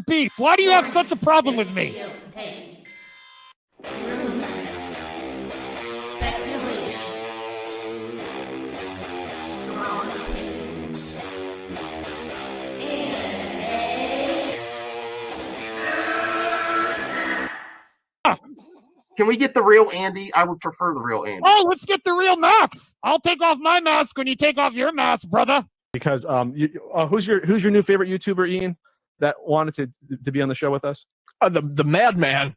beef? Why do you have such a problem with me? Can we get the real Andy? I would prefer the real Andy. Oh, let's get the real Max. I'll take off my mask when you take off your mask, brother. Because who's your new favorite YouTuber, Ian, that wanted to be on the show with us? The madman.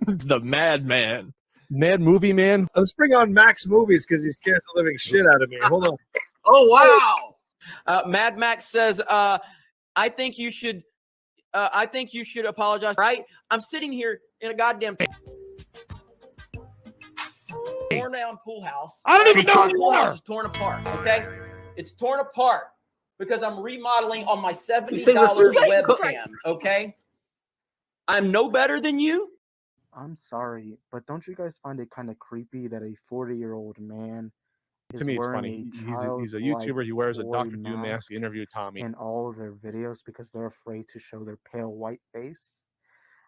The madman. Mad Movie Man. Let's bring on Max Movies because he scares the living shit out of me. Hold on. Oh, wow. Mad Max says, I think you should apologize. Right? I'm sitting here in a goddamn torn down pool house. I don't even know the pool house is torn apart, okay? It's torn apart because I'm remodeling on my $70 webcam, okay? I'm no better than you. I'm sorry, but don't you guys find it kind of creepy that a 40-year-old man To me, it's funny. He's a YouTuber. He wears a Dr. Doom mask to interview Tommy. In all of their videos because they're afraid to show their pale white face?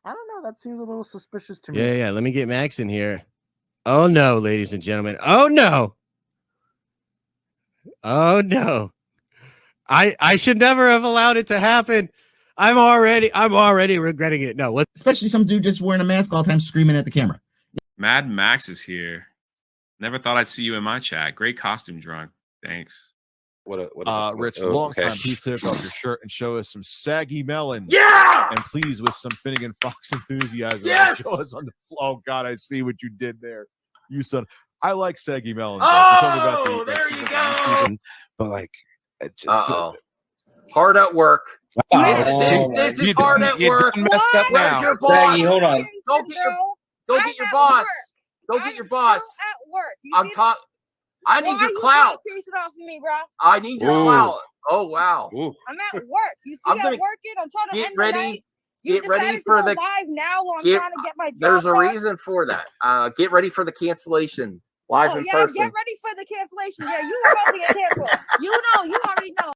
I don't know. That seems a little suspicious to me. Yeah. Let me get Max in here. Oh, no, ladies and gentlemen. Oh, no. Oh, no. I should never have allowed it to happen. I'm already regretting it. No, what? Especially some dude just wearing a mask all the time, screaming at the camera. Mad Max is here. Never thought I'd see you in my chat. Great costume, drunk. Thanks. Rich, long time. Please take off your shirt and show us some saggy melons. Yeah! And please, with some Finnegan Fox enthusiasm, Yes! show us on the floor. Oh, God, I see what you did there. You said, I like saggy melons. Oh, there you go. But, like, it just... Hard at work. This is hard at work. You messed up now. Your boss? Saggy, hold on. Go get your boss. Go get your boss. At work. I need your clout. Chase it off of me, bro. I need your clout. Oh, wow. I'm at work. You see, I'm working. I'm trying to get end ready. The night. Get ready for the live now while I'm trying to get my job There's a done. reason for that. Get ready for the cancellation live in person. Get ready for the cancellation. Yeah, you about to get canceled. You already know.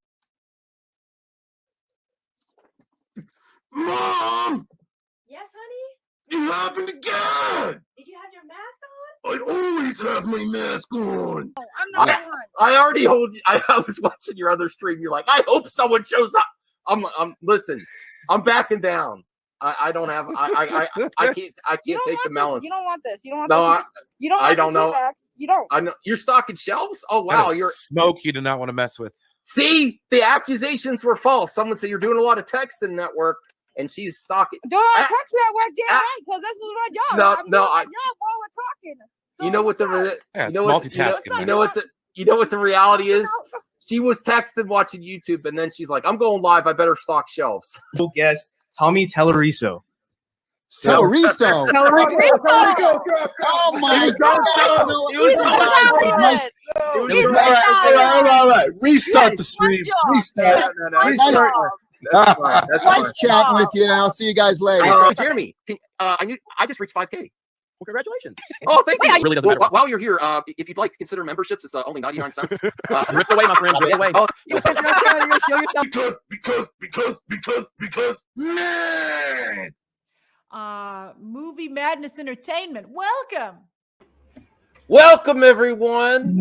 Mom! Yes, honey? It happened again! Did you have your mask on? I always have my mask on. Oh, I'm not on. I already hold you. I was watching your other stream. You're like, I hope someone shows up. Listen, I'm backing down. I don't have I can't take the melons. You don't want this. You don't want no, this. You don't want I don't know. You don't. I know you're stocking shelves? Oh wow, you're smoke you do not want to mess with. See, the accusations were false. Someone said you're doing a lot of texting network. And she's stalking. Doing a text network, get right, because this is my job. No, my job while we're talking. So you know what multitasking. You know what the reality is? She was texting watching YouTube, and then she's like, "I'm going live. I better stock shelves." Guest Tommy Telleriso. Telleriso. Oh my God! All right. Restart the stream. Restart. Nice chatting with you. I'll see you guys later. Jeremy, I just reached 5K. Well, congratulations. Oh, thank you. It really doesn't matter. While you're here, if you'd like to consider memberships, it's only 99 cents. Rip away, my friend. Rip away. Because, man. Movie Madness Entertainment. Welcome, everyone.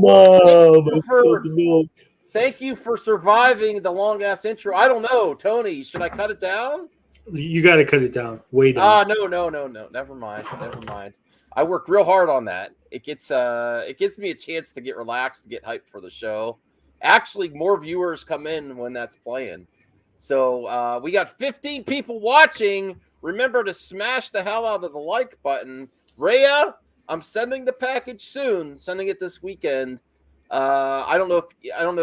Thank you for surviving the long ass intro. I don't know, Tony. Should I cut it down? You got to cut it down. Way down. No. Never mind. I worked real hard on that. It gives me a chance to get relaxed, to get hyped for the show. Actually, more viewers come in when that's playing. So we got 15 people watching. Remember to smash the hell out of the like button. Rhea, I'm sending the package soon. Sending it this weekend. I don't know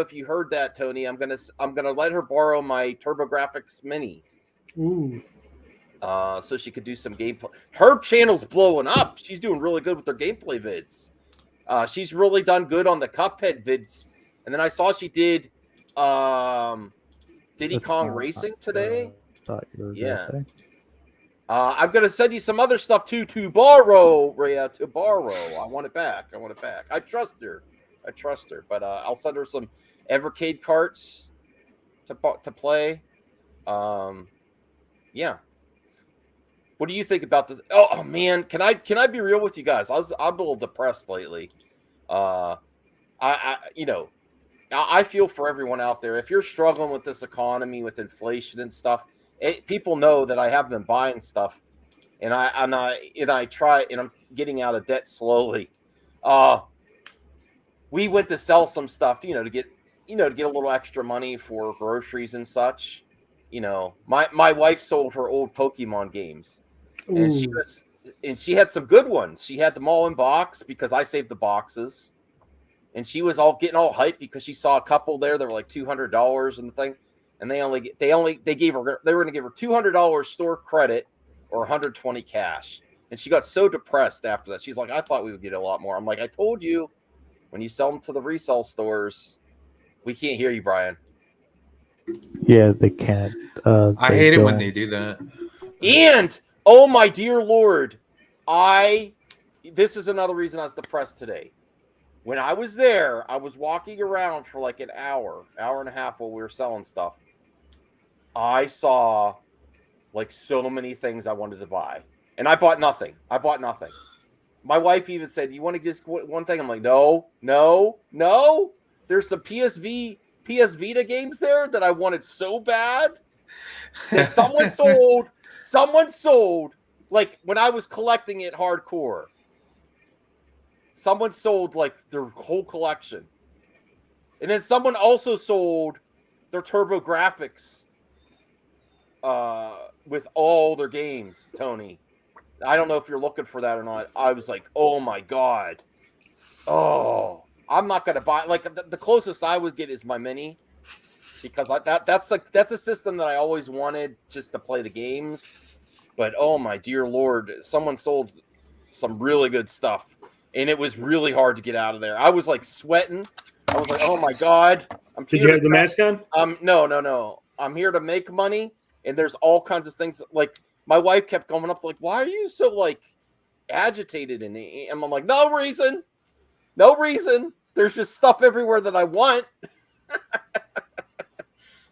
if you heard that, Tony. I'm gonna let her borrow my TurboGrafx Mini. Ooh. So she could do some gameplay. Her channel's blowing up. She's doing really good with her gameplay vids. She's really done good on the Cuphead vids. And then I saw she did Diddy Kong Racing today. Yeah. I'm gonna send you some other stuff too to borrow, Rhea. To borrow. I want it back. I trust her. But I'll send her some Evercade carts to play. Yeah. What do you think about this? Oh man, can I be real with you guys? I'm a little depressed lately. I feel for everyone out there. If you're struggling with this economy, with inflation and stuff, people know that I have been buying stuff, and I try, and I'm getting out of debt slowly. We went to sell some stuff, to get a little extra money for groceries and such. My wife sold her old Pokemon games, and she had some good ones. She had them all in box because I saved the boxes. And she was getting all hyped because she saw a couple there that were like $200 and the thing, and they were going to give her $200 store credit or 120 cash, and she got so depressed after that. She's like, I thought we would get a lot more. I'm like, I told you, when you sell them to the resale stores, we can't hear you, Brian. Yeah, they can't. I hate it when they do that. And oh my dear Lord, this is another reason I was depressed today. When I was there, I was walking around for like an hour and a half while we were selling stuff. I saw like so many things I wanted to buy, and I bought nothing. My wife even said, "You want to just one thing?" I'm like, no. There's some PS Vita games there that I wanted so bad that someone sold, like when I was collecting it hardcore. Someone sold like their whole collection. And then someone also sold their TurboGrafx with all their games, Tony. I don't know if you're looking for that or not. I was like, oh my God. Oh, I'm not going to buy. Like the closest I would get is my Mini, because that's a system that I always wanted just to play the games. But oh my dear Lord, someone sold some really good stuff. And it was really hard to get out of there. I was like sweating. I was like, oh my God. Did you have the mask on? No. I'm here to make money. And there's all kinds of things. Like my wife kept coming up like, why are you so like agitated? And I'm like, no reason. There's just stuff everywhere that I want.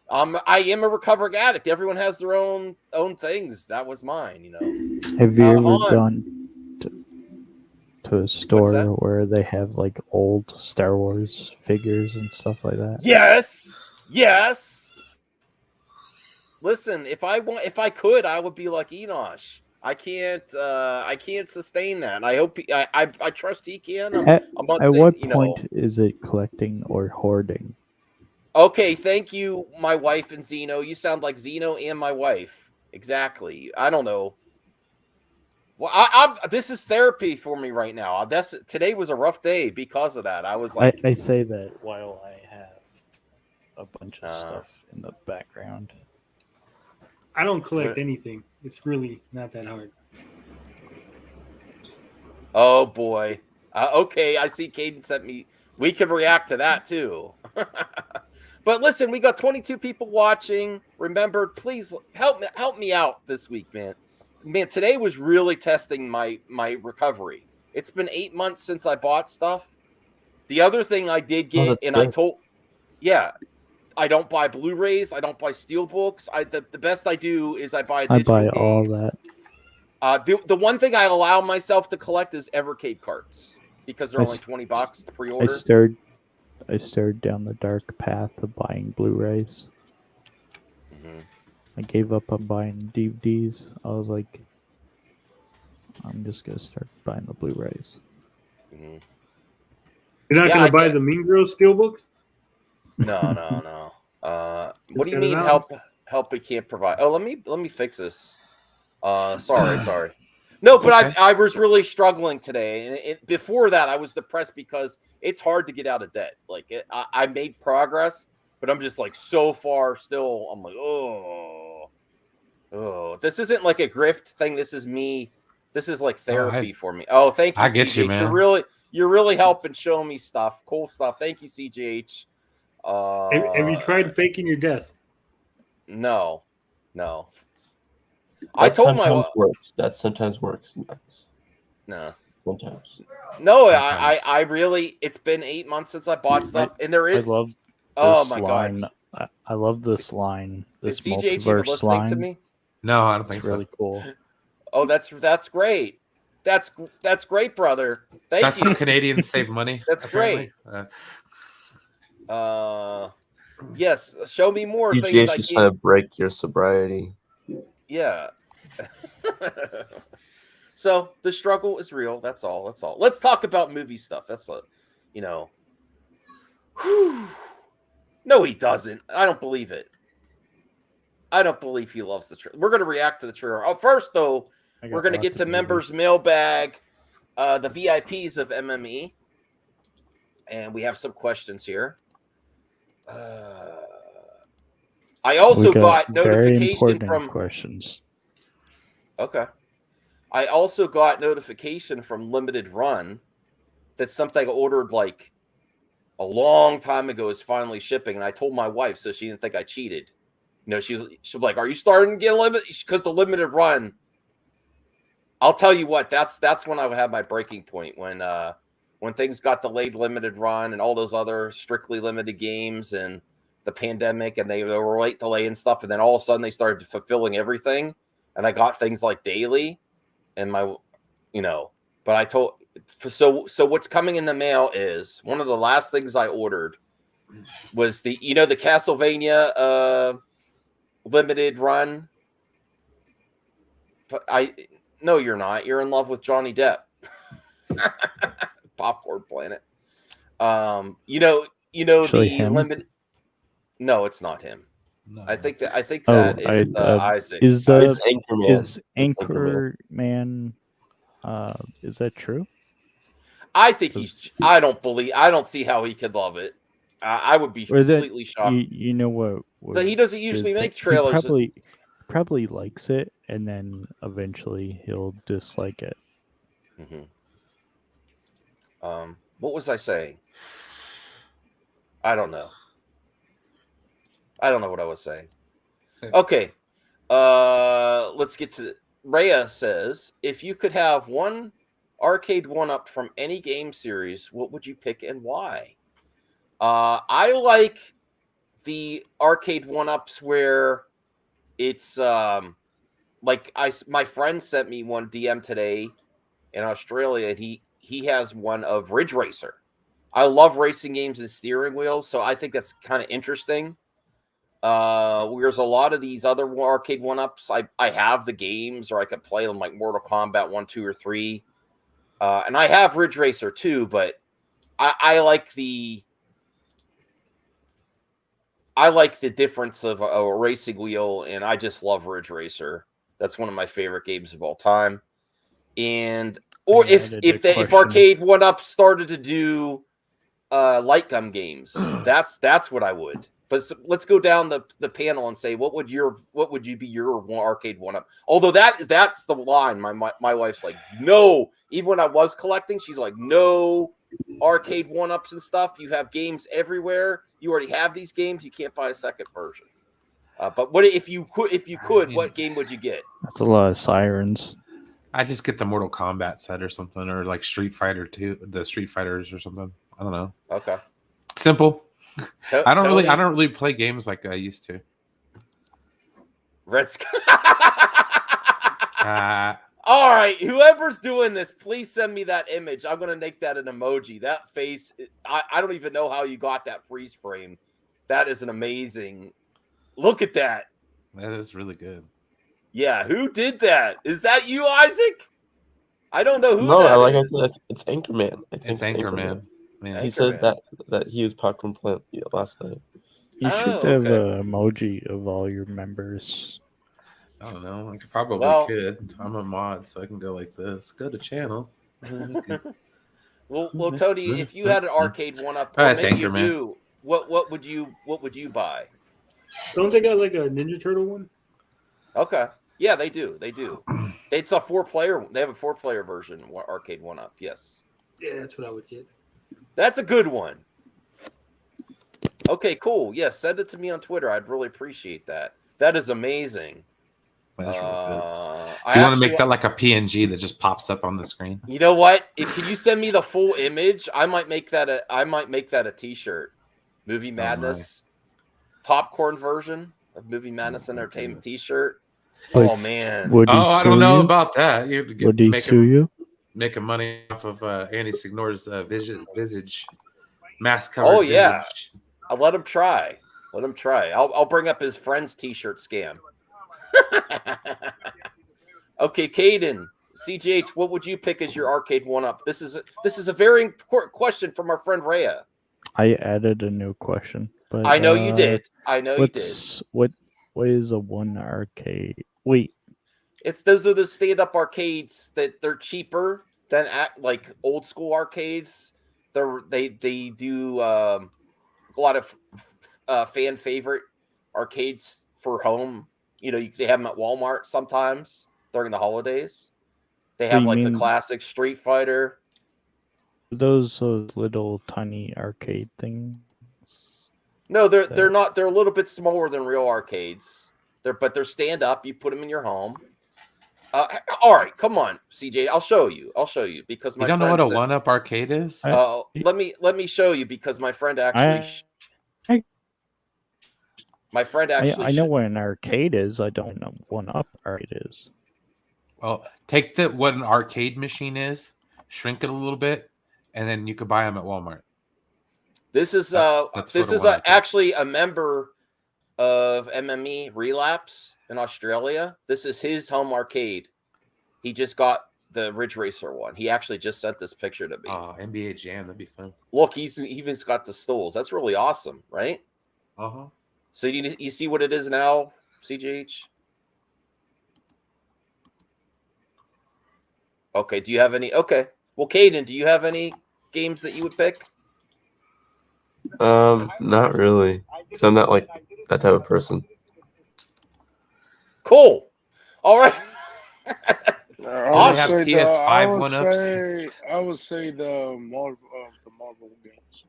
I am a recovering addict. Everyone has their own things. That was mine, Have you ever gone to a store where they have like old Star Wars figures and stuff like that? Yes. Listen, if I could, I would be like Enosh. I can't sustain that. I hope I trust he can. At what point is it collecting or hoarding? Okay, thank you, my wife and Zeno. You sound like Zeno and my wife. Exactly. I don't know. Well, this is therapy for me right now. Today was a rough day because of that. I was like, I say that while I have a bunch of stuff in the background. I don't collect anything. It's really not that hard. Oh boy. Okay, I see Caden sent me. We can react to that too. But listen, we got 22 people watching. Remember, please help me out this week, man. Man, today was really testing my recovery. It's been 8 months since I bought stuff. The other thing I did get, and good. I don't buy Blu-rays. I don't buy Steelbooks. The best I do is I buy all that. The one thing I allow myself to collect is Evercade carts because they're only $20 to pre-order. I stared down the dark path of buying Blu-rays. Mm-hmm. I gave up on buying DVDs. I was like, I'm just gonna start buying the Blu-rays. Mm-hmm. You're not gonna buy the Mean Girls Steelbook? No. What do you mean help we can't provide? Oh, let me fix this. Sorry. No, but I was really struggling today, and before that I was depressed because it's hard to get out of debt. Like I made progress, but I'm just like so far still. I'm like, oh, this isn't like a grift thing. This is me. This is like therapy for me. Oh, thank you. I get CJH. you, man. You're really helping show me stuff, cool stuff. Thank you, CJH. Have you tried faking your death? No. I told my wife that sometimes works. No. Sometimes. No, I really. It's been 8 months since I bought stuff, and there is. I love this oh my god! I love this line. This is CJH even listening to me? No, I don't think It's really cool. Oh, that's great. That's great, brother. Thank That's you. how Canadians save money. That's apparently. great. Yes, show me more things PGA's I just trying to can't. break your sobriety. Yeah. So the struggle is real. That's all. Let's talk about movie stuff. That's you know. No, he doesn't. I don't believe it. I don't believe he loves the trailer. We're going to react to the trailer. Oh, first, though, we're going to get to members' mailbag, the VIPs of MME. And we have some questions here. I also got notification from questions. Okay. I also got notification from Limited Run that something I ordered like a long time ago is finally shipping, and I told my wife so she didn't think I cheated. You know, she's like, "Are you starting to get limited?" Because the Limited Run. I'll tell you what. That's when I had my breaking point when things got delayed. Limited Run and all those other strictly limited games and the pandemic, and they were late delay and stuff, and then all of a sudden they started fulfilling everything, and I got things like daily, and my, But I told so what's coming in the mail is one of the last things I ordered was the Castlevania Limited Run. But no, you're not. You're in love with Johnny Depp. Popcorn Planet. Actually, the him? limited. No, it's not him. No. I think that is Isaac. Is It's Anchorman. Is It's Anchorman? Is that true? I think I don't see how he could love it. I would be completely shocked. You know what? But he doesn't usually make trailers. He probably likes it, and then eventually he'll dislike it. Mm-hmm. What was I saying? I don't know. I don't know what I was saying. Okay. Let's get to Rhea says, if you could have one arcade one-up from any game series, what would you pick and why? I like the arcade one-ups where it's my friend sent me one DM today in Australia, and he has one of Ridge Racer. I love racing games and steering wheels, so I think that's kind of interesting. There's a lot of these other arcade one-ups. I have the games, or I could play them like Mortal Kombat 1, 2, or 3. And I have Ridge Racer too, but I like the difference of a racing wheel, and I just love Ridge Racer. That's one of my favorite games of all time. And if arcade one-up started to do light gun games, that's what I would. But let's go down the panel and say what would be your arcade one-up? Although that's the line. My wife's like, no. Even when I was collecting, she's like, no arcade one-ups and stuff. You have games everywhere. You already have these games. You can't buy a second version. But what if you could? What game would you get? That's a lot of sirens. I just get the Mortal Kombat set or something, or like Street Fighter 2, the Street Fighters or something. I don't know. Okay. Simple. I don't really play games like I used to. Red All right, whoever's doing this, please send me that image. I'm gonna make that an emoji. That face, I don't even know how you got that freeze frame. That is an amazing. Look at that. That is really good. Yeah, who did that? Is that you, Isaac? I don't know who. No, that like is. I said, it's Anchorman. It's Anchorman. Yeah. He said that he was Popcorn Planet last night. You should have an emoji of all your members. I don't know. I probably could. I'm a mod, so I can go like this. Go to channel. Well, Tony, if you had an arcade one-up, that's maybe you Anchorman. do. What would you buy? Don't they got like a Ninja Turtle one? Okay. Yeah, they do. It's a 4-player. They have a 4-player version, arcade one-up. Yes. Yeah, that's what I would get. That's a good one. Okay, cool. Yeah, send it to me on Twitter. I'd really appreciate that. That is amazing. That's really good. You want to make that like a PNG that just pops up on the screen? You know what? Can you send me the full image? I might make that a T-shirt. Movie Madness popcorn version of Movie Madness Entertainment T-shirt. Oh man. Would he I sue don't know you? about that. You have to Would he sue you? making money off of Andy Signor's visage, mask covered. Oh yeah. Visage. I'll let him try. Let him try. I'll bring up his friend's T-shirt scam. Okay, Caden, CGH, what would you pick as your arcade one-up? This is a very important question from our friend Rhea. I added a new question, but I know you did. I know you did. What is a one arcade? Wait, Those are the stand-up arcades that they're cheaper than like old school arcades. They do a lot of fan favorite arcades for home. You know, they have them at Walmart sometimes during the holidays. They have like the classic Street Fighter. those little tiny arcade things. No, they're not. They're a little bit smaller than real arcades. They're stand up. You put them in your home. All right, come on, CJ. I'll show you because my You don't know what a one-up arcade is? Let me show you because my friend actually. I know what an arcade is. I don't know what an up arcade is. Well, take what an arcade machine is, shrink it a little bit, and then you could buy them at Walmart. This is actually a member of MME Relapse in Australia. This is his home arcade. He just got the Ridge Racer one. He actually just sent this picture to me. Oh, NBA Jam, that'd be fun. Look, he's even got the stools. That's really awesome, right? Uh-huh. So you see what it is now, CGH? Okay, do you have any? Okay. Well, Caden, do you have any games that you would pick? Not really. So I'm not like that type of person. Cool. All right. I would say the Marvel games.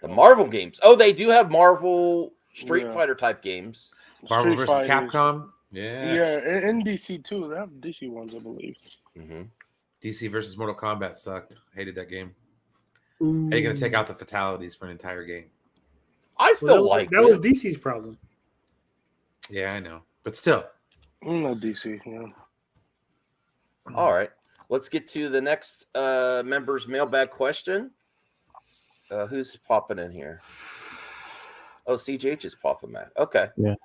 The Marvel games. Oh, they do have Marvel Street Fighter type games. Marvel versus Capcom. Yeah. Yeah, and DC too. They have DC ones, I believe. Mm-hmm. DC versus Mortal Kombat sucked. Hated that game. How are you gonna take out the fatalities for an entire game? I still like that. Was DC's problem. Yeah, I know, but still. Not DC. Yeah. All right, let's get to the next member's mailbag question. Who's popping in here? Oh, CJH is popping back. Okay. Yeah.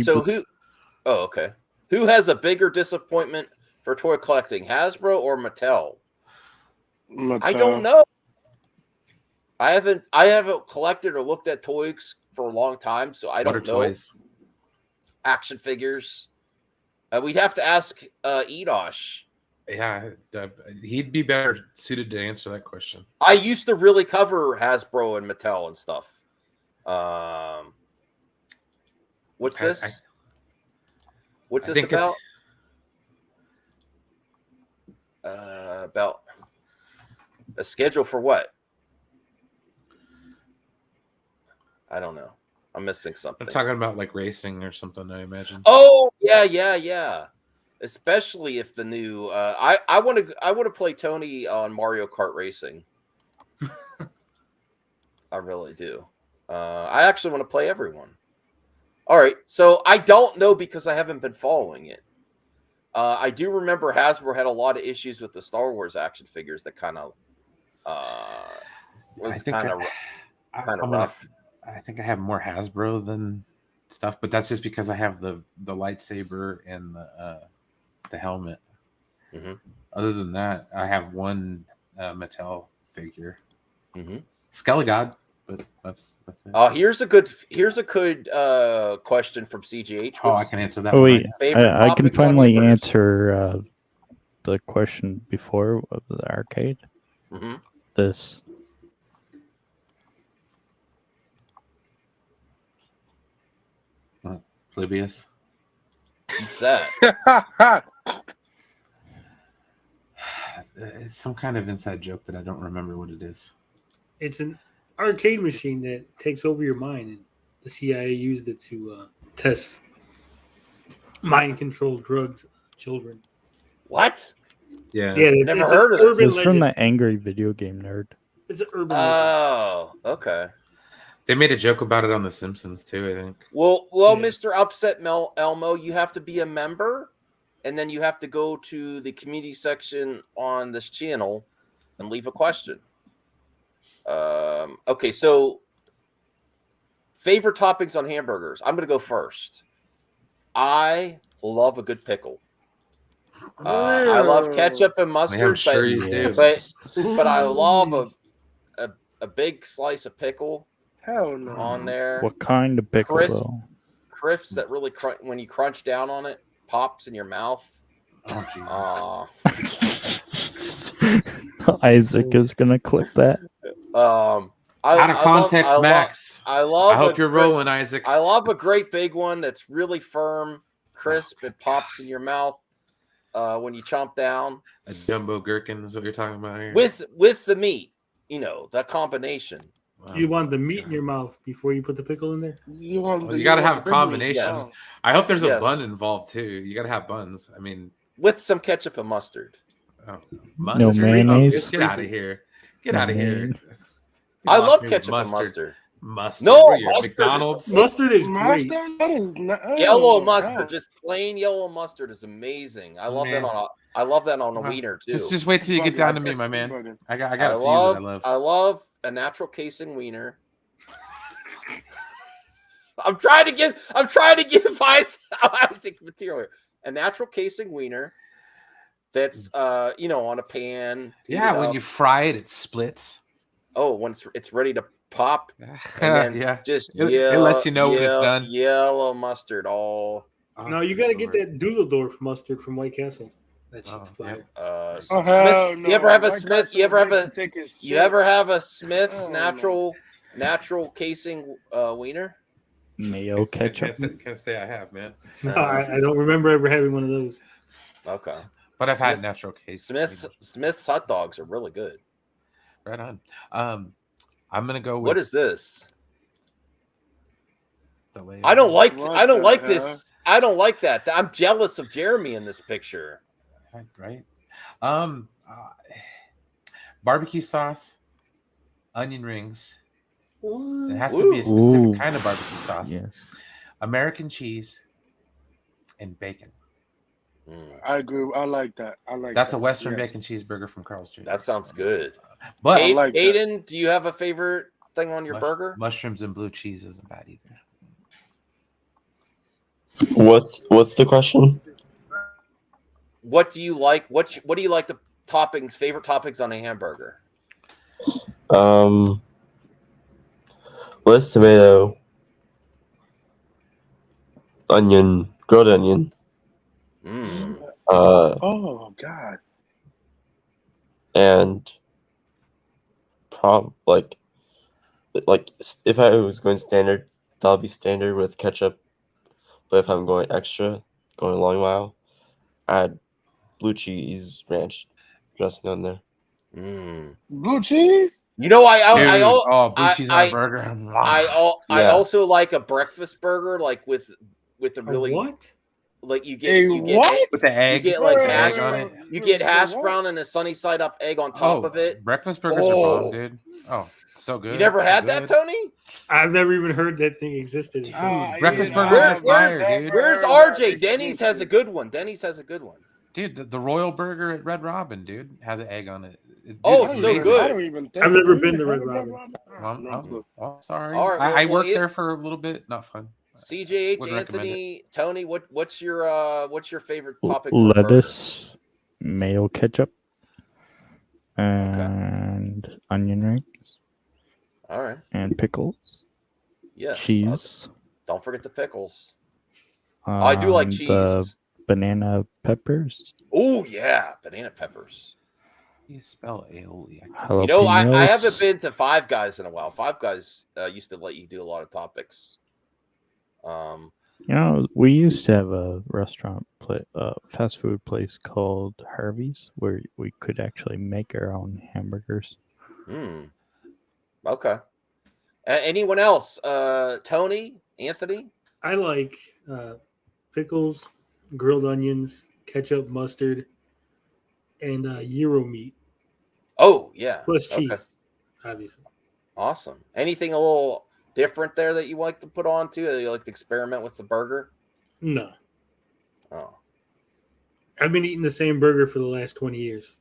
So who? Oh, okay. Who has a bigger disappointment for toy collecting, Hasbro or Mattel? I don't know. I haven't collected or looked at toys for a long time, so I don't know. Toys? Action figures. We'd have to ask Edosh. Yeah, he'd be better suited to answer that question. I used to really cover Hasbro and Mattel and stuff. What's this? What's this about? About a schedule for what? I don't know. I'm missing something. I'm talking about like racing or something, I imagine. Oh, yeah. Especially if the new I want to play Tony on Mario Kart Racing. I really do. I actually want to play everyone. All right. So I don't know because I haven't been following it. I do remember Hasbro had a lot of issues with the Star Wars action figures that kind of was kind of rough. I think I have more Hasbro than stuff, but that's just because I have the lightsaber and the helmet. Mm-hmm. Other than that, I have one Mattel figure, mm-hmm. Skelligod, but that's it. Here's a good question from CGH. I can answer that. Oh wait, I can finally answer the question before of the arcade. Mm-hmm. This. Polybius. What's that? It's some kind of inside joke that I don't remember what it is. It's an arcade machine that takes over your mind, and the CIA used it to test mind-controlled drugs on children. What? Yeah, never heard of it. It's from the Angry Video Game Nerd. It's an urban. Oh, okay. They made a joke about it on The Simpsons too, I think. Well, Mr. Upset Elmo, you have to be a member, and then you have to go to the community section on this channel and leave a question. Okay, so favorite toppings on hamburgers. I'm going to go first. I love a good pickle. I love ketchup and mustard, I'm sure you do. but I love a big slice of pickle. Hell no. On there. What kind of pickle though? Crisps that really when you crunch down on it, pops in your mouth. Oh, Isaac is gonna clip that. Out of context, Max. I hope you're rolling, Isaac. I love a great big one that's really firm, crisp. It pops in your mouth when you chomp down. A jumbo gherkin is what you're talking about here. With the meat, that combination. You want the meat in your mouth before you put the pickle in there? You got to have a combination. Yes. I hope there's a bun involved too. You got to have buns. I mean, with some ketchup and mustard. Oh, mustard. No mayonnaise. Get out of here. Get out of here. I love ketchup and mustard. Mustard. No, mustard. McDonald's. Mustard is great. That is not, yellow mustard. Just plain yellow mustard is amazing. I love that on a wiener too. Just wait till you get down to me, my man. I got a few that I love. I love a natural casing wiener. I'm trying to give Isaac material here. A natural casing wiener that's on a pan. Yeah, when you fry it, it splits. Oh, when it's ready to pop. And then just it lets you know when it's done. Yellow mustard all. No, you got to get that Dusseldorf mustard from White Castle. That shit's fire. Hell no. You ever have a White Smith? Castle You ever have a? take his You shit. ever have a Smith's natural casing wiener? Mayo ketchup. Can't say I have, man. No, I don't remember ever having one of those. Okay, but I've had natural case. Smith's hot dogs are really good. Right on. I'm gonna go with. What is this? I don't like this. I don't like that. I'm jealous of Jeremy in this picture. Right. Barbecue sauce, onion rings. It has to be a specific kind of barbecue sauce. Yes. American cheese and bacon. I agree. I like that. That's a Western bacon cheeseburger from Carl's Jr. That sounds good. But Aiden, do you have a favorite thing on your burger? Mushrooms and blue cheese isn't bad either. What's the question? What do you like? What do you like the toppings? Favorite toppings on a hamburger? Lettuce, tomato, onion, grilled onion. Oh God. And like if I was going standard, that'll be standard with ketchup. But if I'm going extra, going a long while, add blue cheese ranch dressing on there. Blue cheese? You know, blue cheese on a burger. I also like a breakfast burger, like with a really what? Like you get with the egg. You get like hash on it. You get hash brown and a sunny side up egg on top of it. Breakfast burgers are bomb, dude. Oh, so good. You never had that, Tony? I've never even heard that thing existed. Breakfast burgers are fire, dude. Where's RJ? Denny's has a good one. Dude, the Royal Burger at Red Robin, dude, has an egg on it. So good. I don't even think I've never been to Red Robin. Oh, sorry. All right, I worked there for a little bit. Not fun. CJH, Anthony, Tony, what's your favorite topping? Lettuce, mayo ketchup, and onion rings. All right. And pickles. Yes. Cheese. Don't forget the pickles. I do like cheese. The banana peppers. Oh yeah, banana peppers. You spell aioli. You know, I haven't been to Five Guys in a while. Five Guys used to let you do a lot of topics. You know, we used to have a restaurant, fast food place called Harvey's, where we could actually make our own hamburgers. Okay. Anyone else? Tony, Anthony? I like pickles, grilled onions, ketchup, mustard, and gyro meat. Oh yeah. Plus cheese, obviously. Awesome. Anything a little different there that you like to put on too? That you like to experiment with the burger? No. Oh, I've been eating the same burger for the last 20 years.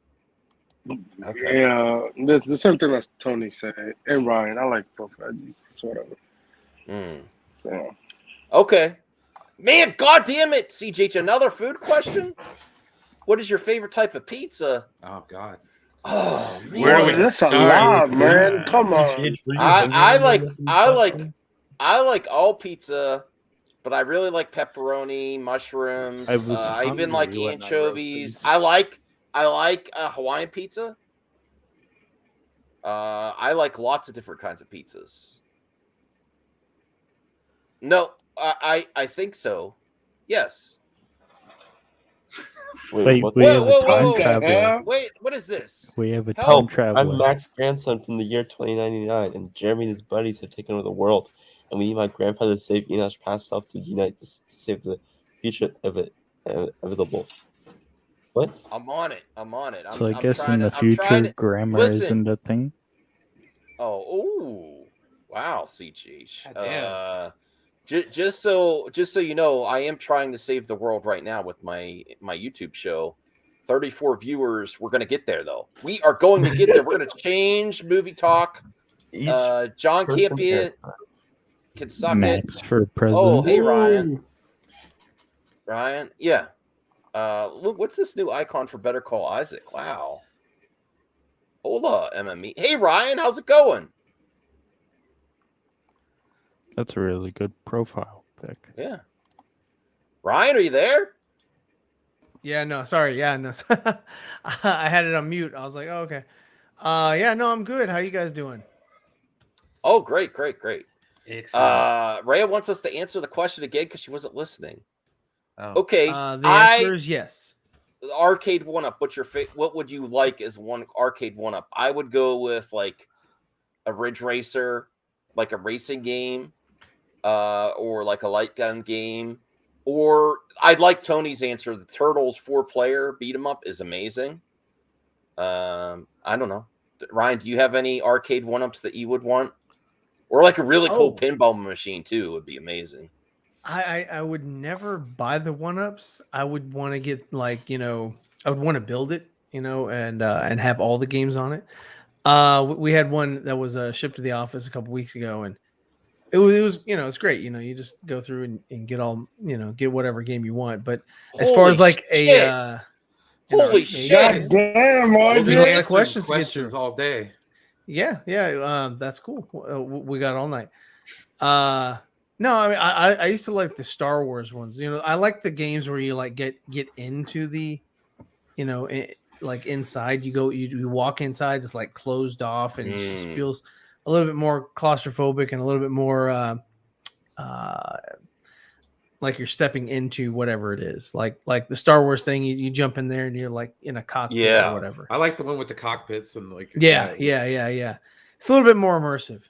okay. Yeah, the same thing as Tony said. And Ryan, I like both veggies. It's whatever. Yeah. Okay. Man, God damn it, CJH, another food question? What is your favorite type of pizza? Oh God. Oh man, Where do we That's a start? lot, man. Come on. I like all pizza, but I really like pepperoni, mushrooms. I even like anchovies. I like Hawaiian pizza. I like lots of different kinds of pizzas. No, I think so. Yes. Wait, whoa, we have a whoa, time whoa, traveler. Wait, what is this? We have a time Help. traveler. I'm Mac's grandson from the year 2099, and Jeremy and his buddies have taken over the world, and we need my grandfather to save Enoch's past self to unite to save the future of it inevitable. What? I'm on it. So I guess in the future, grammar isn't a thing. Oh, wow, CGH. Just so you know, I am trying to save the world right now with my YouTube show. 34 viewers. We're gonna get there though. We are going to get there. We're gonna change movie talk. John Campion can suck Max it. for president. Oh, hey Ryan. Ryan, yeah. Look, what's this new icon for Better Call Isaac? Wow. Hola, MME. Hey Ryan, how's it going? That's a really good profile pic. Yeah. Ryan, are you there? Yeah, no, sorry. Yeah, no. I had it on mute. I was like, oh, okay. Yeah, no, I'm good. How you guys doing? Oh, great. Excellent. Rhea wants us to answer the question again because she wasn't listening. Oh. Okay. The answer is yes. Arcade 1-up. What would you like as one arcade 1-up? I would go with like a Ridge Racer, like a racing game, or like a light gun game. Or I'd like Tony's answer. The Turtles 4-player beat 'em up is amazing. I don't know. Ryan, do you have any arcade 1-ups that you would want? Or like a really cool pinball machine too would be amazing. I would never buy the 1-ups. I would want to get I would want to build it, and have all the games on it. We had one that was shipped to the office a couple weeks ago, and it was it's great. You just go through and get all get whatever game you want. But as far as like a holy shit, damn, there's a lot of questions questions all day. Yeah, that's cool. We got all night. No, I mean I used to like the Star Wars ones. I like the games where you like get into the, like inside. You walk inside, it's like closed off, and it just feels a little bit more claustrophobic and a little bit more like you're stepping into whatever it is. Like the Star Wars thing, you jump in there and you're like in a cockpit or whatever. I like the one with the cockpits and like Yeah. It's a little bit more immersive.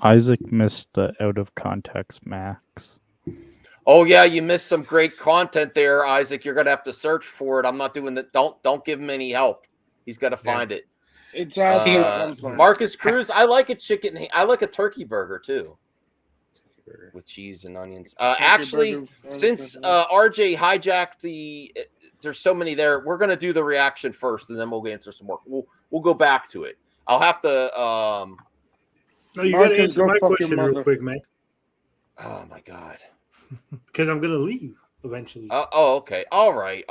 Isaac missed the out of context Max. Oh yeah, you missed some great content there, Isaac. You're gonna have to search for it. I'm not doing that. Don't give him any help. He's got to find it. It's awesome. Marcus Cruz. I like a chicken. I like a turkey burger too, with cheese and onions. Actually, since RJ hijacked there's so many there. We're gonna do the reaction first, and then we'll answer some more. We'll go back to it. I'll have to. No, you got to answer my question real quick, man. Oh my god. Because I'm gonna leave eventually. Okay. All right.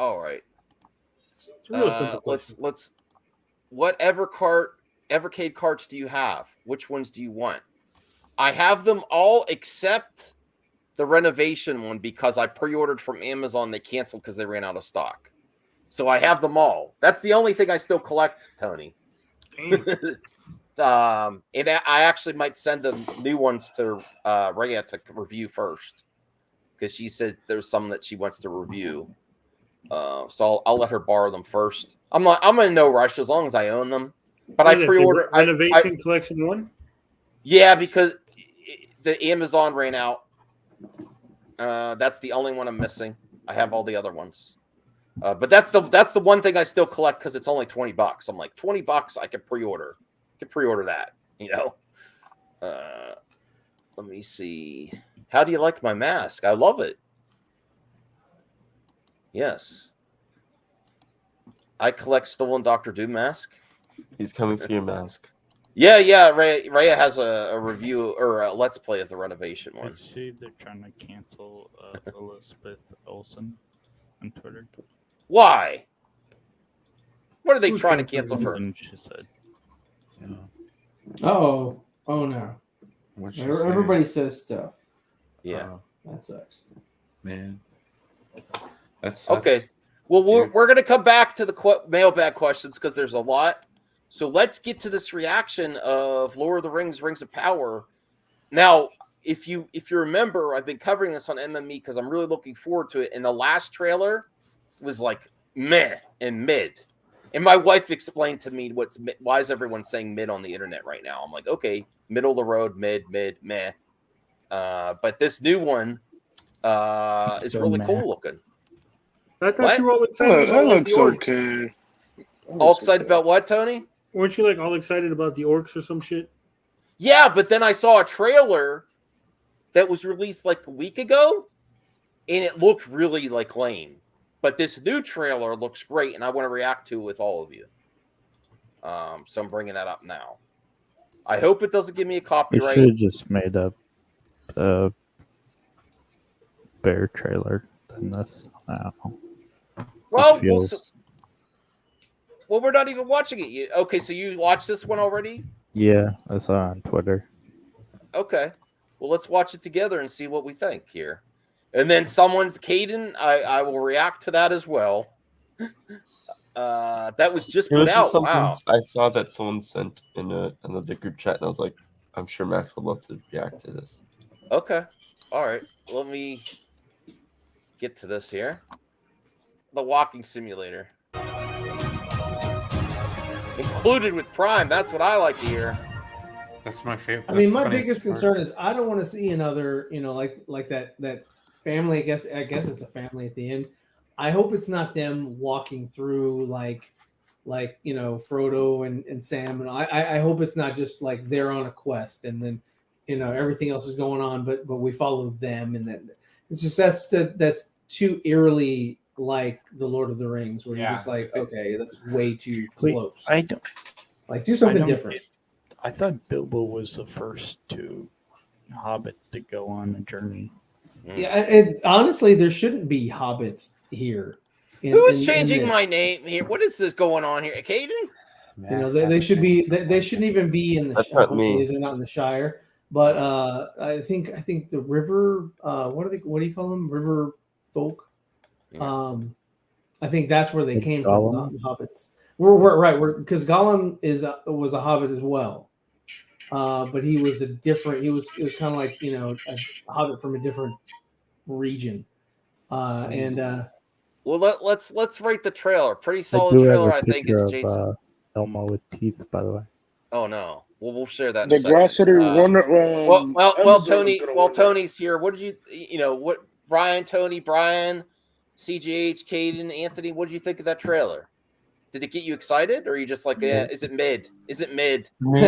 It's a real simple question. Let's. What Evercade carts do you have? Which ones do you want? I have them all except the renovation one because I pre-ordered from Amazon. They canceled because they ran out of stock. So I have them all. That's the only thing I still collect, Tony. And I actually might send the new ones to Rhea to review first because she said there's some that she wants to review. So I'll let her borrow them first. I'm in no rush as long as I own them. But I pre-ordered Renovation Collection 1. Yeah, because the Amazon ran out. That's the only one I'm missing. I have all the other ones. But that's the one thing I still collect because it's only $20. I'm like $20. I can pre-order. That, Let me see. How do you like my mask? I love it. Yes. I collect stolen Dr. Doom mask. He's coming for your mask. Yeah. Raya has a review or a let's play of the renovation I one. see they're trying to cancel Elizabeth Olsen on Twitter. Why? What are they Who's trying to canceling cancel her? something she said. Oh no. What'd she Everybody says stuff. Yeah. That sucks. Man. That's Okay. Well, we're going to come back to the mailbag questions because there's a lot. So let's get to this reaction of Lord of the Rings, Rings of Power. Now, if you remember, I've been covering this on MME because I'm really looking forward to it. And the last trailer was like meh and mid. And my wife explained to me why is everyone saying mid on the internet right now. I'm like, okay, middle of the road, mid, meh. But this new one is So really meh. cool looking. I thought What? you were all excited about looks the orcs. okay. All excited about what, Tony? Weren't you like all excited about the orcs or some shit? Yeah, but then I saw a trailer that was released like a week ago, and it looked really like lame. But this new trailer looks great, and I want to react to it with all of you. So I'm bringing that up now. I hope it doesn't give me a We copyright. should have just made a bear trailer than this. Well, feels- we're not even watching it. Okay, so you watched this one already? Yeah, I saw it on Twitter. Okay. Well, let's watch it together and see what we think here. And then Caden, I will react to that as well. That was just It was put just out. something Wow. I saw that someone sent in the group chat, and I was like, I'm sure Max would love to react to this. Okay. All right. Let me get to this here. The walking simulator. Included with Prime. That's what I like to hear. That's my favorite. I mean, the my funniest biggest part. concern is I don't want to see another, like that family. I guess it's a family at the end. I hope it's not them walking through like Frodo and Sam, and I hope it's not just like they're on a quest and then everything else is going on, but we follow them, and then it's just that's too eerily like the Lord of the Rings, where you're just like, okay, that's way too close. I don't do something different. I thought Bilbo was the first Hobbit to go on a journey. Yeah, and honestly, there shouldn't be hobbits here. Who is changing my name here? What is this going on here? Caden? They should be. They shouldn't even be in the. That's not hopefully, me. they're not in the Shire. But I think the river. What do you call them? River folk. I think that's where they came Gollum? from. The hobbits. We're right. Because Gollum was a hobbit as well. But he was a different. It was kind of like a hobbit from a different region. Well, let's rate the trailer. Pretty I solid do have trailer, a I think. picture Is of Jason? Elmo with teeth, by the way. Oh no. Well, we'll share that. The in a second. grocery Wonder. Well, Amazon Tony. is gonna Well, win that. Tony's here. What did you? What? Brian, Tony, Brian, CGH, Caden, Anthony. What did you think of that trailer? Did it get you excited, or are you just like, yeah? Is it mid? Is it mid? Me,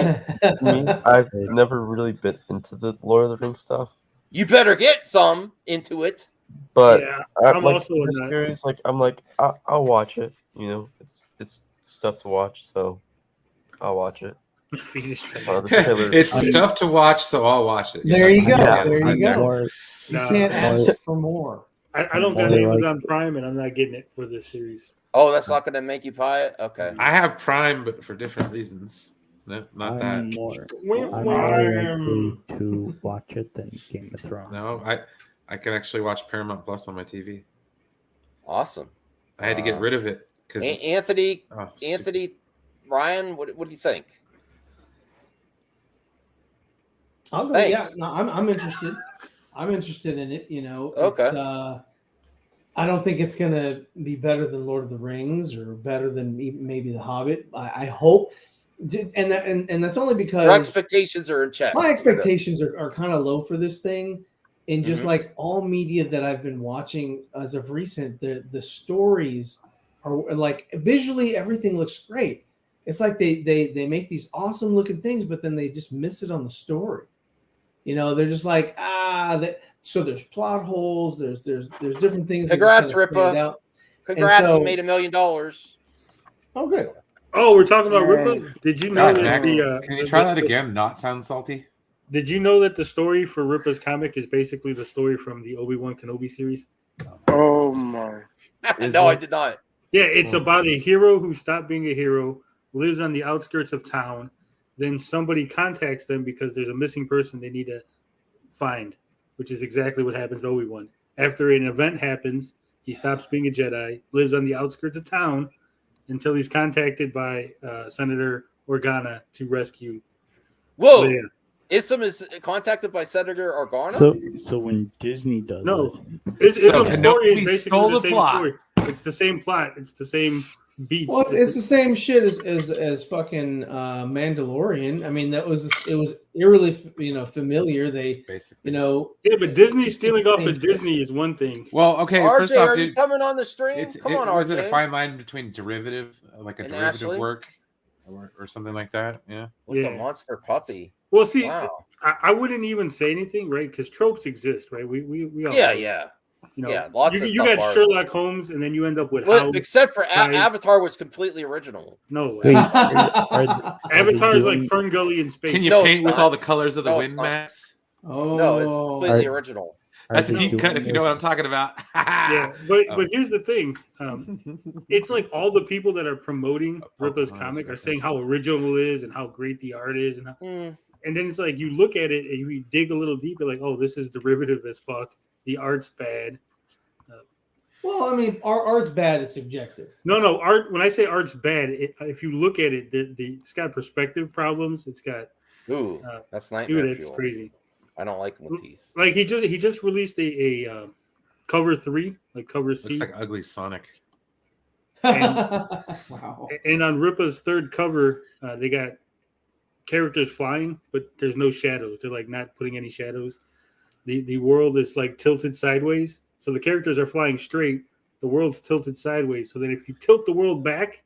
I've never really been into the Lord of the Rings stuff, You better get some into it. but Yeah, I'm I'm like also in this that. series. I'll watch it. It's stuff to watch, so I'll watch it. The trailer- It's tough to watch, so I'll watch it. There you go. Yeah, There I you know. go. You can't ask for more. I don't got Amazon Prime, and I'm not getting it for this series. Oh, that's not going to make you buy it. Okay. I have Prime, but for different reasons. No, not I'm that. more likely to watch it than Game of Thrones. No, I can actually watch Paramount Plus on my TV. Awesome. I had to get rid of it because Anthony, Oh, Anthony, Ryan, what do you think? I'll go. Thanks. Yeah, no, I'm interested. I'm interested in it. Okay. It's, I don't think it's gonna be better than Lord of the Rings or better than maybe The Hobbit. I hope, and that's only because Your expectations are in check. my expectations are kind of low for this thing. And just Mhm. like all media that I've been watching as of recent, the stories are like visually everything looks great. It's like they make these awesome looking things, but then they just miss it on the story. You know, they're just like so there's plot holes. There's different things. Congrats, that just kinda stand Ripa. out. Congrats, And so- you made $1 million. Oh, good. Oh, we're talking about Yay. Ripa. Did you know God, that Max, the can you try that again? Not sound salty? Did you know that the story for Ripa's comic is basically the story from the Obi-Wan Kenobi series? Oh my! No, I did not. Yeah, it's about a hero who stopped being a hero, lives on the outskirts of town. Then somebody contacts them because there's a missing person they need to find, which is exactly what happens to Obi-Wan. After an event happens, he stops being a Jedi, lives on the outskirts of town until he's contacted by Senator Organa to rescue. Whoa! Leia. Isam is contacted by Senator Organa? So when Disney does No, it, Ism's story is Kenobi basically stole the the same plot. story. It's the same plot. It's the same beats. Well, it's the same shit as fucking Mandalorian. I mean, it was eerily familiar. They basically Yeah, but Disney stealing off of Disney is one thing. Well, okay. RJ, First off, are you coming on the stream? Come on, was it a RJ. fine line between derivative, like a And derivative Ashley? work, or something like that? Yeah. What's a monster puppy? Well, see, Wow. I wouldn't even say anything, right? Because tropes exist, right? We all Yeah, know. yeah. You know, Yeah, lots you, of you stuff got are- Sherlock Holmes, and then you end up with Well, House. except for Guy. Avatar was completely original. No, Wait, Avatar is like Fern Gully in space. Can you No, paint it's with not. all the colors of the No, wind, it's not. Max? No, it's completely Are- original. That's a they deep cut doing if you know what I'm this- talking about. Yeah, but Oh. but here's the thing. It's like all the people that are promoting Ripa's that's comic a are saying how original it is and how great the art is, and and then it's like you look at it and you dig a little deeper, like, oh, this is derivative as fuck. The art's bad. Well, I mean, art's bad is subjective. No, art. When I say art's bad, if you look at it, it's got perspective problems. It's got Ooh, that's nightmare dude, it's fuel. crazy. I don't like them with teeth. Like he just released a cover 3, like cover C. Looks like ugly Sonic. Wow. And on Ripa's third cover, they got characters flying, but there's no shadows. They're like not putting any shadows. The world is like tilted sideways, so the characters are flying straight. The world's tilted sideways. So then if you tilt the world back,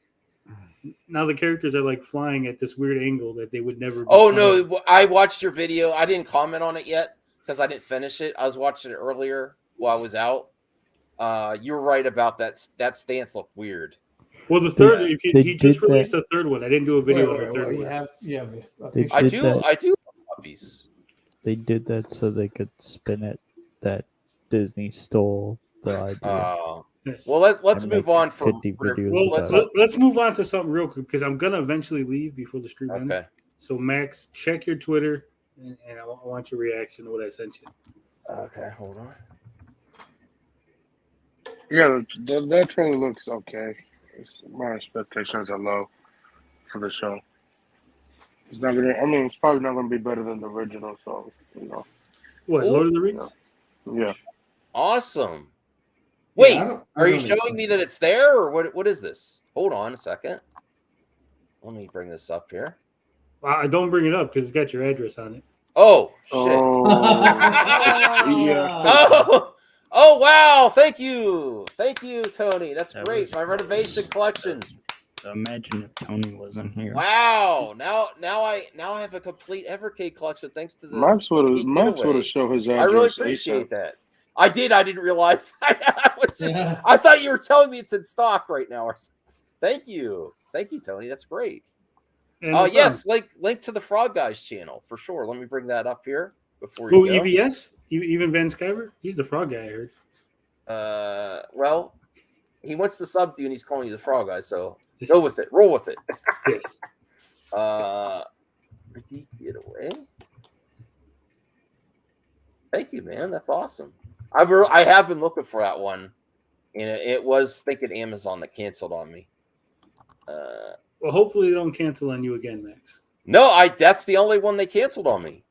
now the characters are like flying at this weird angle that they would never. Oh flying. no, I watched your video. I didn't comment on it yet because I didn't finish it. I was watching it earlier while I was out. You were right about that. That stance looked weird. Well, the third They he just did that- released a third one. I didn't do a video Wait, of the third you one. have They I did do. that- I do love puppies. They did that so they could spin it that Disney stole the idea. Well, let's And move make on from 50 videos Well, about it. let's move on to something real quick because I'm gonna eventually leave before the stream ends. Okay. So Max, check your Twitter, and I want your reaction to what I sent you. Okay, hold on. Yeah, that trailer looks okay. My expectations are low for the show. It's not gonna. I mean, it's probably not gonna be better than the original. So What, Lord of the Rings? Yeah. Awesome. Wait, I don't are you understand. showing me that it's there, or what is this? Hold on a second. Let me bring this up here. I don't bring it up because it's got your address on it. Oh shit! Oh wow! Thank you, Tony. That's That great. was My renovation collection. Imagine if Tony wasn't here. Wow! Now I have a complete Evercade collection thanks to the Max would getaway. have show his I address. really appreciate that. I didn't realize. Yeah. I thought you were telling me it's in stock right now. Thank you, Tony. That's great. And Yes, link to the Frog Guys channel for sure. Let me bring that up here before Oh, you go. EVS, even Van Skyver, he's the frog guy. I heard. Well, he wants to sub you and he's calling you the Frog Guy, so go with it. Roll with it. Getaway. Thank you, man. That's awesome. I have been looking for that one, and it was thinking Amazon that canceled on me. Well, hopefully they don't cancel on you again, Max. No, that's the only one they canceled on me.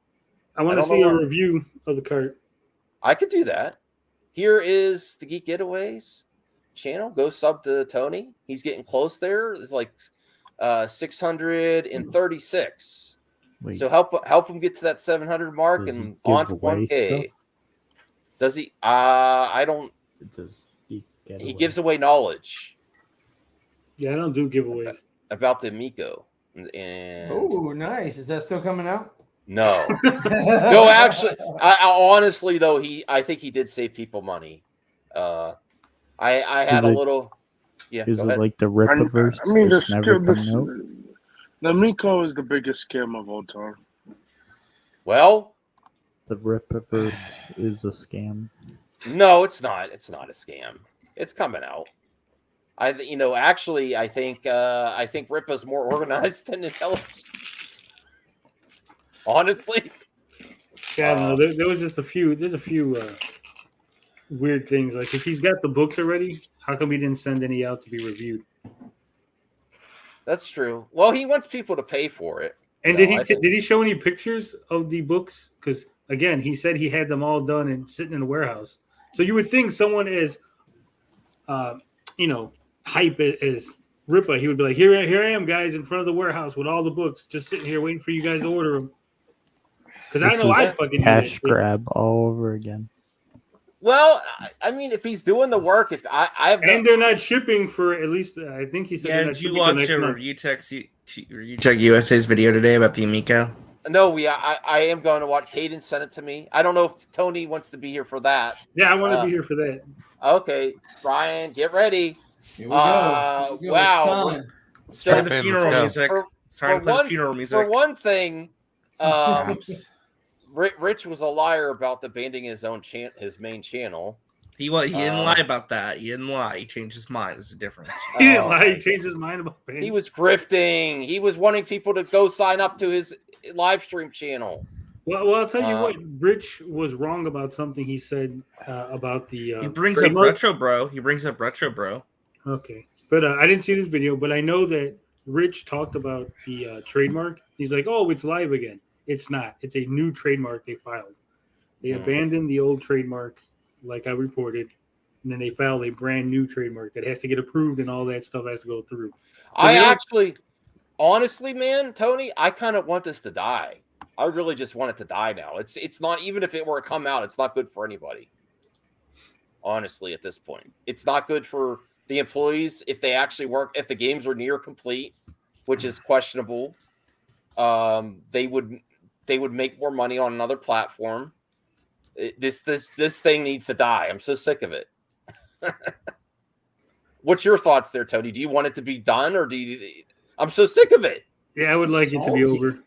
I want to don't see know a why. review of the cart. I could do that. Here is the Geek Getaways channel. Go sub to Tony. He's getting close there. It's like 636. Wait. So help him get to that 700 mark Does and he on give to away 1K. stuff? Does he? I don't. Does he get He away? gives away knowledge Yeah, I don't do giveaways. about the Amico. And Oh, nice. Is that still coming out? No, no. Actually, I honestly though, I think he did save people money. I had Is a it- little. Yeah, Is go it ahead. like the Rippaverse? I mean, It's never coming out. the Amico is the biggest scam of all time. Well, The Rippaverse is a scam. no, it's not. It's not a scam. It's coming out. Actually, I think Rippa's more organized than intelligent. Honestly, Yeah, I don't know. There was just a few. There's a few weird things. Like if he's got the books already, how come he didn't send any out to be reviewed? that's true. Well, he wants people to pay for it. And You did know, did he show any pictures of the books? Because again, he said he had them all done and sitting in a warehouse. So you would think someone as, hype as Rippa, he would be like, here I am, guys, in front of the warehouse with all the books, just sitting here waiting for you guys to order them. Because I This know is I'd fucking do cash that. grab all over again. Well, I mean, if he's doing the work, if I have, And they're not shipping for at least, I think he said. Yeah, they're not did you shipping till watch next a month. Review Tech USA's video today about the Amico? no, I am going to watch. Hayden sent it to me. I don't know if Tony wants to be here for that. Yeah, I want to be here for that. Okay, Brian, get ready. Here we go. Wow. Start the funeral music. For one thing, Rich was a liar about abandoning his own his main channel. He didn't lie about that. He didn't lie. He changed his mind. There's a difference. He didn't lie. He changed his mind about bands. He was grifting. He was wanting people to go sign up to his live stream channel. Well, I'll tell you what. Rich was wrong about something he said about the. He brings trademark. up Retro Bro. He brings up Retro Bro. Okay, but I didn't see this video, but I know that Rich talked about the trademark. He's like, "Oh, it's live again." It's not. It's a new trademark they filed. They abandoned the old trademark, like I reported, and then they filed a brand new trademark that has to get approved and all that stuff has to go through. So honestly, man, Tony, I kind of want this to die. I really just want it to die now. It's not, even if it were to come out, it's not good for anybody. Honestly, at this point, it's not good for the employees if they actually work. If the games are near complete, which is questionable, they would make more money on another platform. This thing needs to die. I'm so sick of it. What's your thoughts there, Tony? Do you want it to be done, or do you? I'm so sick of it. Yeah, I would like it to be over.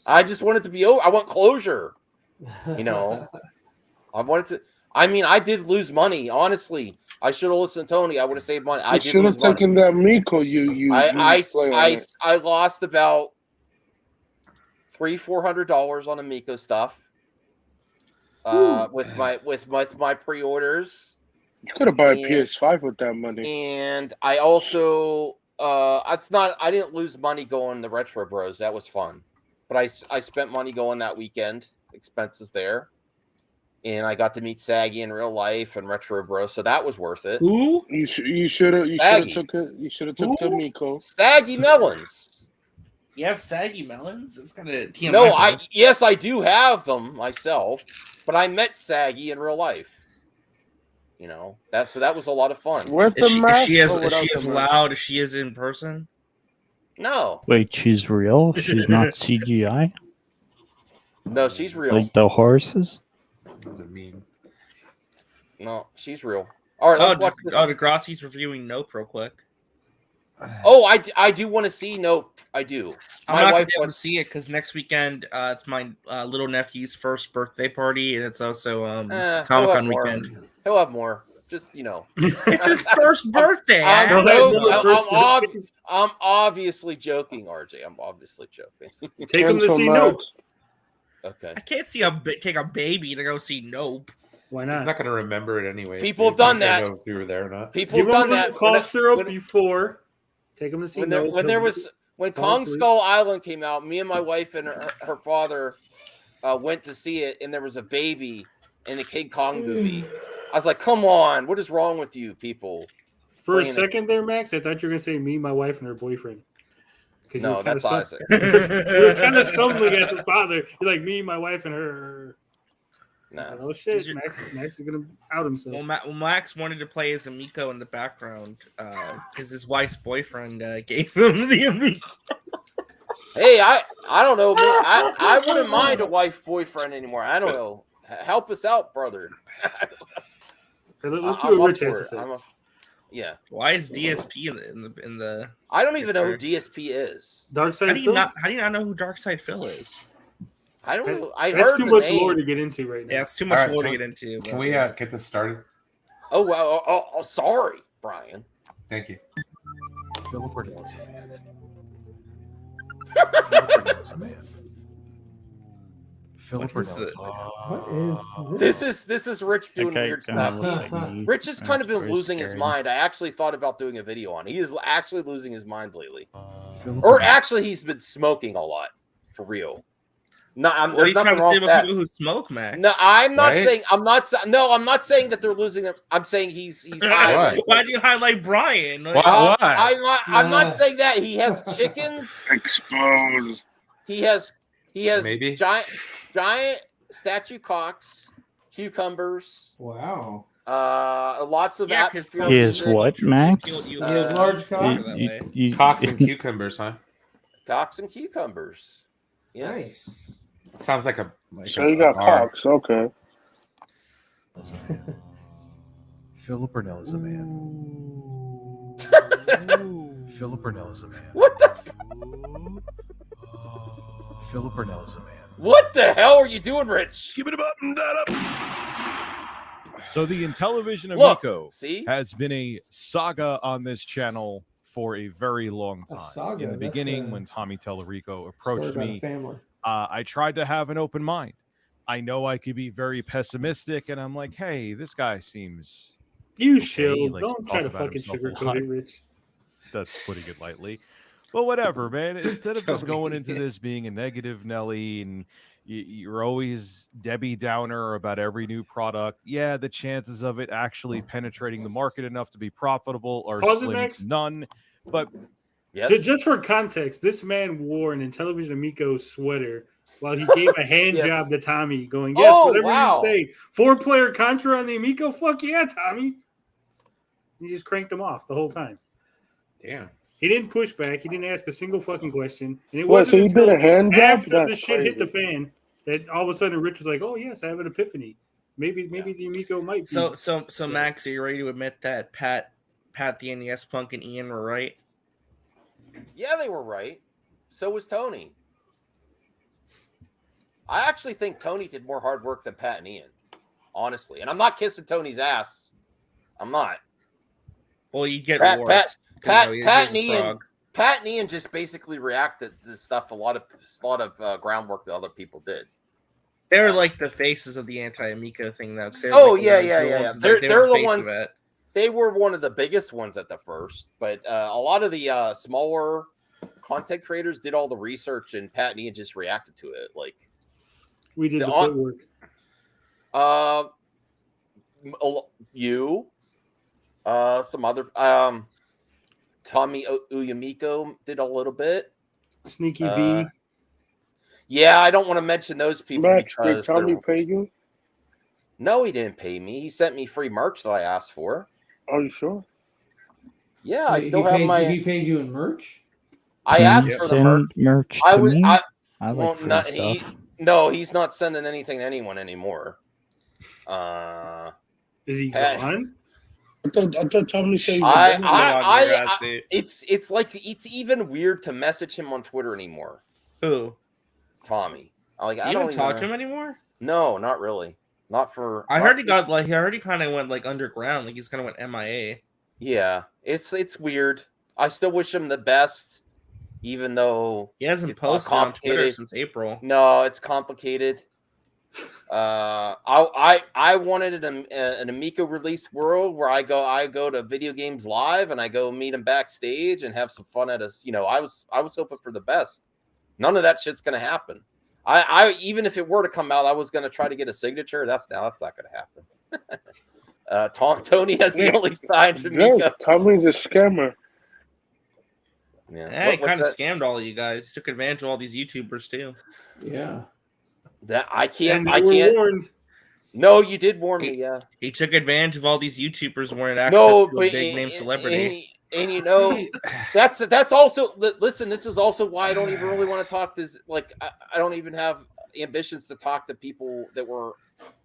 I just want it to be over. I want closure. I want it to. I mean, I did lose money. Honestly, I should have listened to Tony. I would have saved money. I should have taken that Amico. I lost about $300-400 on Amico stuff. With my pre-orders. You could have bought a PS5 with that money. And I also I didn't lose money going to Retro Bros. That was fun. But I spent money going that weekend, expenses there. And I got to meet Saggy in real life and Retro Bros. So that was worth it. Ooh. You should have took the Amico. Saggy Melons. You have saggy melons? It's kind of TMI. No, I do have them myself, but I met Saggy in real life. That was a lot of fun. Is she as loud as she is in person? No. Wait, she's real? She's not CGI? No, she's real. Like the horses? What does it mean? No, she's real. All right, let's watch this. Degrassi's reviewing Nope real quick. Oh, I do want to see Nope. I do. I'm not going to be able to see it because next weekend it's my little nephew's first birthday party, and it's also Comic-Con weekend. He'll have more. Just, It's his first birthday. I'm obviously joking, RJ. I'm obviously joking. Take him to see Nope. Okay. I can't take a baby to go see Nope. Why not? He's not going to remember it anyway. People have done that. Know if you were there or not. People have done that. Cough syrup before. Take him to see Nope. When Kong Skull Island came out, me and my wife and her father went to see it, and there was a baby in the King Kong movie. I was like, "Come on, what is wrong with you people?" For a second there, Max, I thought you were gonna say me, my wife, and her boyfriend. No, that's Isaac. You were kind of stumbling at the father. You're like me, my wife, and her. No. Like, oh shit, Max is gonna out himself. Well, Max wanted to play as Amico in the background because his wife's boyfriend gave him the Amico. Hey, I don't know, man. I wouldn't mind a wife boyfriend anymore. I don't know. Help us out, brother. Let's see what Rich has to say. Yeah. Why is DSP in the? I don't even know who DSP is. Darkside How do you Phil? not? How do you not know who Darkside Phil is? I don't know. I That's heard too the much name. lore to get into right now. Yeah, it's too much All right, lore to can get into. Can but, we yeah. get this started? Oh well. Oh, sorry, Brian. Thank you. Philip Burnell's a man. Philip What is Burnell's the- This is Rich doing Okay, weird kinda stuff. looks like me. Rich has kind of That's been very losing his scary. mind. I actually thought about doing a video on it. He is actually losing his mind lately. Philip Or Burnell. actually, he's been smoking a lot for real. No, What are you there's trying nothing to wrong say with about that. people who smoke, Max? No, I'm not Right? saying. I'm not saying that they're losing it. I'm saying he's high. What? Why'd you highlight Brian? What? What? I'm not saying that. He has chickens. Exposed. He has Maybe. giant statue cocks, cucumbers. Wow. Lots of Yeah, 'cause atmosphere He is music. what, Max? He has large cocks. Cocks and cucumbers, huh? Cocks and cucumbers. Yes. Nice. Sounds like a. So you got cocks, okay. Philip Burnell is a man. Philip Burnell is a man. What the? Philip Burnell is a man. What the hell are you doing, Rich? Give it a button, So the Intellivision Look, Amico see? has been a saga on this channel for a very long time. saga, In the that's beginning, a when Tommy Tellerico Story approached about a me, family. I tried to have an open mind. I know I could be very pessimistic, and I'm like, hey, this guy seems You okay. chill. He likes Don't try to talk about fucking himself a sugarcoat lot. it, Rich. That's putting it lightly. But whatever, man. Instead of just going into this being a negative Nelly and you're always Debbie Downer about every new product, yeah, the chances of it actually penetrating the market enough to be profitable are Pause it, slim Max. to none. But Just for context, this man wore an Intellivision Amico sweater while he gave a hand Yes. job to Tommy, going, yes, Oh, whatever wow. you say. 4-player Contra on the Amico? Fuck yeah, Tommy. He just cranked him off the whole time. Damn. He didn't push back. He didn't ask a single fucking question. And it What, so wasn't you did until a hand job? after That's the shit hit the crazy. fan that all of a sudden Rich was like, oh, yes, I have an epiphany. Maybe the Amico might be. So Max, are you ready to admit that Pat, the NES Punk, and Ian were right? Yeah, they were right. So was Tony. I actually think Tony did more hard work than Pat and Ian, honestly. And I'm not kissing Tony's ass. I'm not. Well, you get Pat, rewards. Pat, You know, Pat, he's and a Ian. frog. Pat and Ian just basically reacted to stuff. A lot of groundwork that other people did. They were like the faces of the anti-Amico thing, though. 'cause they were Oh like the yeah. original ones, They're they the were face ones. of it. They were one of the biggest ones at the first, but a lot of the smaller content creators did all the research, and Pat and Ian just reacted to it. Like we did the on- footwork. You, some other Tommy Uyamiko did a little bit. Sneaky B. Yeah, I don't want to mention those people Max, did because Tommy they're- pay you? No, he didn't pay me. He sent me free merch that I asked for. Are you sure? Yeah, I He still have paid my. He paid you in merch? I Can asked you for the merch. send merch I to was. me? I like well, free not, stuff. no, he's not sending anything to anyone anymore. Is he Pat- gone? I thought Tommy said he was It's like it's even weird to message him on Twitter anymore. Who? Tommy. Like You I don't don't talk even- to him anymore? No, not really. Not for. I not heard he for- got like he already kind of went like underground, like he's kind of went MIA. Yeah, it's weird. I still wish him the best, even though He hasn't it's not posted on Twitter complicated. since April. No, it's complicated. I wanted an Amico release world where I go to Video Games Live and I go meet him backstage and have some fun at us. I was hoping for the best. None of that shit's gonna happen. I even if it were to come out, I was gonna try to get a signature. That's not gonna happen. Tony has the only signed Amico. Yeah, Tommy's a scammer. Yeah, he What's kind of that? scammed all of you guys. He took advantage of all these YouTubers too. Yeah. That I can't. And I they were can't. warned. No, you did warn me. Yeah. He took advantage of all these YouTubers wearing access No, to a but big name celebrity. And that's also listen. This is also why I don't even really want to talk. I don't even have ambitions to talk to people that were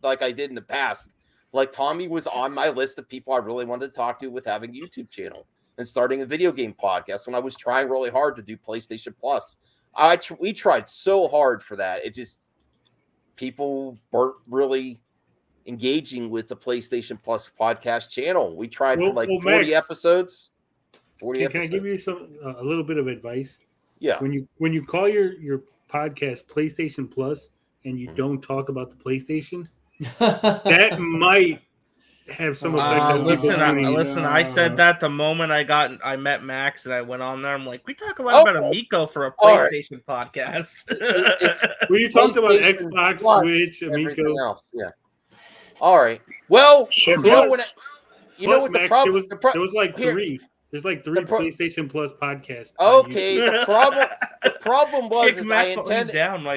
like I did in the past. Like Tommy was on my list of people I really wanted to talk to with having a YouTube channel and starting a video game podcast. When I was trying really hard to do PlayStation Plus, we tried so hard for that. It just people weren't really engaging with the PlayStation Plus podcast channel. We tried for 40 Max, episodes. Can I give you a little bit of advice? Yeah. When you call your podcast PlayStation Plus and you don't talk about the PlayStation, that might have some effect. Listen, I said that the moment I met Max and I went on there. I'm like, we talk a lot about Amico for a PlayStation podcast. Well, you talked about Xbox, Switch, Amico. Else. Yeah. All right. Well, you know what the problem? There was like three. There's like three PlayStation Plus podcasts. Okay, the problem was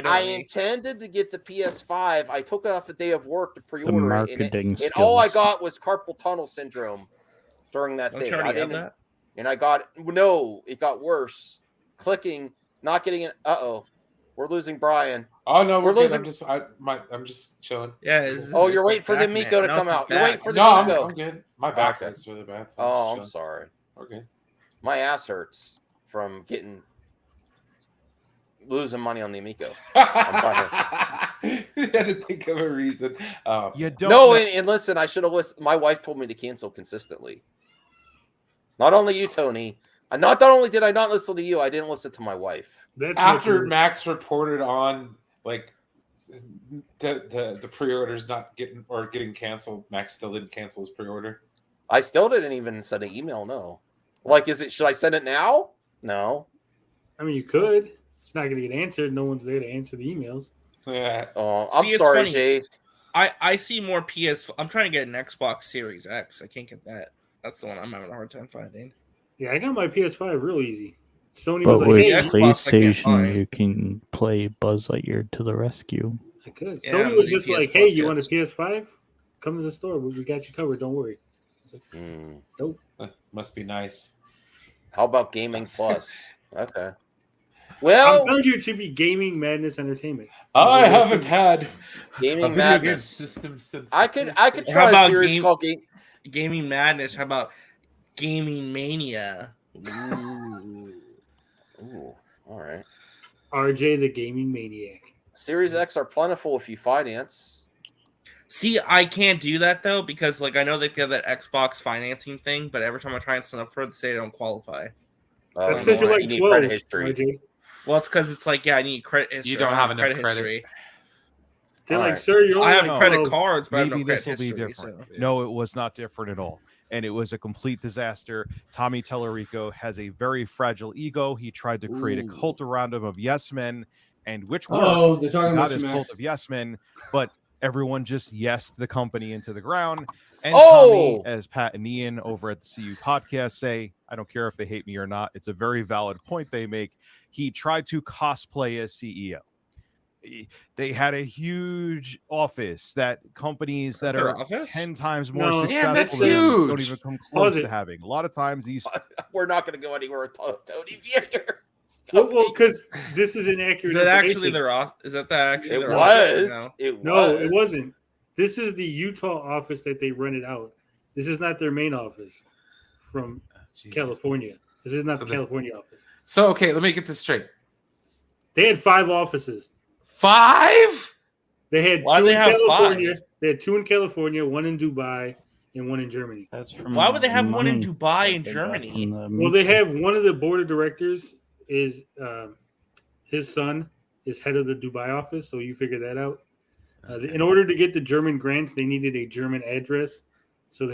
I intended to get the PS5. I took off a day of work to pre-order marketing it, and all I got was carpal tunnel syndrome during that Don't day. you already have that? And it got worse. Clicking, not getting it. We're losing Brian. Oh no, we're losing. I'm just chilling. Yeah. You're waiting for the Amico to come out. You're waiting for the Amico. I'm good. My back hurts really bad. So I'm sorry. Okay. My ass hurts from losing money on the Amico. I had to think of a reason. You don't. No, and listen, I should have listened. My wife told me to cancel consistently. Not only you, Tony. Not only did I not listen to you, I didn't listen to my wife. After Max reported on like the pre-orders not getting canceled, Max still didn't cancel his pre-order. I still didn't even send an email. No. Like, should I send it now? No. I mean, you could. It's not going to get answered. No one's there to answer the emails. Yeah. Oh, I'm sorry, funny. Jay. I see more PS. I'm trying to get an Xbox Series X. I can't get that. That's the one I'm having a hard time finding. Yeah, I got my PS5 real easy. Sony But was like, with "Hey, PlayStation, you can play Buzz Lightyear to the rescue. I could." Yeah, Sony was but just PS like, Plus "Hey, you want a games. PS5? Come to the store. We got you covered. Don't worry." I was like, Nope. Must be nice. How about Gaming Plus? Okay. Well, I'm telling you, it should be Gaming Madness Entertainment. I haven't had Gaming a video game Madness system since I could How try a about series called Gaming Madness? How about Gaming Mania? Ooh. Ooh, all right. RJ the Gaming Maniac. Series X are plentiful if you finance. See, I can't do that though because like I know they have that Xbox financing thing, but every time I try and sign up for it, they say I don't qualify. That's because you're like you need 12. credit history. RJ. Well, it's because it's like I need credit history. You don't have enough credit. history. They're All like, right. "Sir, you're only I have like credit 12." cards, but I have Maybe no this credit will be history. different. So. No, it was not different at all. And it was a complete disaster. Tommy Tellerico has a very fragile ego. He tried to create a cult around him of yes men, and which worked. Oh, they're talking Not about his you, cult Max. of yes men, but everyone just yesed the company into the ground. And Oh! Tommy, as Pat and Ian over at the CU podcast say, I don't care if they hate me or not. It's a very valid point they make. He tried to cosplay as CEO. They had a huge office that companies that Their are office? 10 times more No. successful that's than them don't huge. even come Pause close it. to having. A lot of times these We're not going to go anywhere with Tony Jr. Well, because this is inaccurate. Is that actually information. their office? Is that actually It their office? was. No? It No, was. it wasn't. This is the Utah office that they rented out. This is not their main office from California. This is not the California office. So okay, let me get this straight. They had 5 offices. 5? They had Why 2 do in they have California. 5? They had 2 in California, 1 in Dubai, and 1 in Germany. That's from Why would they have one in money Dubai and that they got Germany? from the Well, they Amico. have one of the board of directors is his son is head of the Dubai office, so you figure that out. In order to get the German grants, they needed a German address, so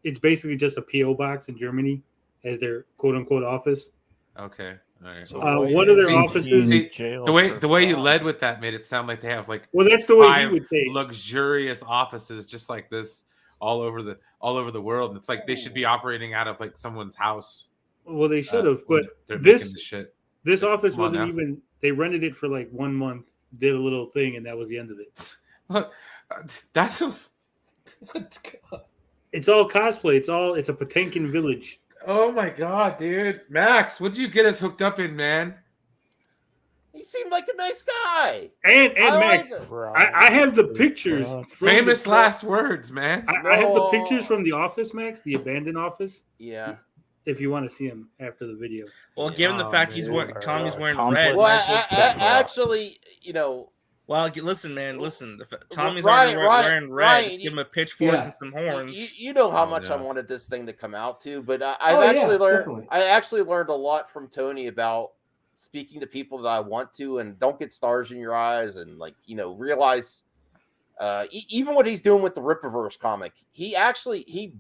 it's basically just a PO box in Germany as their quote unquote office. Okay. All right. So One of their offices. See, jail the way for you fraud. led with that made it sound like they have like Well, that's the way he 5 would say. luxurious offices just like this all over the world. It's like they should be operating out of like someone's house. Well, they should have, when but they're making the this shit. this office Come on wasn't now. even. They rented it for like 1 month, did a little thing, and that was the end of it. Look, that's It's all cosplay. It's a Potemkin village. Oh my god, dude. Max, what'd you get us hooked up in, man? He seemed like a nice guy. And I Max, like it. I have the pictures. From Famous the, last words, man. I have the pictures from the office, Max, the abandoned office. Yeah. If you want to see him after the video. Well, given the fact Tommy's wearing red. Well, actually, you know. Well, listen, man, listen. Tommy's Ryan, wearing red. Ryan, Just give him a pitchfork and some horns. You know how much I wanted this thing to come out to, but definitely. I actually learned a lot from Tony about speaking to people that I want to, and don't get stars in your eyes, and realize. Even what he's doing with the Rippaverse comic, he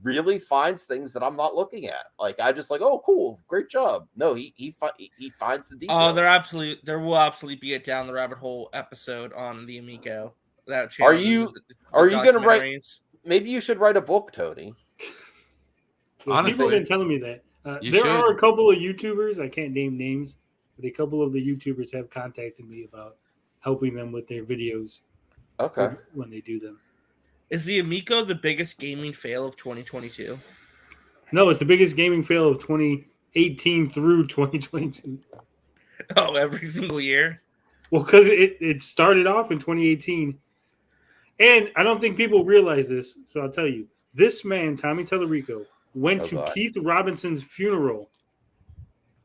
really finds things that I'm not looking at. Like I just oh cool, great job. No, he finds the details. Oh, there will absolutely be a down the rabbit hole episode on the Amico. That Are you gonna write? Maybe you should write a book, Tony. Honestly, people have been telling me that. There are a couple of YouTubers, I can't name names, but a couple of the YouTubers have contacted me about helping them with their videos. Okay. When they do them. Is the Amico the biggest gaming fail of 2022? No, it's the biggest gaming fail of 2018 through 2022. Oh, every single year? Well, because it started off in 2018. And I don't think people realize this, so I'll tell you. This man, Tommy Tellerico, went to Keith Robinson's funeral.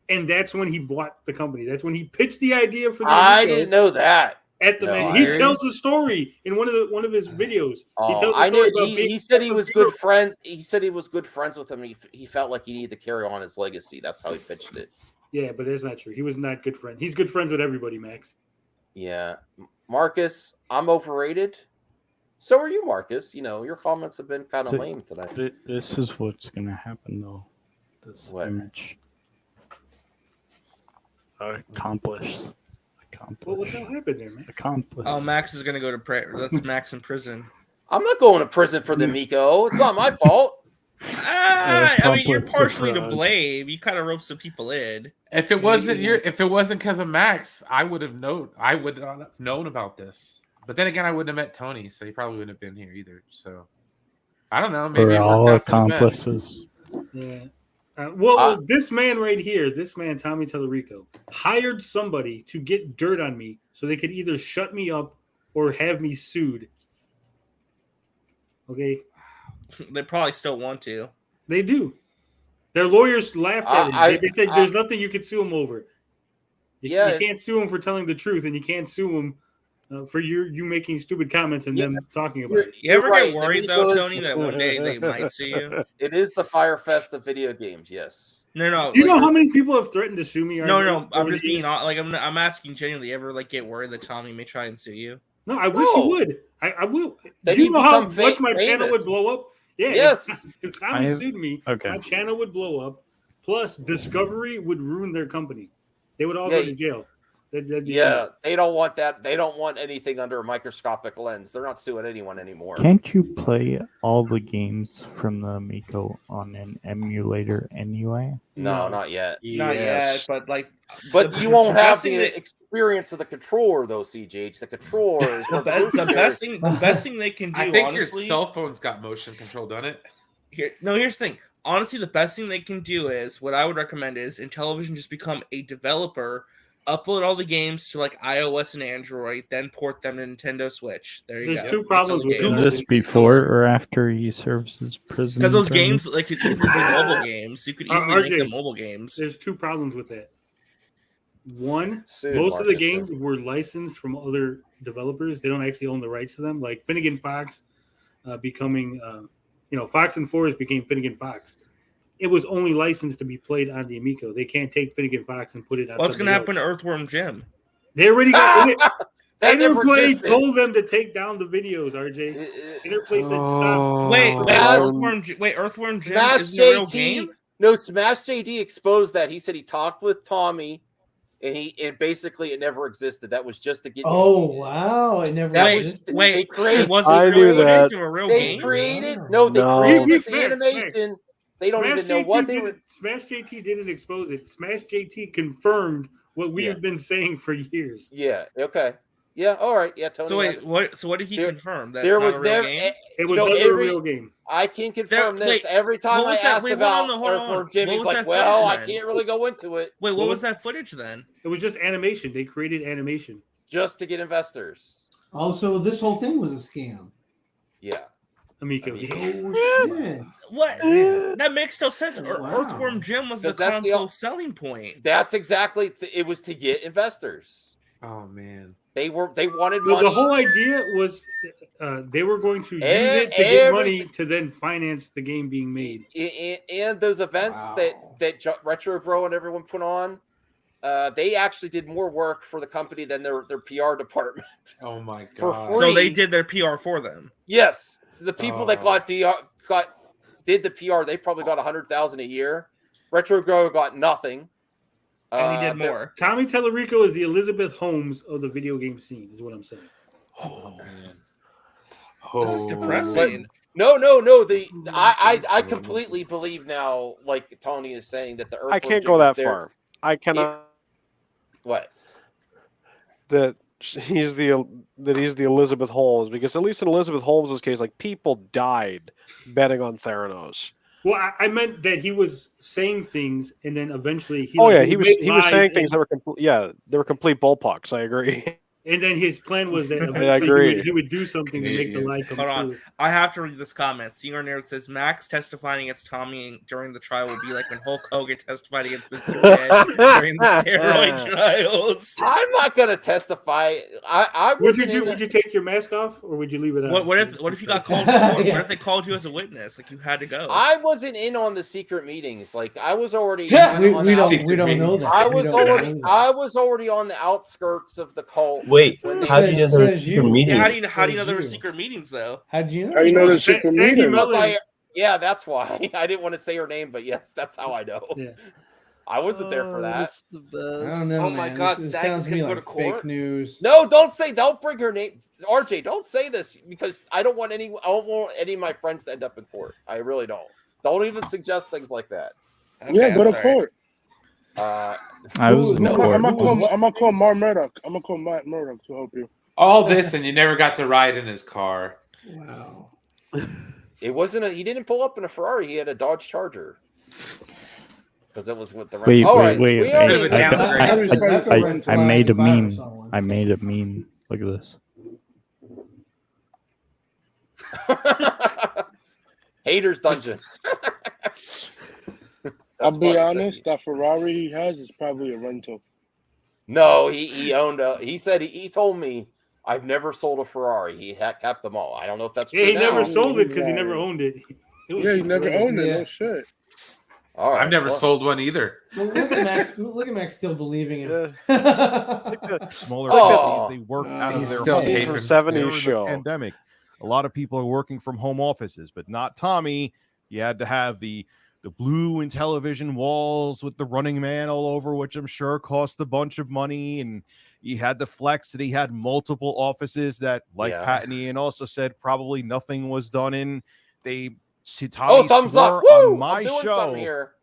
And that's when he bought the company. That's when he pitched the idea for the I didn't know that. At the man, he tells the story in one of his videos. Oh, he tells I knew. He said he was good friends. He said he was good friends with him. He felt like he needed to carry on his legacy. That's how he pitched it. Yeah, but that's not true. He was not good friend. He's good friends with everybody, Max. Yeah, Marcus, I'm overrated. So are you, Marcus. Your comments have been kind of lame tonight. This is what's gonna happen, though. This image accomplished. What the hell happened there, man? Accomplished. Oh, Max is gonna go to prayer. That's Max in prison. I'm not going to prison for the Amico. It's not my fault. I mean, you're partially to blame. You kind of roped some people in. If it wasn't because of Max, I would have known. I would not have known about this. But then again, I wouldn't have met Tony, so he probably wouldn't have been here either. So I don't know. Maybe We're it worked all out for the best. accomplices. Yeah. This man right here, this man, Tommy Tellerico, hired somebody to get dirt on me so they could either shut me up or have me sued. Okay. They probably still want to. They do. Their lawyers laughed at it. They said there's nothing you could sue him over. You can't sue him for telling the truth, and you can't sue him for you making stupid comments and them talking about it. You ever get worried though, Tony, that one day they might sue you? It is the Fire Fest of video games. Yes. No. Do you know how many people have threatened to sue me? No. I'm just being I'm asking genuinely. Ever get worried that Tommy may try and sue you? No, I wish he would. I will. Do you know how much my channel would blow up? Yeah. Yes. If Tommy sued me, my channel would blow up. Plus, Discovery would ruin their company. They would all go to jail. They don't want that. They don't want anything under a microscopic lens. They're not suing anyone anymore. Can't you play all the games from the Amico on an emulator anyway? No, not yet. Not yet, but But you won't have the experience of the controller, though, CJH. The controller is the best thing they can do. I think honestly, your cell phone's got motion control, doesn't it? Here's the thing. Honestly, the best thing they can do is what I would recommend is in television, just become a developer. Upload all the games to iOS and Android, then port them to Nintendo Switch. There you go. There's two problems with Is this before or after he serves his prison? Because those term? games, could easily be mobile games. You could easily make them mobile games. There's two problems with that. One, most of the games were licensed from other developers. They don't actually own the rights to them. Like Finnegan Fox becoming, Fox and Forest became Finnegan Fox. It was only licensed to be played on the Amico. They can't take Finnegan Fox and put it on. What's going to happen to Earthworm Jim? They already got it. Interplay told them to take down the videos, RJ. Interplay said stop. Earthworm Jim Smash is a real game? No, Smash JD exposed that. He said he talked with Tommy, and basically it never existed. That was just to get. Oh wow! It never. They created. I knew that. They created. No, they created this animation. They don't even know what they would. Smash JT didn't expose it. Smash JT confirmed what we have been saying for years. Yeah. Okay. Yeah. All right. Yeah. Tony. So wait, what? So what did he confirm? That's there not was a real never. game. It was never a real game. I can confirm this. wait, Every time what I was that- asked wait, hold about on, hold on. Earthworm Jim, What he's was like, that "Well, I footage then? can't really go into it." Wait, what was that footage then? It was just animation. They created animation just to get investors. Oh, so this whole thing was a scam. Yeah. Amico. Oh shit! What? That makes no sense. Earthworm Jim was the 'Cause that's the- console selling point. That's exactly. It was to get investors. Oh man. They wanted No, money. the whole idea was they were going to use it to get money to then finance the game being made. And those events that Retro Bro and everyone put on, they actually did more work for the company than their PR department. Oh my For god. free. So they did their PR for them. Yes, the people that did the PR, they probably got 100,000 a year. Retro Bro got nothing. And he did more. Tommy Tallarico is the Elizabeth Holmes of the video game scene, is what I'm saying. Oh man. This is depressing. No. I completely believe now, like Tony is saying, that the Earthworm I can't Jim go that was there. far. I cannot. What? That he's the Elizabeth Holmes, because at least in Elizabeth Holmes' case, like, people died betting on Theranos. Well, I meant that he was saying things, and then eventually he. Oh like, yeah, he was saying things and, that were they were complete bullpucks. I agree. and then his plan was that I eventually agree. he would do something to make the lie come Hold on. true. I have to read this comment. Senior Nerd says Max testifying against Tommy during the trial will be like when Hulk Hogan testified against Vince McMahon during the steroid trials. I'm not gonna testify. I Would you take your mask off, or would you leave it on? What if you got called? What if they called you as a witness? Like you had to go. I wasn't in on the secret meetings. Like I was already. we don't know that. I was already on the outskirts of the cult. Wait, when how they- do you know there were secret meetings? How do you know there were secret meetings though? How do you know? How do you know there's secret meetings? Yeah, that's why. I didn't want to say her name, but yes, that's how I know. Yeah. I wasn't there for that. I don't know. Oh my man. God, This Zach sounds is to me gonna go like to court? fake news. No, don't bring her name. RJ, don't say this, because I don't want any of my friends to end up in court. I really don't. Don't even suggest things like that. Yeah, go to court. I'm gonna call Mark Murdoch. I'm gonna call Matt Murdoch to help you. All this, and you never got to ride in his car. Wow. It wasn't he didn't pull up in a Ferrari. He had a Dodge Charger. Because it was with the Wait, All wait, right, wait. we already- I made a meme. I made a meme. Look at this. Haters Dungeon. I'll That's be funny, honest. That Ferrari he has is probably a rental. No, he owned he said he told me I've never sold a Ferrari. He kept them all. I don't know if that's true. Yeah, he now. never sold it because he never owned it. Yeah, he never owned it. No shit. All right, I've never sold one either. Well, look at Max. Look at Max still believing him. Smaller Oh. companies, they work out of He's their still homes taping. during 70s the show. pandemic. A lot of people are working from home offices, but not Tommy. You had to have the blue and television walls with the Running Man all over, which I'm sure cost a bunch of money. And he had the flex that he had multiple offices that, like Pat and Ian also said, probably nothing was done in. Tommy thumbs swore up. Woo! on my I'm doing show. something here.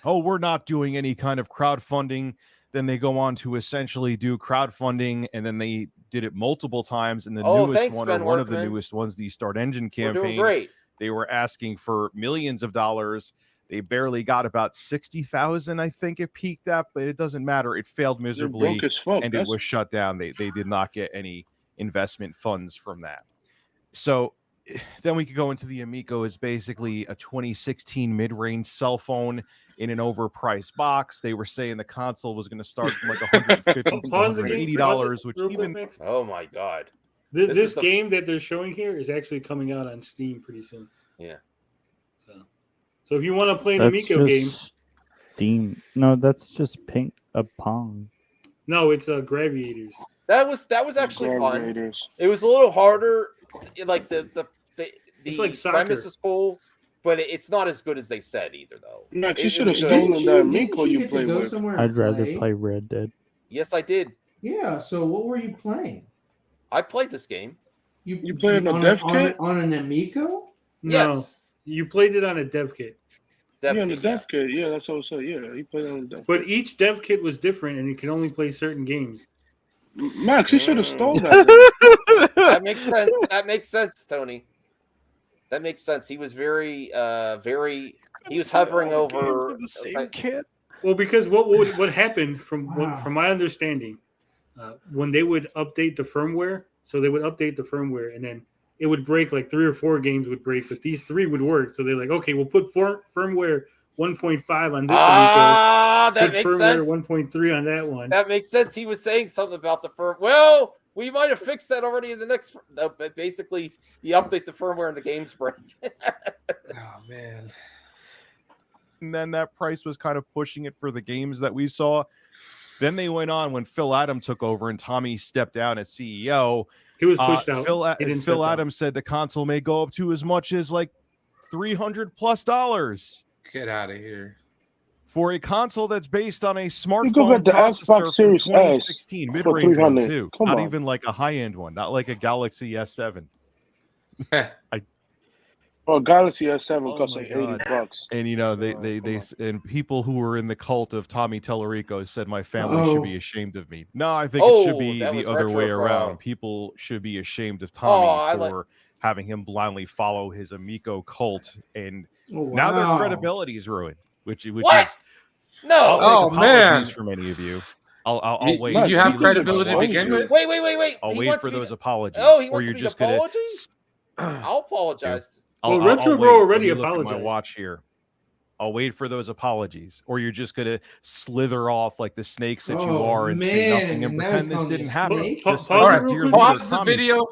Oh, we're not doing any kind of crowdfunding. Then they go on to essentially do crowdfunding, and then they did it multiple times. And the newest thanks, one, Ben or one of the Workman. newest ones, the Start Engine We're doing campaign, great. they were asking for millions of dollars. They barely got about 60,000, I think it peaked at, but it doesn't matter. It failed miserably, broke as fuck. and it was shut down. They did not get any investment funds from that. So then we could go into the Amico is basically a 2016 mid-range cell phone in an overpriced box. They were saying the console was going to start from like $150 to Pause the game. $180, which Real quick, even Max. Oh my god. This game that they're showing here is actually coming out on Steam pretty soon. Yeah. So if you want to play an That's Amico game, Steam. No, that's just a Pong. no, it's Graviators. That was actually fun. Graviators. It was a little harder. Like the It's like soccer. premise is cool, but it's not as good as they said either, though. Max, you It- should it have was stolen good. that Amico you get to played go with. somewhere I'd and rather play Red Dead. Yes, I did. Yeah. So what were you playing? I played this game. You played on a on dev kit? on an Amico? No, Yes. you played it on a dev kit. Dev Yeah, on the kit, dev kit. Yeah, that's what I said. Yeah, he played on the dev But kit. each dev kit was different, and you can only play certain games. Max, you should have stole that. That makes sense. That makes sense, Tony. That makes sense. He was very. He was hovering over the same kit. Well, because what happened from my understanding, when they would update the firmware, so they would update the firmware, and then it would break, like 3 or 4 games would break, but these 3 would work. So they're like, okay, we'll put firmware 1.5 on this Amico. That put makes firmware sense. 1.3 on that one. That makes sense. He was saying something about the firm. Well, we might have fixed that already in the next. But basically, you update the firmware and the games break. Oh man. And then that price was kind of pushing it for the games that we saw. Then they went on when Phil Adams took over and Tommy stepped down as CEO. He was pushed out. Phil Adams said the console may go up to as much as like $300+. Get out of here. For a console that's based on a You smartphone go get the processor Xbox from Series 2016, S for mid-range one $300. too. Come Not on. even like a high-end one, not like a Galaxy S7. Well, Galaxy S7 costs my like God. $80. And you know they and people who were in the cult of Tommy Tellerico said my family should be ashamed of me. No, I think it should be that the was other way retro, around. bro. People should be ashamed of Tommy I for having him blindly follow his Amico cult, and Oh, now their wow. credibility is ruined. Which What? is No. I'll take Oh, apologies man. from any of you. I'll Did wait. you have Jesus credibility to Christ. begin with? Wait. I'll He wait wants for me those to- apologies. Oh, he or wants you're me just to gonna. apologize? I'll apologize. Well, I'll Retro wait. Bro already Let me look at my apologized. watch here. I'll wait for those apologies, or you're just gonna slither off like the snakes that you Oh, are and say man, nothing and and now pretend he's this calling me didn't a happen. snake? Just Pause like it our real dear quick. leader, Pause the Tommy video.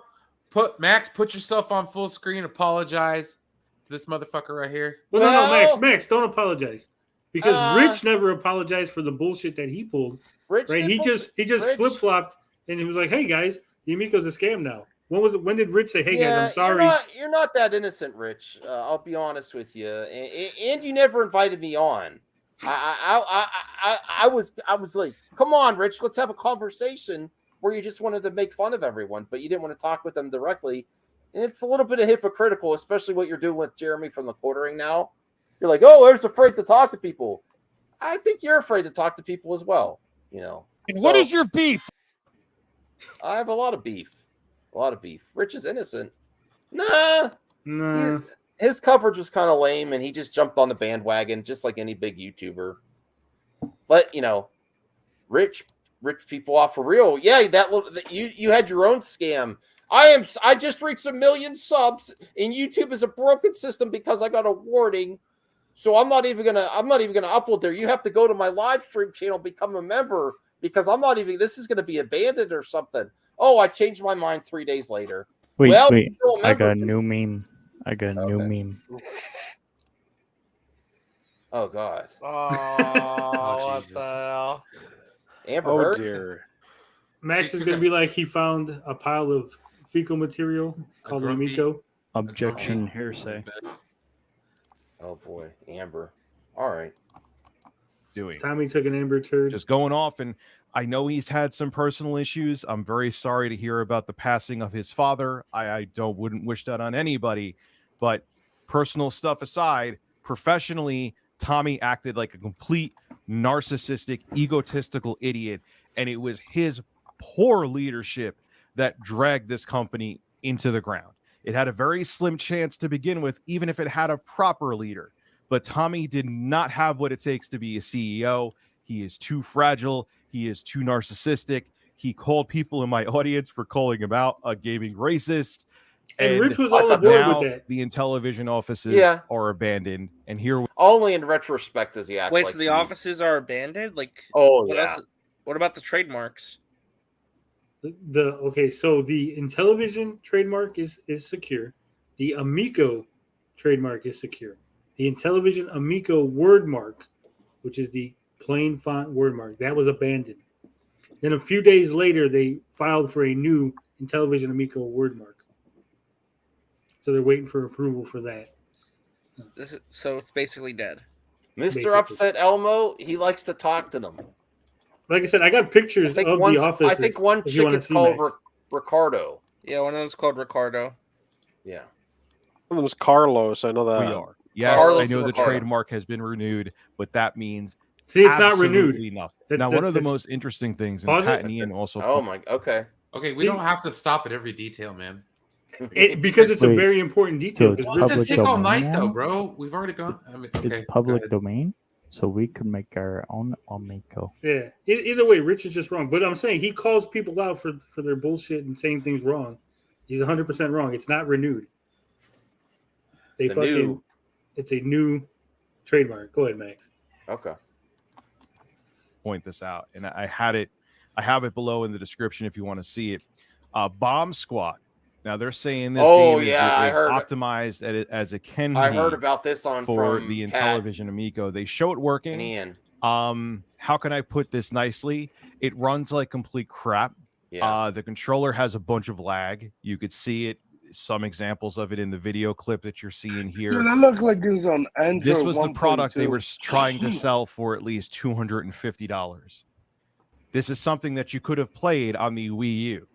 Max, put yourself on full screen. Apologize to this motherfucker right here. Well, no, Well- Max, don't apologize, because Rich never apologized for the bullshit that he pulled. Rich Right? did He bullshit. just Rich- flip flopped, and he was like, "Hey guys, the Amico's a scam now." When was it? When did Rich say, "Hey guys, I'm sorry"? You're not that innocent, Rich. I'll be honest with you. And you never invited me on. I was like, come on, Rich, let's have a conversation where you just wanted to make fun of everyone, but you didn't want to talk with them directly. And it's a little bit of hypocritical, especially what you're doing with Jeremy from the quartering now. You're like, oh, I was afraid to talk to people. I think you're afraid to talk to people as well. You know. And what is your beef? I have a lot of beef. A lot of beef. Rich is innocent. Nah. His coverage was kind of lame, and he just jumped on the bandwagon, just like any big YouTuber. But you know, rich people off for real. Yeah, you had your own scam. I just reached 1 million subs, and YouTube is a broken system because I got a warning. So I'm not even gonna upload there. You have to go to my live stream channel, become a member, because this is gonna be abandoned or something. Oh, I changed my mind 3 days later. Wait, well, wait. you're still a I got a member. new meme. Oh God. Oh, what the hell? Amber Oh Heard? dear. Max is going to be like, he found a pile of fecal material called an Amico. Objection, hearsay. Oh boy, Amber. All right. Tommy took an Amber turd. Just going off, and I know he's had some personal issues. I'm very sorry to hear about the passing of his father. I wouldn't wish that on anybody, but personal stuff aside, professionally, Tommy acted like a complete narcissistic, egotistical idiot, and it was his poor leadership that dragged this company into the ground. It had a very slim chance to begin with, even if it had a proper leader. But Tommy did not have what it takes to be a CEO. He is too fragile. He is too narcissistic. He called people in my audience for calling him out a gaming racist. And Rich was all aboard now with that. the Intellivision offices are abandoned. And here only in retrospect does he act Wait, like so the he- offices are abandoned? Like, Oh, what yeah. else? What about the trademarks? So the Intellivision trademark is secure. The Amico trademark is secure. The Intellivision Amico word mark, which is the plain font word mark, that was abandoned. Then a few days later, they filed for a new Intellivision Amico word mark. So they're waiting for approval for that. So it's basically dead. Mr. Basically. Upset Elmo, he likes to talk to them. Like I said, I got pictures of the offices. I think one if you wanna chicken's see, called Max. Ricardo. Yeah, one of them's called Ricardo. Yeah. One of them's Carlos. I know that. we are. Yes, Carlos I know the Ricardo. trademark has been renewed, but that means See, it's not renewed. Absolutely nothing. That's Now, the- one of the that's- most interesting things, and Pause Pat it. and Ian also. Oh my. Okay. Okay, we See- don't have to stop at every detail, man. Because it's a Wait, very important detail. so it's Because Well, it's gonna public take all domain night, though, now? bro. We've already gone. I mean, okay, It's go public ahead. domain, so we can make our own Amico. yeah, either way, Rich is just wrong. But I'm saying he calls people out for their bullshit and saying things wrong. He's 100% wrong. It's not renewed. They It's a fucking. new- It's a new trademark. Go ahead, Max. Okay. Point this out, and I have it below in the description if you want to see it. Bomb Squad. Now they're saying this Oh, game yeah, I is heard- optimized as it can I be heard about this on for from the Pat Intellivision Amico. They show it working. and Ian. How can I put this nicely? It runs like complete crap. Yeah. The controller has a bunch of lag. You could see it, some examples of it in the video clip that you're seeing here. Yeah, that look like it's on Android. This was the product they 1.2. were trying to sell for at least $250. This is something that you could have played on the Wii U.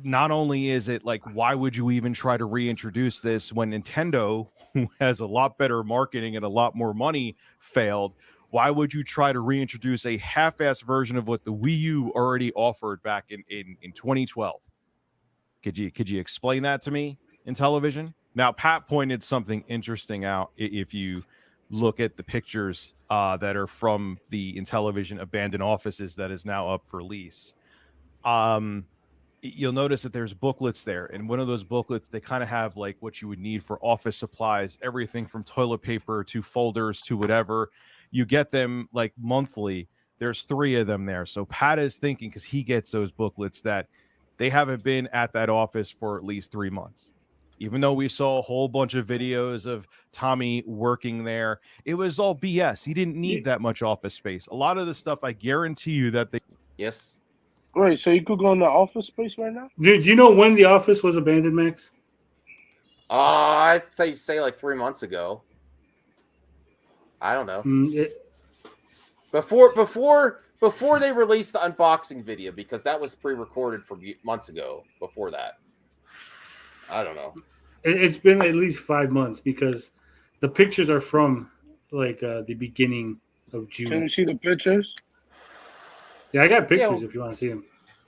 Not only is it like, why would you even try to reintroduce this when Nintendo, who has a lot better marketing and a lot more money, failed? Why would you try to reintroduce a half-assed version of what the Wii U already offered back in 2012? Could you explain that to me in television? Now, Pat pointed something interesting out. If you look at the pictures that are from the Intellivision abandoned offices that is now up for lease, you'll notice that there's booklets there. And one of those booklets, they kind of have like what you would need for office supplies, everything from toilet paper to folders to whatever. You get them like monthly. There's 3 of them there. So Pat is thinking, because he gets those booklets, that they haven't been at that office for at least 3 months. Even though we saw a whole bunch of videos of Tommy working there, it was all BS. He didn't need that much office space. A lot of the stuff, I guarantee you that they... Yes. Wait, so you could go in the office space right now? Do you know when the office was abandoned, Max? I think you say like 3 months ago. I don't know. Before they released the unboxing video, because that was pre-recorded for months ago. Before that, I don't know. It's been at least 5 months because the pictures are from like the beginning of June. Can you see the pictures? Yeah, I got pictures Yeah. if you want to see them.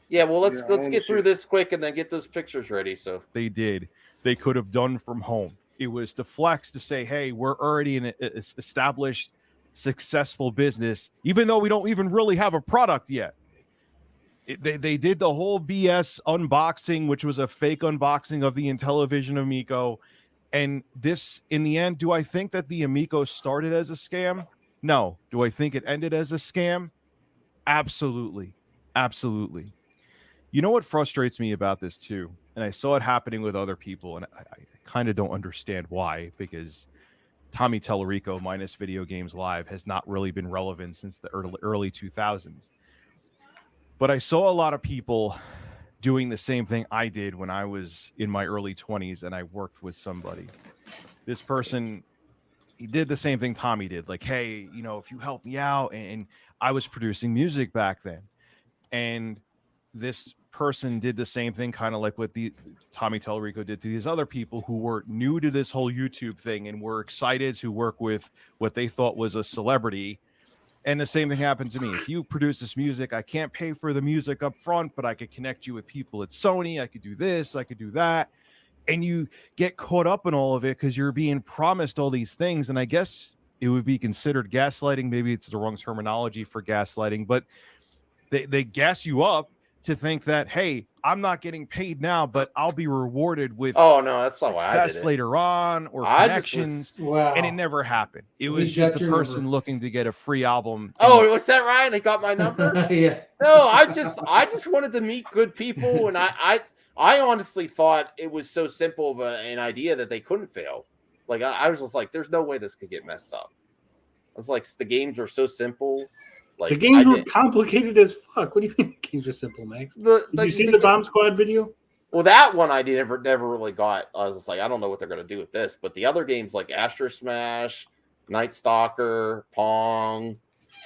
Yeah, well, let's get through this quick and then get those pictures ready. So they did. They could have done from home. It was to flex to say, hey, we're already an established, successful business, even though we don't even really have a product yet. They did the whole BS unboxing, which was a fake unboxing of the Intellivision Amico. And this, in the end, do I think that the Amico started as a scam? No. Do I think it ended as a scam? Absolutely. Absolutely. You know what frustrates me about this too? And I saw it happening with other people, and I kind of don't understand why, because Tommy Tellerico minus Video Games Live has not really been relevant since the early 2000s. But I saw a lot of people doing the same thing I did when I was in my early 20s and I worked with somebody. This person, he did the same thing Tommy did. Like, hey, you know, if you help me out, and I was producing music back then. And this person did the same thing, kind of like what the Tommy Tellerico did to these other people who were new to this whole YouTube thing and were excited to work with what they thought was a celebrity. And the same thing happened to me. If you produce this music, I can't pay for the music up front, but I could connect you with people at Sony. I could do this, I could do that. And you get caught up in all of it because you're being promised all these things. And I guess it would be considered gaslighting. Maybe it's the wrong terminology for gaslighting, but they gas you up to think that, hey, I'm not getting paid now, but I'll be rewarded with that's not why I did success it. later on or I connections. just was- And it never happened. It We was just got a your person number. looking to get a free album. Oh, was that Ryan? They got my number? Yeah. No, I just wanted to meet good people, and I honestly thought it was so simple of an idea that they couldn't fail. Like I was just like, there's no way this could get messed up. I was like, the games are so simple. Like The games were complicated as fuck. What do you mean the games are simple, Max? Did you see the Bomb Squad video? Well, that one I never really got. I was just like, I don't know what they're gonna do with this. But the other games like Astro Smash, Night Stalker, Pong,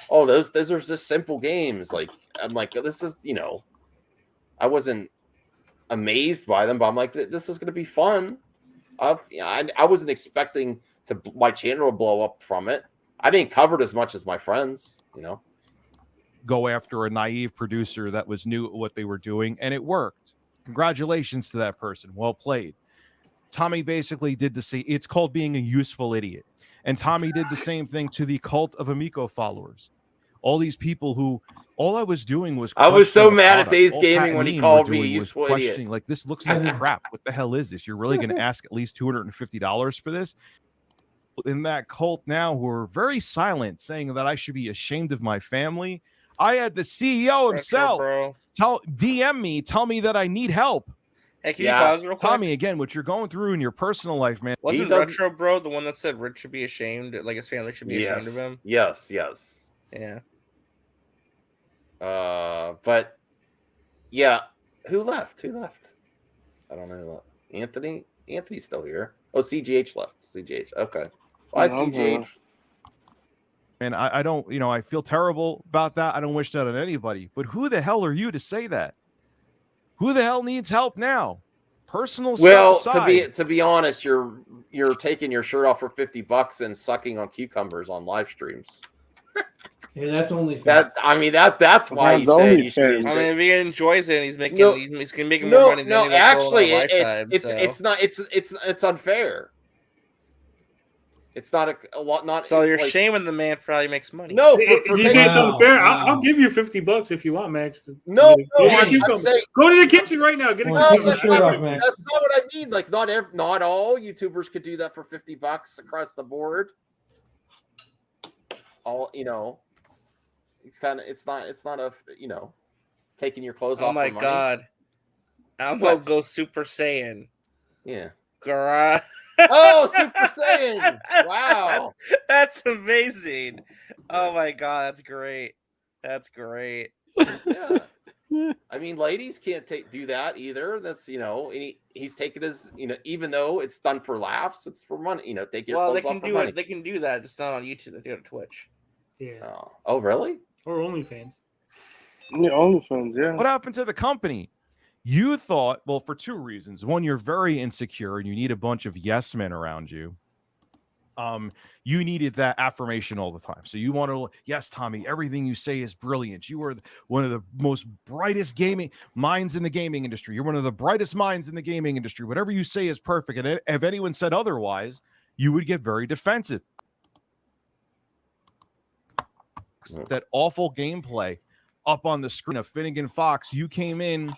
those are just simple games. Like I'm like, this is, you know, I wasn't amazed by them, but I'm like, this is gonna be fun. I wasn't expecting my channel to blow up from it. I didn't cover it as much as my friends, Go after a naive producer that was new at what they were doing, and it worked. Congratulations to that person. Well played. Tommy basically did the same. It's called being a useful idiot. And Tommy did the same thing to the cult of Amico followers. All these people who all I was doing was I was so questioning the mad at product. Days All Gaming Pat and when he Ian called were me a doing was useful idiot. questioning, like, this looks like crap. What the hell is this? You're really going to ask at least $250 for this? In that cult now who are very silent, saying that I should be ashamed of my family. I had the CEO himself DM me, tell me that I need help. Hey, can you pause real quick? Tommy, again, what you're going through in your personal life, man. Wasn't Retro Bro the one that said Rich should be ashamed, like his family should be ashamed of him? Yes. Yeah. But yeah, who left? I don't know who left. Anthony? Anthony's still here. Oh, CGH left. CGH. Okay. Why CGH? And I don't, I feel terrible about that. I don't wish that on anybody. But who the hell are you to say that? Who the hell needs help now? Personal Well, stuff aside. to be honest, you're taking your shirt off for $50 and sucking on cucumbers on live streams. Yeah, that's only. That's why he said you should. I mean, if he enjoys it, and he's making he's gonna make more money than no. any of us Actually, in our lifetime, it's unfair. It's not a lot. Not so it's you're like, shaming the man for how he makes money. No, you say it's unfair. I'll give you $50 if you want, Max. No, go to the kitchen right now. Get a that's not what I mean. Like not all YouTubers could do that for $50 across the board. All it's not a taking your clothes off. Oh my god, I'm gonna go Super Saiyan. Yeah. Oh, Super Saiyan! Wow, that's amazing. Oh my god, that's great. That's great. Yeah. I mean, ladies can't do that either. That's he's taking his even though it's done for laughs, it's for money. Take your clothes off for money. They can do that. It's not on YouTube. They do it on Twitch. Yeah. Oh, really? Or OnlyFans. Yeah, OnlyFans. Yeah. What happened to the company? You thought, well, for two reasons. One, you're very insecure and you need a bunch of yes men around you. You needed that affirmation all the time. So you want to, yes, Tommy, everything you say is brilliant. You are one of the most brightest gaming minds in the gaming industry. You're one of the brightest minds in the gaming industry. Whatever you say is perfect. And if anyone said otherwise, you would get very defensive. That awful gameplay up on the screen of Finnegan Fox, you came in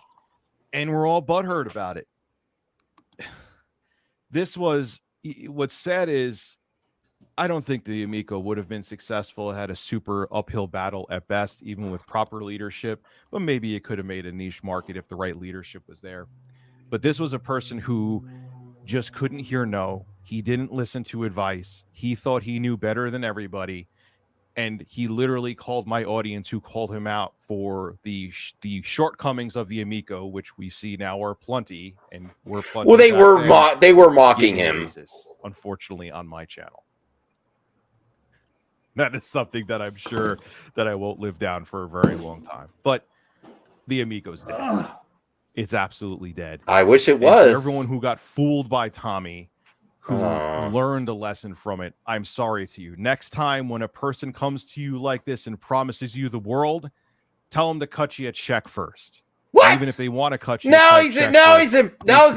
and we're all butthurt about it. This was what's sad is I don't think the Amico would have been successful. It had a super uphill battle at best, even with proper leadership, but maybe it could have made a niche market if the right leadership was there. But this was a person who just couldn't hear no. He didn't listen to advice. He thought he knew better than everybody. And he literally called my audience, who called him out for the shortcomings of the Amico, which we see now are plenty, and we're plenty. Well, they were mocking him. Racist, unfortunately, on my channel. That is something that I'm sure that I won't live down for a very long time. But the Amico's dead. It's absolutely dead. I wish it and was. Everyone who got fooled by Tommy, who learned a lesson from it, I'm sorry to you. Next time when a person comes to you like this and promises you the world, tell them to cut you a check first. What? Even if they want to cut you. Now he's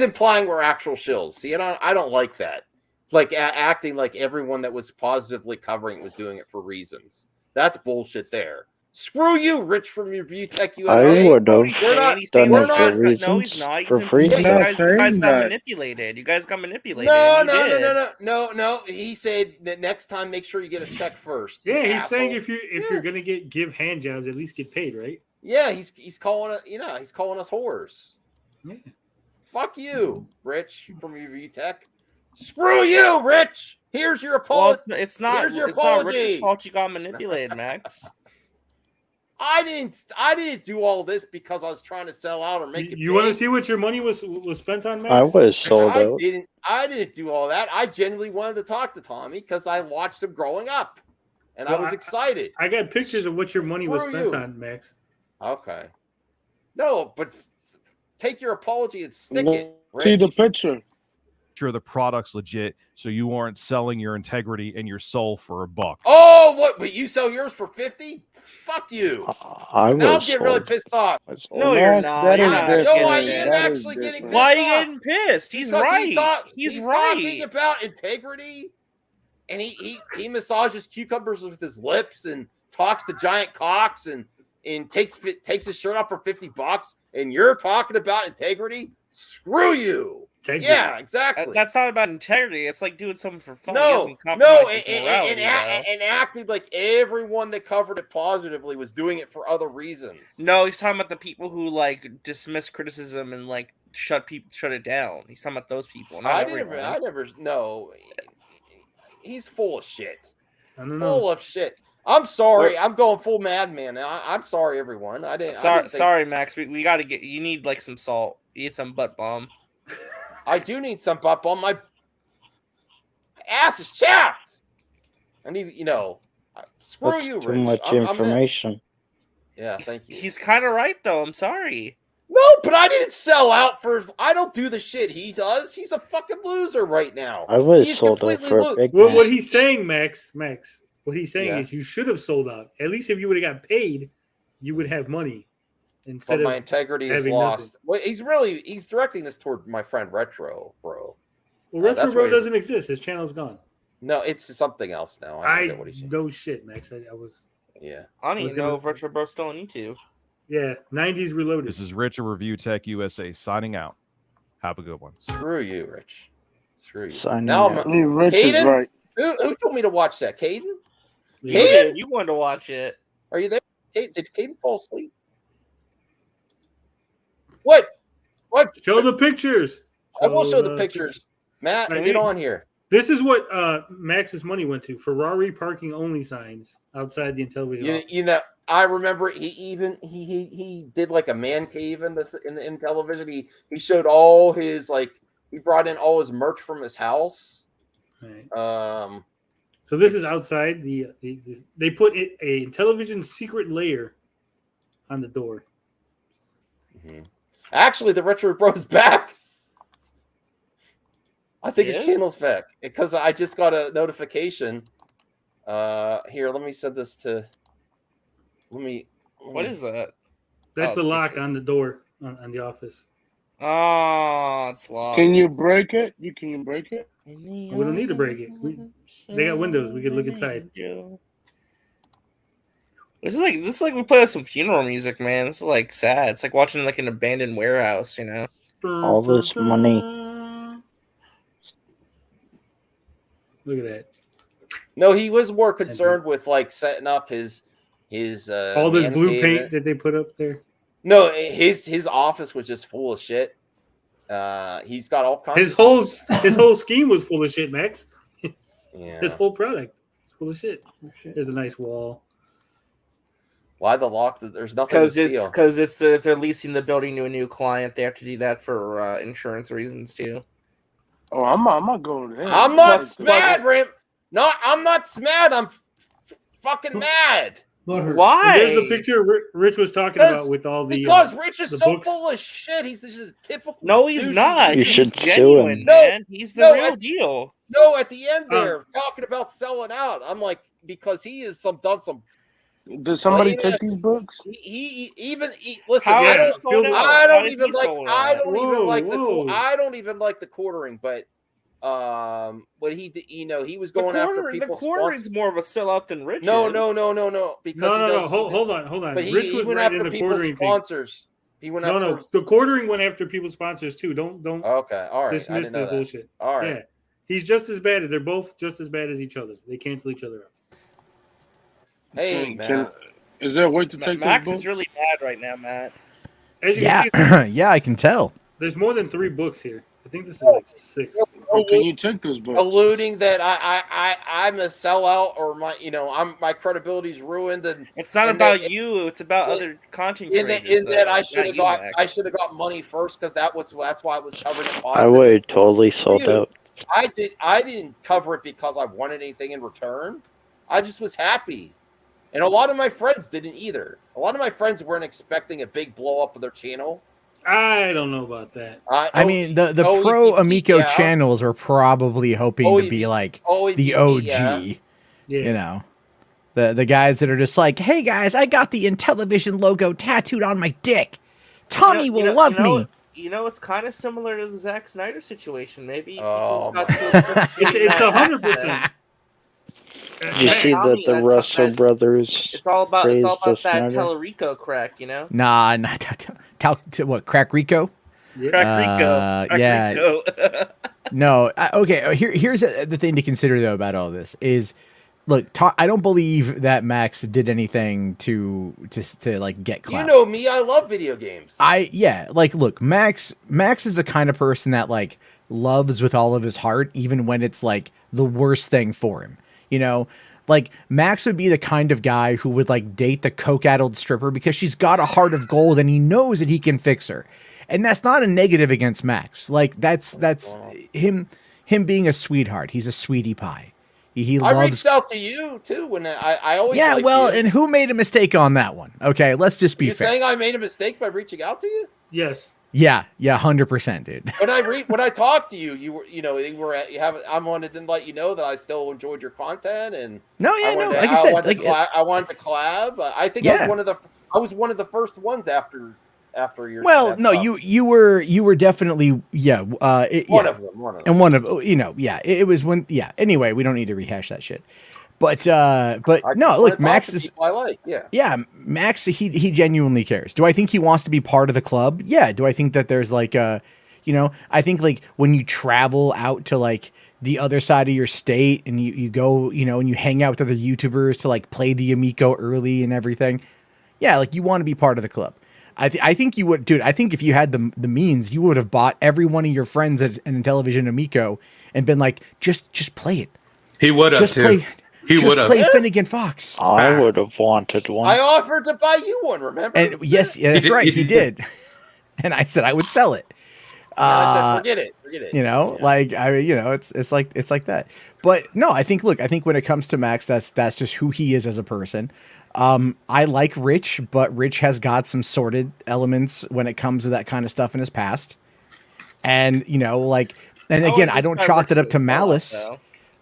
implying we're actual shills. See, I don't like that. Like acting like everyone that was positively covering it was doing it for reasons. That's bullshit there. Screw you, Rich from Review Tech USA. I would have We're not. No, he's not. for free. You guys got manipulated. You guys got manipulated. No. He said that next time, make sure you get a check first. Yeah, he's saying if you're gonna give hand jobs, at least get paid, right? Yeah, he's calling it. He's calling us whores. Yeah. Fuck you, Rich from Review Tech. Screw you, Rich. Here's your apology. Well, it's not. Here's your it's apology. not Rich's fault you got manipulated, Max. I didn't do all this because I was trying to sell out or make it. You want to see what your money was spent on, Max? I was sold out. I didn't do all that. I genuinely wanted to talk to Tommy because I watched him growing up, and I was excited. I got pictures of what your money was spent on, Max. Okay. No, but take your apology and stick it. See the picture. sure the product's legit, so you aren't selling your integrity and your soul for $1. Oh, what? But you sell yours for 50? Fuck you. I Now I'm was getting really sold. pissed off. No, you're Max, not. that You're is not different. No, I getting am pissed. That is actually getting different. pissed Why are you off. getting pissed? He's Because right. He's He's talking right. about integrity, and he massages cucumbers with his lips and talks to giant cocks and takes his shirt off for $50, and you're talking about integrity? Screw you. Integrity. Yeah, exactly. That's not about integrity. It's like doing something for fun. He No, doesn't compromise with morality, and acted like everyone that covered it positively was doing it for other reasons. No, he's talking about the people who like dismiss criticism and like shut it down. He's talking about those people. Not everyone. I never. No, he's full of shit. I don't know. Full of shit. I'm sorry. I'm going full madman. I'm sorry, everyone. I didn't. Sorry, Max. We got to get. You need like some salt. You need some butt balm. I do need some butt balm. My ass is chapped. I need, screw That's you, Rich. too much information. Yeah, thank you. He's kind of right though. I'm sorry. No, but I didn't sell out for. I don't do the shit he does. He's a fucking loser right now. I was He's sold out for a big Well, man. what he's saying, Max, what he's saying Yeah. is you should have sold out. At least if you would have got paid, you would have money instead But my of integrity is having lost. nothing. Well, he's directing this toward my friend Retro, bro. Well, Retro that's Bro where he's- doesn't exist. His channel's gone. No, it's something else now. I forget what he's saying. No shit, Max. I was. Yeah. I don't even know if Retro Bro's still on YouTube. Yeah, 90s Reloaded. This is Rich of Review Tech USA signing out. Have a good one. Screw you, Rich. Screw you. Signing Now out. Rich is Caden? right. Who told me to watch that? Caden? Yeah, Caden? you wanted to watch it. Are you there? Did Caden fall asleep? What? Show the pictures. I will show the pictures. Matt, Right, get we- on here. This is what Max's money went to: Ferrari parking only signs outside the Intellivision. You know, I remember he did like a man cave in television. He showed all his he brought in all his merch from his house. Right. So this is outside they put a television secret layer on the door. Actually, the Retro Bro's back. I think his channel's back because I just got a notification. Here, let me send this to. What is that? That's Oh, the it's lock pictures. on the door on the office. Oh, it's locked. Can you break it? Can you break it? We don't need to break it. They got windows. We can look inside. This is like we play some funeral music, man. This is like sad. It's like watching like an abandoned warehouse, you know. All this money. Look at that. No, he was more concerned with setting up his All this man blue cave. paint that they put up there. No, his office was just full of shit. He's got all kinds. His whole scheme was full of shit, Max. Yeah. His whole product is full of shit. There's a nice wall. Why the lock? There's nothing to steal. Because if they're leasing the building to a new client, they have to do that for insurance reasons too. Oh, I'm not going there. I'm not mad, Ram. No, I'm not mad. I'm fucking mad. Why? There's the picture Rich was talking about with all the Because Rich is the so books. full of shit. He's just a typical. No, he's douchey not. You dude. He's should sue genuine, him. man. He's the real deal. No, at the end there, talking about selling out. I'm like, because he is done some. Did somebody Lame- take these books? He listen. How I is he sold out? I How don't did even he like. sold I out? don't even like Whoa. I don't even like the quartering, but what he did, he was going after The people's quartering's more of a sellout than Rich. No, is. because No, he does, hold on. But Rich he was went right in after the people's quartering thing. sponsors. He went No, after. the quartering went after people's sponsors too. Don't Okay, all right. I dismiss didn't know this that. bullshit. All right. Yeah, he's just as bad. They're both just as bad as each other. They cancel each other out. Hey, man. Is there a way to take Max those books? is really mad right now, Matt. As you Yeah, can see, yeah, I can tell. there's more than 3 books here. I think this is like 6. How can you take those books? Alluding that I'm a sellout or my credibility's ruined and It's not and about that- you. It's about other content in creators. that I though, should not have you, got Max. money first because that's why I was covering it. I would totally sold Dude, out. I didn't cover it because I wanted anything in return. I just was happy. And a lot of my friends didn't either. A lot of my friends weren't expecting a big blow up of their channel. I don't know about that. I mean, the pro Amico channels are probably hoping to be like the OG. Yeah. You know, the guys that are just like, hey guys, I got the Intellivision logo tattooed on my dick. Tommy will love me. You know, it's kind of similar to the Zack Snyder situation. Maybe Oh, it's 100%. You see that the Russell brothers. It's all about praised that Snyder? Tellurico crack, you know. Nah, not what Crack Rico. Crack Rico. Crack Yeah. Rico. No. Okay. Here's the thing to consider though about all this is, look, I don't believe that Max did anything to like get clout. You know me, I love video games. Like, look, Max is the kind of person that like loves with all of his heart, even when it's like the worst thing for him. You know, like Max would be the kind of guy who would like date the coke-addled stripper because she's got a heart of gold and he knows that he can fix her. And that's not a negative against Max. Like that's him being a sweetheart. He's a sweetie pie. He loves. I reached out to you too when I always. Yeah, liked well, you. and who made a mistake on that one? Okay, let's just be You're fair. saying I made a mistake by reaching out to you? Yes. Yeah, 100%, dude. When I talked to you, you were I wanted to let you know that I still enjoyed your content and like I said, I wanted to collab. I think I was one of the first ones after your. Well, no, you were definitely one of them. And one of it was when Anyway, we don't need to rehash that shit. But no, look, Max is. I like, Max, he genuinely cares. Do I think he wants to be part of the club? Yeah. Do I think that there's like I think like when you travel out to like the other side of your state and you go, and you hang out with other YouTubers to like play the Amico early and everything. Yeah, like you want to be part of the club. I think you would, dude. I think if you had the means, you would have bought every one of your friends an Intellivision Amico and been like, just play it. He would have too. He would have played Finnegan Fox. I would have wanted one. I offered to buy you one. Remember? And yes, that's right. He did. And I said I would sell it. I said, forget it. It's like that. But no, I think when it comes to Max, that's just who he is as a person. I like Rich, but Rich has got some sordid elements when it comes to that kind of stuff in his past. And again, I don't chalk it up to malice.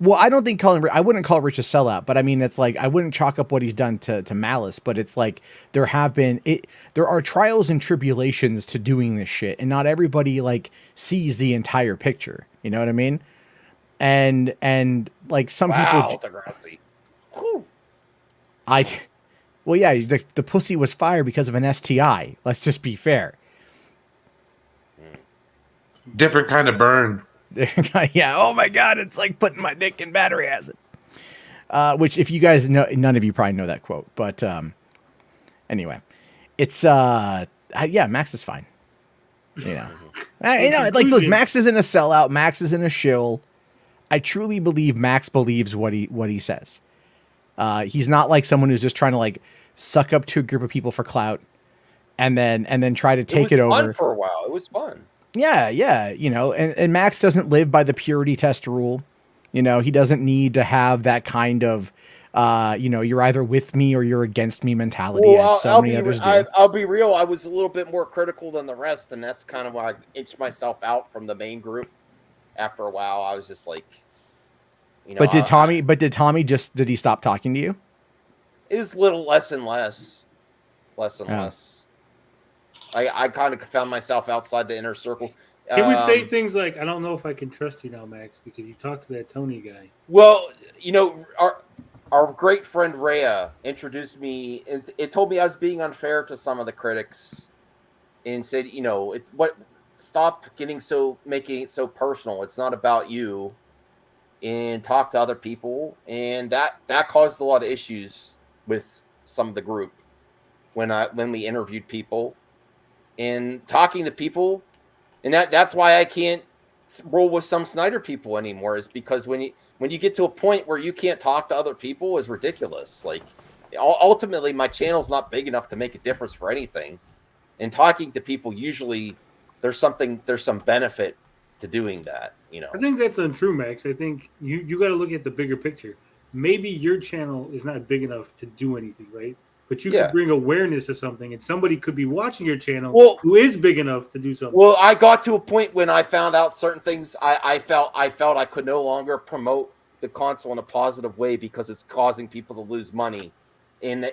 Well, I don't think I wouldn't call Rich a sellout, but I mean, it's like, I wouldn't chalk up what he's done to malice, but it's like, there are trials and tribulations to doing this shit. And not everybody like sees the entire picture. You know what I mean? And like some people, the pussy was fire because of an STI. Let's just be fair. Different kind of burn. Yeah. Oh my God. It's like putting my dick in battery acid. Which, if you guys know, none of you probably know that quote, but anyway, it's Max is fine. Look, Max isn't a sellout. Max isn't a shill. I truly believe Max believes what he says. He's not like someone who's just trying to like suck up to a group of people for clout, and then try to take it over. Fun for a while. It was fun. Yeah, and Max doesn't live by the purity test rule. He doesn't need to have that kind of, you're either with me or you're against me mentality, as so many others do. I'll be real. I was a little bit more critical than the rest, and that's kind of why I inched myself out from the main group. After a while, I was just like, But did Tommy did he stop talking to you? It was little less and less. I kind of found myself outside the inner circle. He would say things like, I don't know if I can trust you now, Max, because you talked to that Tony guy. Well, our great friend Rhea introduced me, and it told me I was being unfair to some of the critics, and said, stop making it so personal. It's not about you, and talk to other people, and that caused a lot of issues with some of the group when we interviewed people. And talking to people, and that's why I can't roll with some Snyder people anymore, is because when you get to a point where you can't talk to other people is ridiculous. Like, ultimately, my channel's not big enough to make a difference for anything. And talking to people, usually there's some benefit to doing that. I think that's untrue, Max. I think you got to look at the bigger picture. Maybe your channel is not big enough to do anything, right? but you Yeah. could bring awareness to something, and somebody could be watching your channel Well- who is big enough to do something. Well, I got to a point when I found out certain things. I felt I could no longer promote the console in a positive way because it's causing people to lose money. Yes,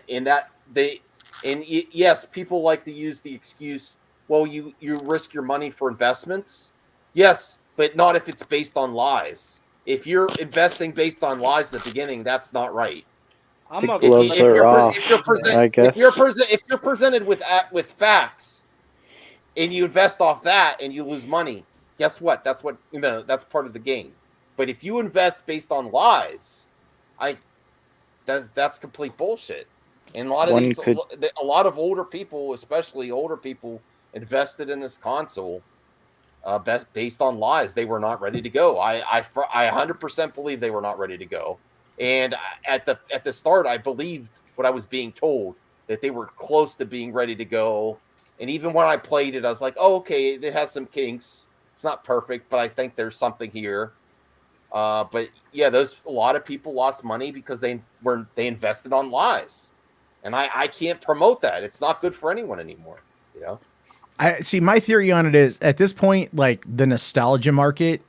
people like to use the excuse, well, you risk your money for investments. Yes, but not if it's based on lies. If you're investing based on lies at the beginning, that's not right. I'm a gloves are off, I guess. If you're presented with facts and you invest off that and you lose money, guess what? That's part of the game. But if you invest based on lies, that's complete bullshit. And a lot of older people, especially older people, invested in this console based on lies. They were not ready to go. I 100% believe they were not ready to go. And at the start, I believed what I was being told, that they were close to being ready to go. And even when I played it, I was like, oh, okay, it has some kinks. It's not perfect, but I think there's something here. But yeah, a lot of people lost money because they invested on lies. And I can't promote that. It's not good for anyone anymore, you know? I see. My theory on it is, at this point, like, the nostalgia market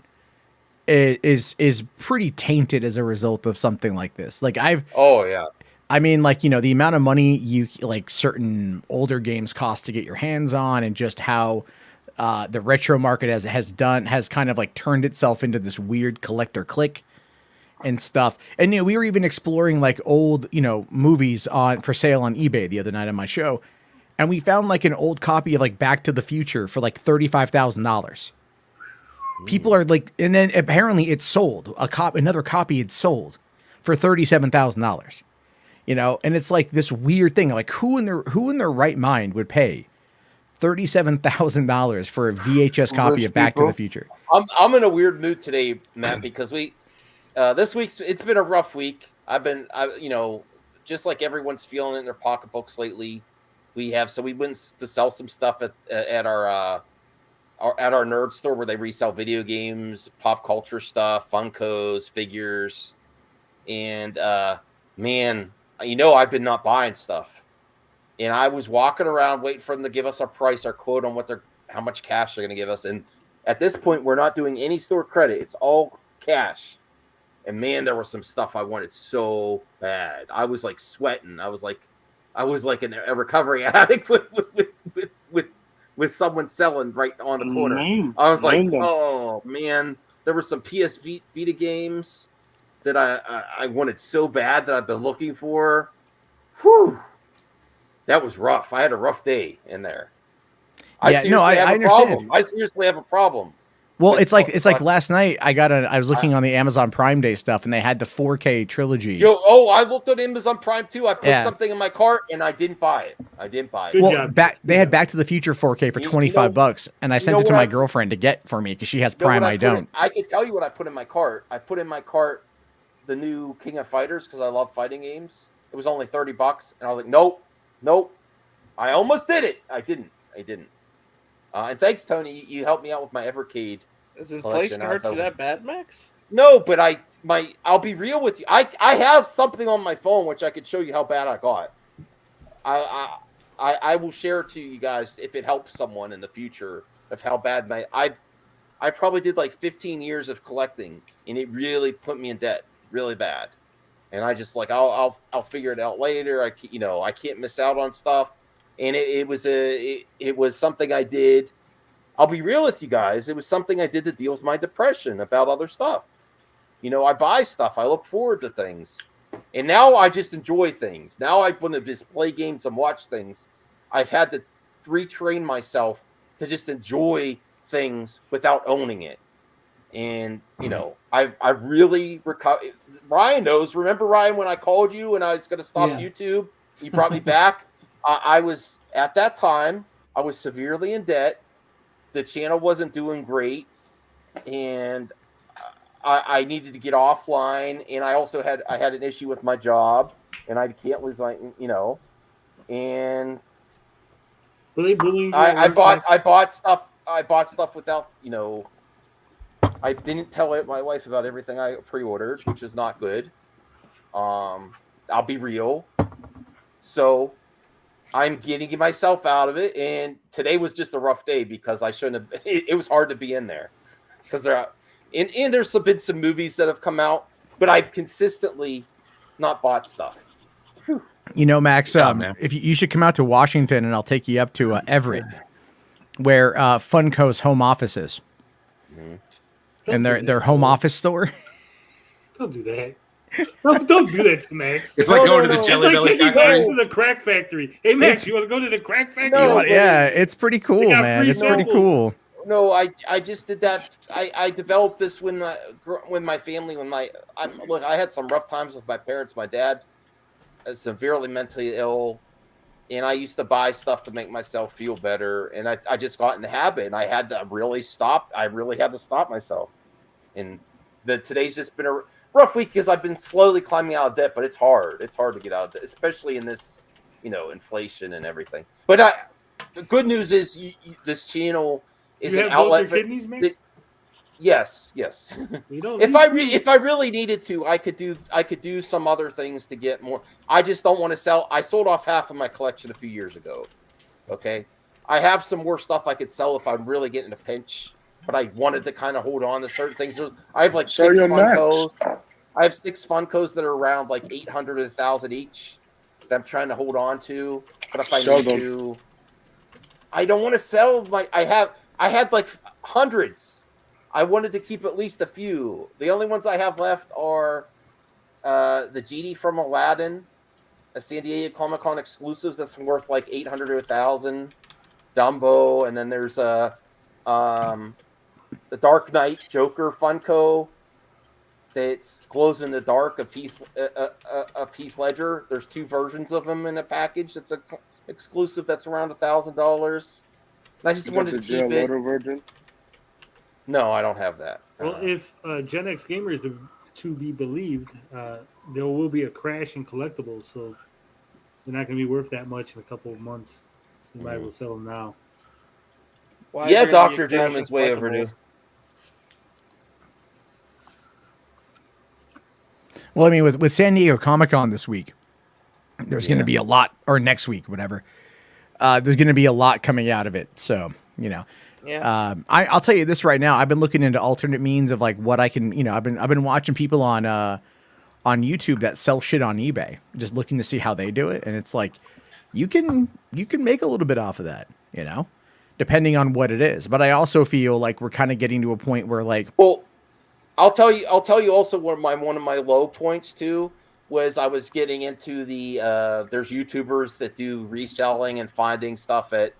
is pretty tainted as a result of something like this. Like, I mean, like, you know, the amount of money certain older games cost to get your hands on, and just how the retro market has kind of like turned itself into this weird collector clique and stuff. And, you know, we were even exploring like old, you know, movies for sale on eBay the other night on my show. And we found like an old copy of like Back to the Future for like $35,000. People are like, and then apparently it sold another copy had sold for $37,000. You know, and it's like this weird thing. Like, who in their right mind would pay $37,000 for a VHS copy of Back to the Future? I'm in a weird mood today, Matt, because this week's it's been a rough week. You know, just like everyone's feeling it in their pocketbooks lately. We went to sell some stuff at our nerd store where they resell video games, pop culture stuff, Funkos, figures, and man, you know, I've been not buying stuff, and I was walking around waiting for them to give us our quote on how much cash they're going to give us. And at this point, we're not doing any store credit; it's all cash. And man, there was some stuff I wanted so bad. I was like sweating. I was like a recovery addict with someone selling right on the corner. I was like, oh man, there were some PS Vita games that I wanted so bad that I've been looking for. Whew, that was rough. I had a rough day in there. I understand. I seriously have a problem. Well, it's like last night I was looking on the Amazon Prime Day stuff, and they had the 4K trilogy. I looked at Amazon Prime too. I put something in my cart and I didn't buy it. Well, they had Back to the Future 4K for $25, and I sent it to my girlfriend to get for me because she has Prime. I don't. I can tell you what I put in my cart. I put in my cart the new King of Fighters because I love fighting games. It was only $30, and I was like, nope. I almost did it. I didn't. And thanks, Tony. You helped me out with my Evercade. Is inflation hurt you that bad, Max? No, but I'll be real with you. I have something on my phone which I could show you how bad I got. I will share it to you guys if it helps someone in the future of how bad I probably did like 15 years of collecting, and it really put me in debt really bad. And I just like I'll figure it out later. I can't miss out on stuff. And it was something I did. I'll be real with you guys. It was something I did to deal with my depression about other stuff. You know, I buy stuff. I look forward to things. And now I just enjoy things. Now I want to just play games and watch things. I've had to retrain myself to just enjoy things without owning it. And, you know, I really recovered. Ryan knows. Remember, Ryan, when I called you and I was going to stop YouTube? You brought me back. I was, at that time, I was severely in debt. The channel wasn't doing great. And I needed to get offline. And I also had an issue with my job. And I can't lose my, you know. And I bought stuff without, you know, I didn't tell my wife about everything I pre-ordered, which is not good. I'll be real. So I'm getting myself out of it, and today was just a rough day because I shouldn't have. It was hard to be in there because and there's been some movies that have come out, but I've consistently not bought stuff. You know, Max, man. if you should come out to Washington, and I'll take you up to Everett, where Funko's home office is, and their home office store. Don't do that. Don't do that to Max. It's like going to the Jelly It's like Belly taking factory. Max to the crack factory. Hey, Max, you want to go to the crack factory? Yeah, it's pretty cool, got man. free It's pretty samples. cool. No, I just did that. I developed this when my family look. I had some rough times with my parents. My dad is severely mentally ill, and I used to buy stuff to make myself feel better. And I just got in the habit, and I had to really stop. I really had to stop myself. And today's just been a rough week because I've been slowly climbing out of debt, but it's hard. It's hard to get out of debt, especially in this, inflation and everything. But the good news is this channel is You an have both outlet your for kidneys, Max? Yes. You don't If need if I really needed to, I could do some other things to get more. I just don't want to sell. I sold off half of my collection a few years ago. Okay, I have some more stuff I could sell if I'm really getting a pinch. But I wanted to kind of hold on to certain things. I have like Sell six your Max. Funkos. I have 6 Funkos that are around like 800 to 1,000 each that I'm trying to hold on to. But if I Sell need them. to, I don't want to sell I had like hundreds. I wanted to keep at least a few. The only ones I have left are the genie from Aladdin, a San Diego Comic-Con exclusives that's worth like 800 to 1,000. Dumbo, and then there's the Dark Knight Joker Funko that glows in the dark of Heath Ledger. There's 2 versions of him in a package. That's a exclusive that's around $1,000. I just wanted to keep it. Virgin? No, I don't have that. Well, if Gen X Gamer is to be believed, there will be a crash in collectibles, so they're not going to be worth that much in a couple of months. So you might as well sell them now. Yeah, Dr. Doom is way overdue. Well, I mean, with San Diego Comic-Con this week, there's going to be a lot, or next week, whatever. There's going to be a lot coming out of it. So, Yeah. I'll tell you this right now. I've been looking into alternate means of like what I can, I've been watching people on YouTube that sell shit on eBay, just looking to see how they do it. And it's like, you can make a little bit off of that, depending on what it is. But I also feel like we're kind of getting to a point where like, well, I'll tell you also one of my low points too was I was getting into there's YouTubers that do reselling and finding stuff at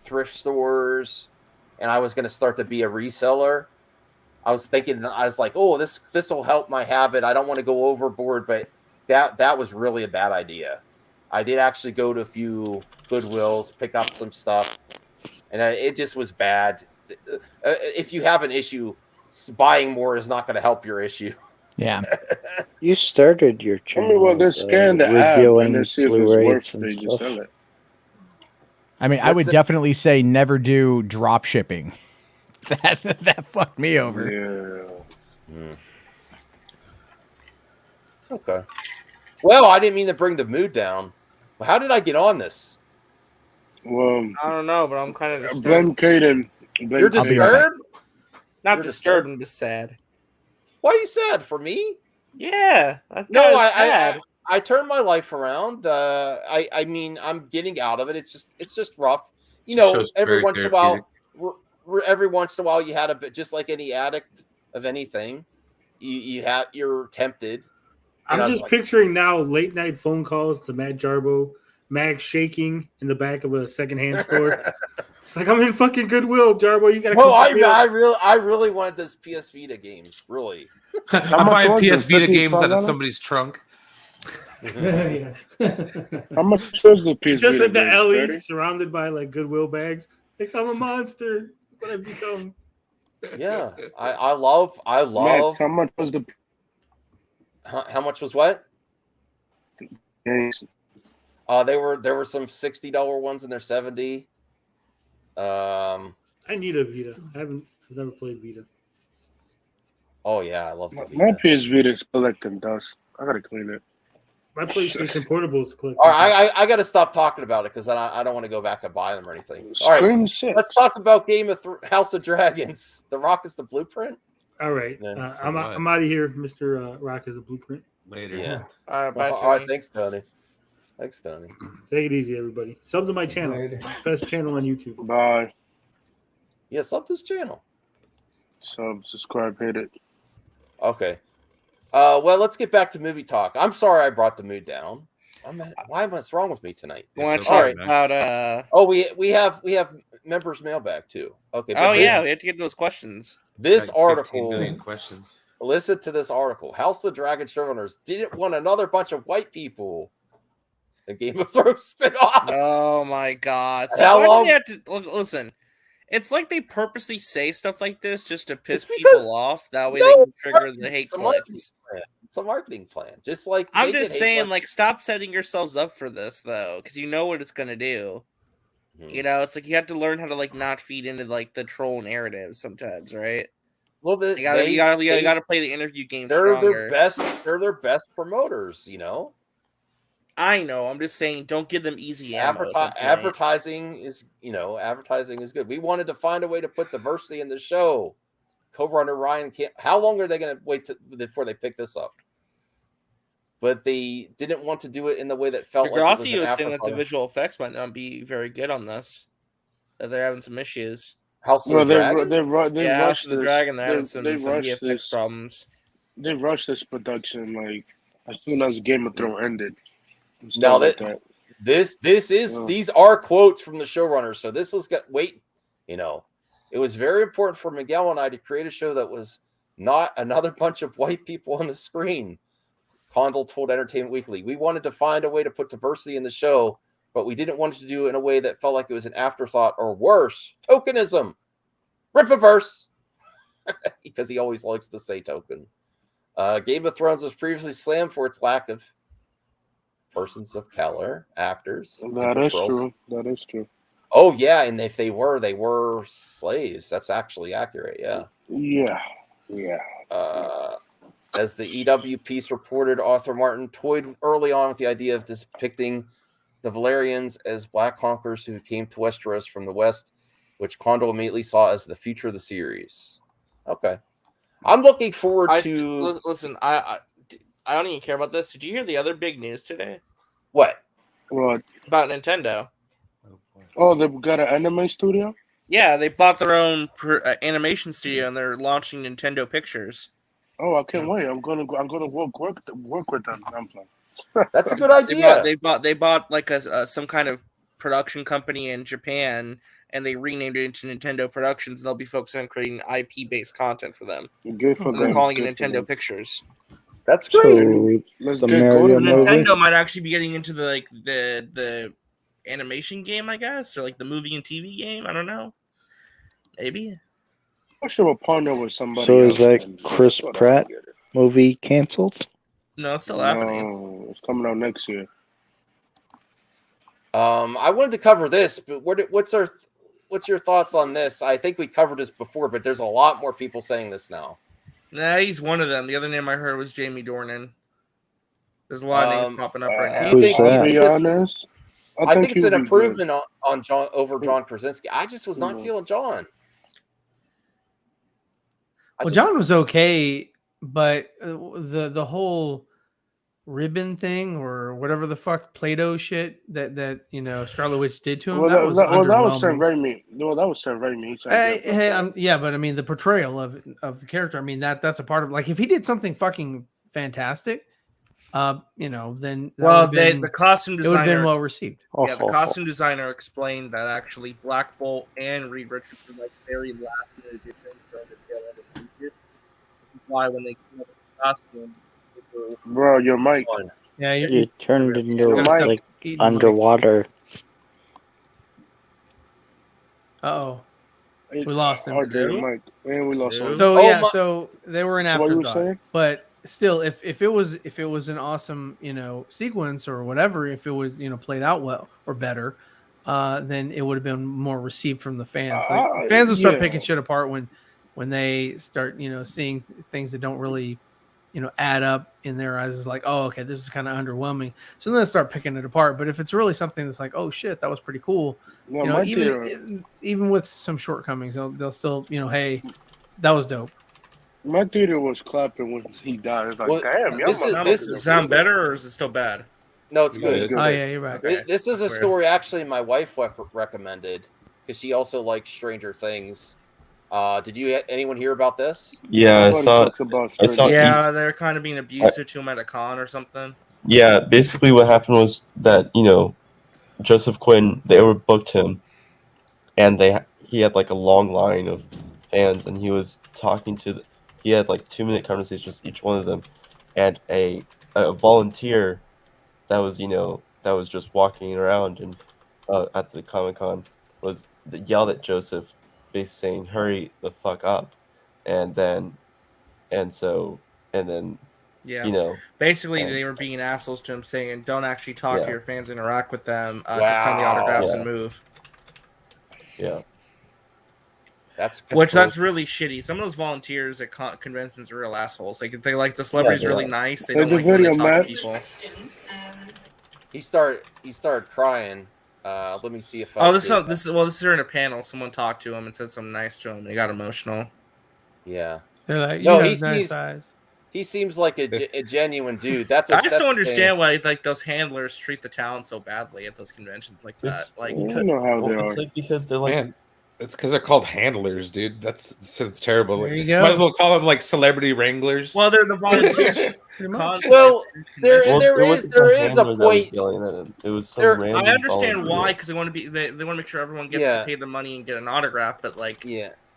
thrift stores, and I was going to start to be a reseller. I was like, oh, this will help my habit. I don't want to go overboard, but that was really a bad idea. I did actually go to a few Goodwills, pick up some stuff, and it just was bad. If you have an issue, buying more is not going to help your issue. Yeah. You started your I channel. mean, well, just scan the app reviewing and then see if it's Blu-rays worth and it. You stuff. sell it. I mean, I would definitely say never do drop shipping. That fucked me over. Yeah. Okay. Well, I didn't mean to bring the mood down. How did I get on this? Well, I don't know, but I'm kind of blame disturbed. Caden. You're disturbed? Not You're disturbed. I'm just sad. Why are you sad? For me? Yeah. No, I turned my life around. I mean, I'm getting out of it. It's just rough. Show's Every very once in a while, every once in a while, you had a bit, just like any addict of anything. You're tempted. I'm just picturing now late night phone calls to Matt Jarbo, Max shaking in the back of a secondhand store. It's like, I'm in fucking Goodwill, Jarbo. You gotta come Well, pick me up. I really wanted this PS Vita games. Really. I'm buying PS Vita games out of somebody's trunk. Yeah. How much was the PS It's just Vita like the game, alley 30? surrounded by like Goodwill bags. Like, I'm a monster. That's what I've become. Yeah, I love. Max, how much was the How much was what? games? There were some $60 ones and they're $70. I need a Vita. I've never played Vita. Oh yeah, I love the My Vita. PS Vita is collecting dust. I gotta clean it. My PlayStation Portable is collecting. All right, I got to stop talking about it because I don't want to go back and buy them or anything. All right, Scream 6. let's talk about House of Dragons. The Rock is the blueprint. All right, I'm out of here, Mr. Rock is a blueprint. Later. Yeah. All right, bye, All right, thanks, Tony. Thanks, Tony. Take it easy, everybody. Sub to my channel. Best channel on YouTube. Bye. Yeah, sub to this channel. Subscribe, hit it. Okay. Well, let's get back to movie talk. I'm sorry I brought the mood down. What's wrong with me tonight? Want to talk about Oh, we have members mailbag too. Okay. Oh yeah, we have to get those questions. This Like 15 article. million questions. Listen to this article. House of the Dragon showrunners didn't want another bunch of white people. The Game of Thrones spinoff. Oh my god! So How why long? do we have to listen? It's like they purposely say stuff like this just to piss people off. That way they can trigger the hate clicks. It's a marketing plan. Just like I'm they just get hate saying, clicks. like, stop setting yourselves up for this though, because you know what it's gonna do. You know, it's like you have to learn how to like not feed into like the troll narrative sometimes, right? Well, you gotta play the interview game. They're stronger. their best promoters. You know. I know. I'm just saying, don't give them easy ammo. Advertising is good. We wanted to find a way to put diversity in the show. Co-runner Ryan can't. How long are they going to wait before they pick this up? But they didn't want to do it in the way that felt like it was saying that the visual effects might not be very good on this. That they're having some issues. House of the Dragon? They House rushed of the this. Dragon. They're having some rushed VFX this. problems. They rushed this production like as soon as Game of Thrones ended. Now these are quotes from the showrunners. So this was it was very important for Miguel and I to create a show that was not another bunch of white people on the screen. Condell told Entertainment Weekly, we wanted to find a way to put diversity in the show, but we didn't want to do it in a way that felt like it was an afterthought or worse, tokenism. Rip-a-verse. Because he always likes to say token. Game of Thrones was previously slammed for its lack of persons of color, actors. That is true. That is true. Oh yeah, and if they were slaves. That's actually accurate. Yeah. Yeah. As the EW piece reported, author Martin toyed early on with the idea of depicting the Valerians as black conquerors who came to Westeros from the west, which Condell immediately saw as the future of the series. Okay, I'm looking forward to. Listen, I don't even care about this. Did you hear the other big news today? What? What? About Nintendo. Oh, they've got an anime studio? Yeah, they bought their own animation studio and they're launching Nintendo Pictures. Oh, I can't wait. I'm gonna work with them. I'm playing. That's a good idea. They bought like some kind of production company in Japan and they renamed it into Nintendo Productions and they'll be focusing on creating IP based content for them. Good for them. They're calling it Nintendo Pictures. That's great. So, Nintendo might actually be getting into the animation game, I guess, or like the movie and TV game. I don't know. Maybe. I should have partnered with somebody. So is else that then. Chris Pratt movie canceled? No, it's still happening. It's coming out next year. I wanted to cover this, but what's your thoughts on this? I think we covered this before, but there's a lot more people saying this now. Nah, he's one of them. The other name I heard was Jamie Dornan. There's a lot of names popping up right now. To be honest, I think it's an improvement on John over John Krasinski. I just was not feeling John. Well, John was okay, but the whole ribbon thing or whatever the fuck Play-Doh shit that Scarlet Witch did to him. That was Sam underwhelming. Raimi. No, that was Sam Raimi. But I mean the portrayal of the character. I mean that's a part of, like, if he did something fucking fantastic, then the costume designer it would have been well received. Yeah, the costume designer explained that actually Black Bolt and Reed Richards were like very last minute additions during the tail end of the series. This is why when they came up with the costume, bro, your mic. Yeah, you turned into like underwater. Uh-oh. We lost him. Mike. And we lost him. So so they were an So what you were afterthought. saying? But still, if it was an awesome, sequence or whatever, if it was, played out well or better, then it would have been more received from the fans. Like, fans will start picking shit apart when they start, seeing things that don't really add up in their eyes as like, oh, okay, this is kind of underwhelming. So then they start picking it apart. But if it's really something that's like, oh shit, that was pretty cool, No, even with some shortcomings, they'll still, hey, that was dope. My theater was clapping when he died. It's like, Well, damn, this is- does this- Does it sound better or is it still bad? No, it's good. It's good. Oh yeah, you're right. Okay. This is a That's weird. story actually my wife recommended because she also likes Stranger Things. Did anyone hear about this? Yeah, I saw. I saw. Yeah, they're kind of being abusive to him at a con or something. Yeah, basically what happened was that Joseph Quinn, they overbooked him, and he had like a long line of fans, and he was talking to he had like 2-minute conversations with each one of them, and a volunteer that was just walking around and at the Comic-Con yelled at Joseph, basically saying hurry the fuck up, and then Yeah. Basically, and- they were being assholes to him, saying, "Don't actually talk to Yeah. your fans, interact with them, just sign the autographs and move." Yeah. That's really shitty. Some of those volunteers at conventions are real assholes. Like they like the celebrity's really nice. They don't like when they talk to people. He started crying. Let me see if This is during a panel. Someone talked to him and said something nice to him. And he got emotional. Yeah. They're like, No, you have nice eyes. He seems like a genuine dude. I just don't understand why like those handlers treat the talent so badly at those conventions like that. Like, it's like because they're like. Man, it's because they're called handlers, dude. It's terrible. There you go. Might as well call them like celebrity wranglers. Well, they're the volunteers. Well, there is a point. It was some random I understand volunteer. why, because they want to make sure everyone gets to pay the money and get an autograph. But like,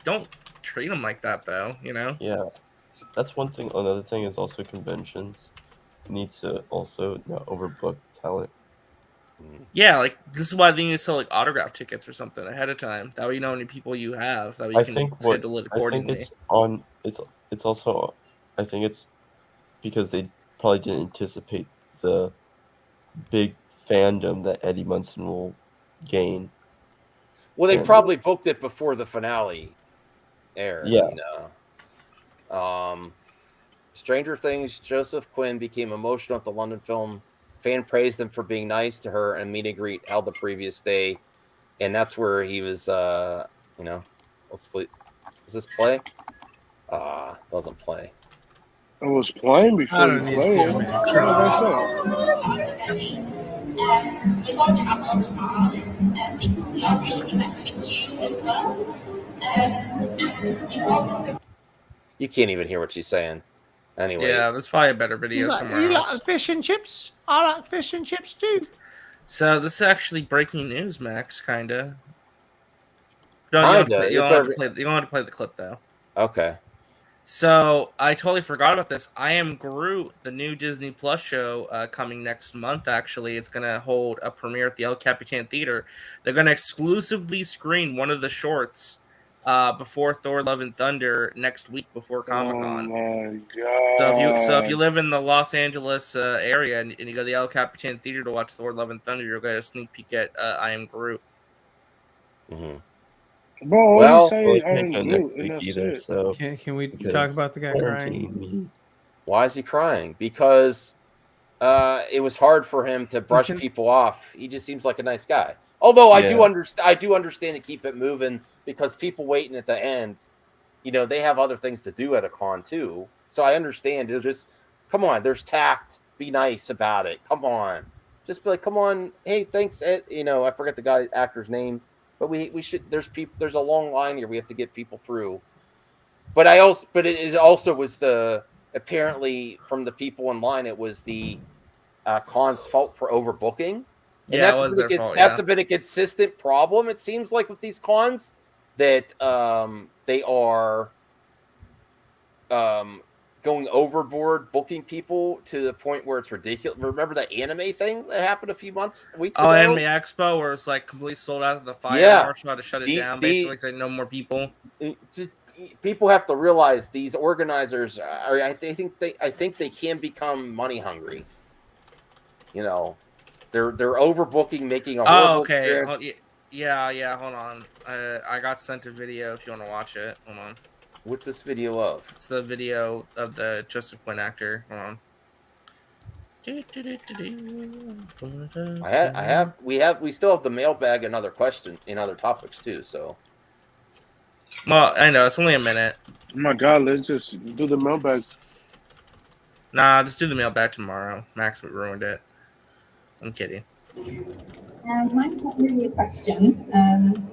don't treat them like that, though. Yeah, that's one thing. Another thing is also conventions need to also not overbook talent. Yeah, like this is why they need to sell like autograph tickets or something ahead of time. That way you know how many people you have. That way you can schedule it accordingly. It's also I think it's because they probably didn't anticipate the big fandom that Eddie Munson will gain. Well, they probably booked it before the finale aired. Yeah. Stranger Things, Joseph Quinn became emotional at the London film. Fan praised him for being nice to her, and meet and greet held the previous day. And that's where he was, let's play. Does this play? Doesn't play. It was playing before you played You can't even hear what she's saying. Anyway. Yeah, there's probably a better video somewhere else. Fish and chips? I like fish and chips too. So this is actually breaking news, Max. Kinda. You don't have to play the clip though. Okay. So I totally forgot about this. I Am Groot, the new Disney Plus show coming next month. Actually, it's gonna hold a premiere at the El Capitan Theater. They're gonna exclusively screen one of the shorts before Thor: Love and Thunder next week before Comic-Con. Oh my god! So if you live in the Los Angeles area and you go to the El Capitan Theater to watch Thor: Love and Thunder, you'll get a sneak peek at I Am Groot. Mm-hmm. Bro, Well, you we say can't go next week either. So Can we talk about the guy crying? Why is he crying? Because it was hard for him to brush people off. He just seems like a nice guy. Although I do understand to keep it moving because people waiting at the end, they have other things to do at a con too. So I understand. It's just, come on, there's tact. Be nice about it. Come on, just be like, come on, hey, thanks. I forget the actor's name, but we should. There's a long line here. We have to get people through. But it also was apparently from the people in line. It was the con's fault for overbooking. And Yeah, it was their fault. That's been a consistent problem. It seems like with these cons that they are going overboard, booking people to the point where it's ridiculous. Remember the anime thing that happened a few weeks ago? Oh, Anime Expo, where it's like completely sold out of the 5 hour, so I had to shut it down. Basically, say no more people. People have to realize these organizers are. I think they can become money hungry. They're overbooking, making a horrible okay. Yeah. Hold on. I got sent a video if you want to watch it. Hold on. What's this video of? It's the video of the Joseph Quinn actor. Hold on. We still have the mailbag and other questions and other topics too. So. Well, I know it's only a minute. Oh my God, let's just do the mailbag. Nah, just do the mailbag tomorrow. Max ruined it. I'm kidding. Mine's not really a question.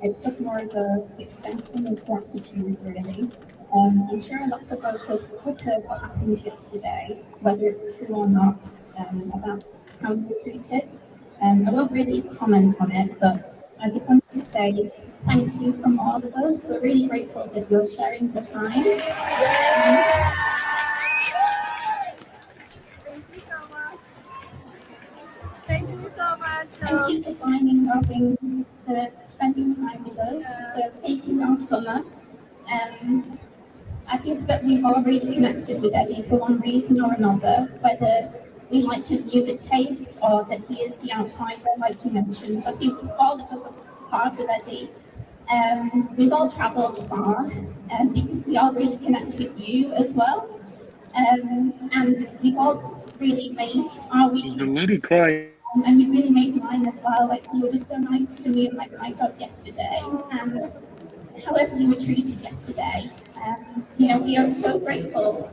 It's just more of a extension of gratitude, really. I'm sure a lot of us have heard what happened yesterday, whether it's true or not, about how you were treated. I won't really comment on it, but I just wanted to say thank you from all of us. We're really grateful that you're sharing the time. Thank you so much. Thank you for signing our things, for spending time with us, for making our summer. I think that we've all really connected with Eddie for one reason or another, whether we like his music taste or that he is the outsider, like you mentioned. I think all of us are part of Eddie. We've all travelled far because we all really connect with you as well. And we've all really made our week. The lady crying. And you really made mine as well. Like, you were just so nice to me and like my dog yesterday. And however you were treated yesterday, we are so grateful.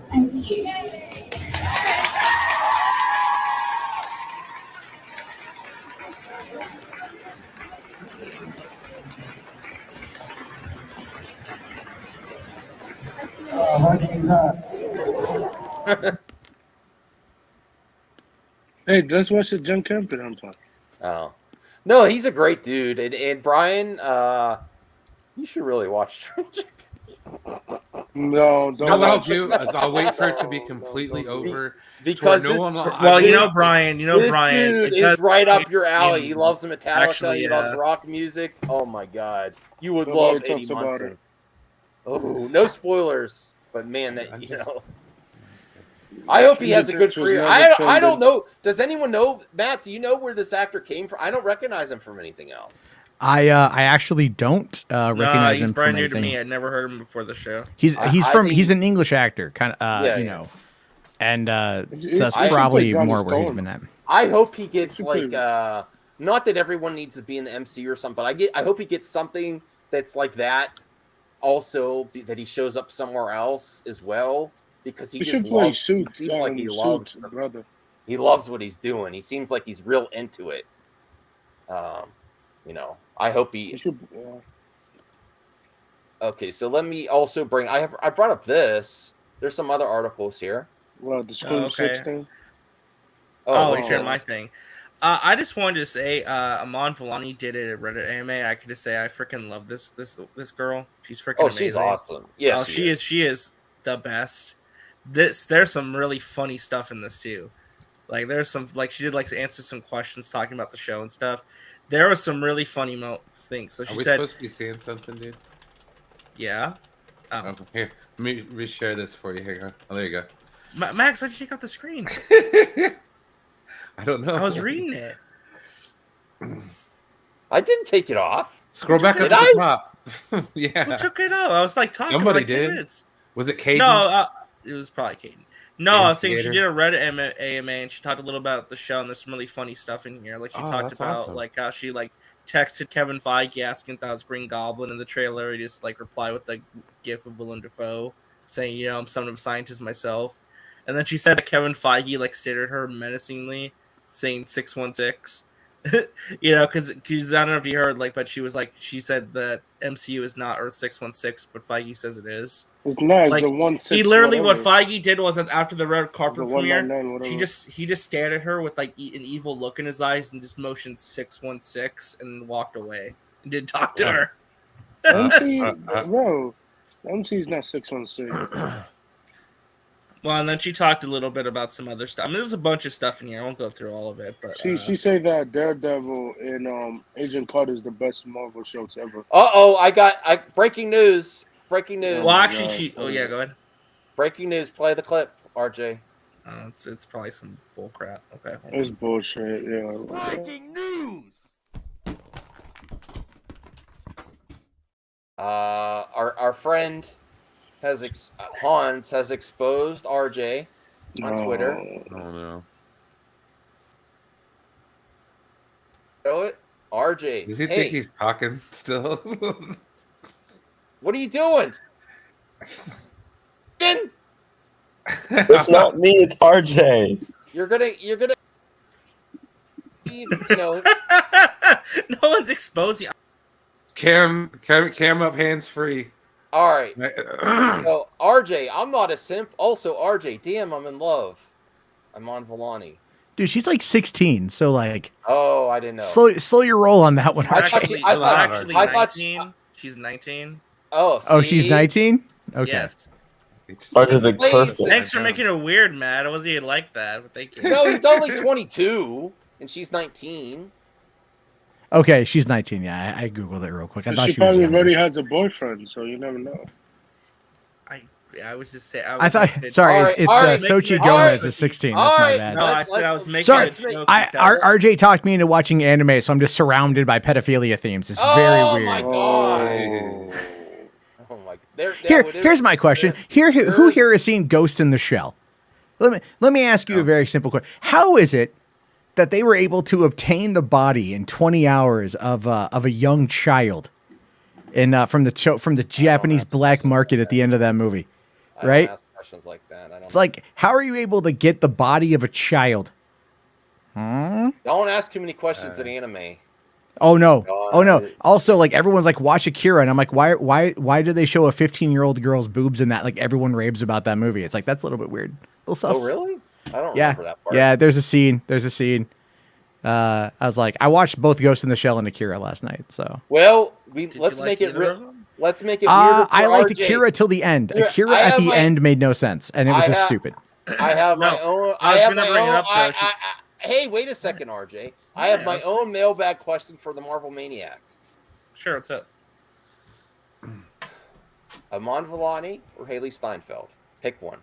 Thank you. Hey, let's watch the John Campbell unplug. Oh, no, he's a great dude, and Brian, you should really watch. No, You know what I'll do is I'll wait for it to be completely over. Because no one will, Brian, Dude is right up your alley. He loves the Metallica. Actually, he loves rock music. Oh my God, you would Nobody love Eddie talks about Munson. it. Oh, no spoilers, but man, I hope he has a good career. I don't know. Does anyone know, Matt? Do you know where this actor came from? I don't recognize him from anything else. I actually don't recognize he's him brand from new to anything. me. I'd never heard him before the show. He's an English actor, kind of know, and so that's probably more where he's been at. I hope he gets like not that everyone needs to be in the MC or something, but I hope he gets something that's like that. Also, that he shows up somewhere else as well, because he just loves. Suits, seems like he loves, Suits, brother. He loves what he's doing. He seems like he's real into it. I hope he. Okay, so let me also bring. I brought up this. There's some other articles here. Well, the Scream 16. Oh, you shared my thing. I just wanted to say, Aman Vellani did it at Reddit AMA. I could just say I freaking love this girl. She's freaking amazing. She's awesome. Yes, she is the best. There's some really funny stuff in this too. Like there's some she did answer some questions talking about the show and stuff. There was some really funny things. So she said, supposed to be saying something, dude? Yeah. Oh, here, let me reshare this for you. Hang on. Oh, there you go. Max, why'd you take off the screen? I don't know. I was reading it. I didn't take it off. Scroll back up to the top. Yeah. Who took it off? I was talking Somebody for 2 did. minutes. Was it Caden? No, it was probably Caden. No, I was saying she Instigator. did a Reddit AMA and she talked a little about the show, and there's some really funny stuff in here. Like she talked that's about awesome. how she texted Kevin Feige asking if that was Green Goblin in the trailer. He just replied with the gif of Willem Dafoe saying, I'm some of a scientist myself. And then she said that Kevin Feige stared at her menacingly, saying 616. Because I don't know if you heard, but she said that MCU is not Earth 616, but Feige says it is. It's not. It's the 16. He literally, what Feige did was after the red carpet The premiere, 199, he just stared at her with an evil look in his eyes and just motioned 616 and walked away and didn't talk to her. MC's not 616. Well, and then she talked a little bit about some other stuff. I mean, there's a bunch of stuff in here. I won't go through all of it, but She said that Daredevil and Agent Carter is the best Marvel shows ever. I breaking news. Breaking news. Well, actually, go ahead. Breaking news. Play the clip, RJ. It's probably some bullcrap. Okay. It's bullshit. Yeah. Breaking news. our friend Hans has exposed RJ on Twitter. Oh no. Show it, RJ. Does he hey, think he's talking still? what are you doing? It's not me. It's RJ. You're gonna. You know. No one's exposing. Cam up, hands free. All right. So RJ, I'm not a simp. Also RJ, damn, I'm in love. I'm on Villani. Dude, she's like 16, so like. Oh, I didn't know. Slow your roll on that one. I thought 19. She's 19. Oh, oh, she's 19. Okay. Yes. RJ's like perfect. Thanks for making it weird, Matt. I wasn't even like that, but thank you. No, he's only 22, and she's 19. Okay, she's 19. Yeah, I googled it real quick. I thought She she was probably younger. already has a boyfriend, so you never know. I was just saying. I thought. Sorry, it's Sochi Gomez is 16. That's my bad. No, I said I was making Sorry, a joke. RJ talked me into watching anime, so I'm just surrounded by pedophilia themes. It's very weird. My God. Oh my. Here's my question. Who here has seen Ghost in the Shell? Let me ask you a very simple question. How is it that they were able to obtain the body in 20 hours of a young child, from the Japanese black market at the end of that movie? Right? Ask questions like that. It's like, how are you able to get the body of a child? Don't ask too many questions in anime. Oh no! Oh no! Also, like everyone's like, watch Akira, and I'm like, why do they show a 15-year-old girl's boobs in that? Like everyone raves about that movie. It's like that's a little bit weird. A little sus. Oh really? I don't Yeah, remember that part. yeah. There's a scene. I was like, I watched both Ghost in the Shell and Akira last night. So well, let's make it real. Let's make it weirder. I liked RJ. Akira till the end. Here, Akira at the end made no sense, and it was just stupid. I have my own. I was gonna bring it up, though. Hey, wait a second, RJ. I have my own mailbag question for the Marvel Maniac. Sure, what's up? Amon Villani or Haley Steinfeld? Pick one.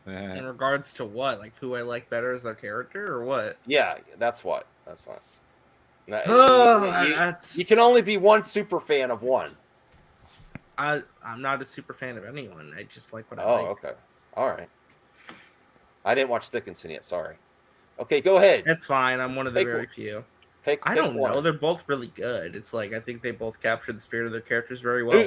In regards to what? Like who I like better as their character or what? Yeah, that's what. Oh, you can only be one super fan of one. I'm not a super fan of anyone. I just like what I Oh, like. okay. All right. I didn't watch Dickinson yet. Sorry. Okay, go ahead. It's fine. I'm one of the very few. I don't know. They're both really good. It's like I think they both captured the spirit of their characters very well.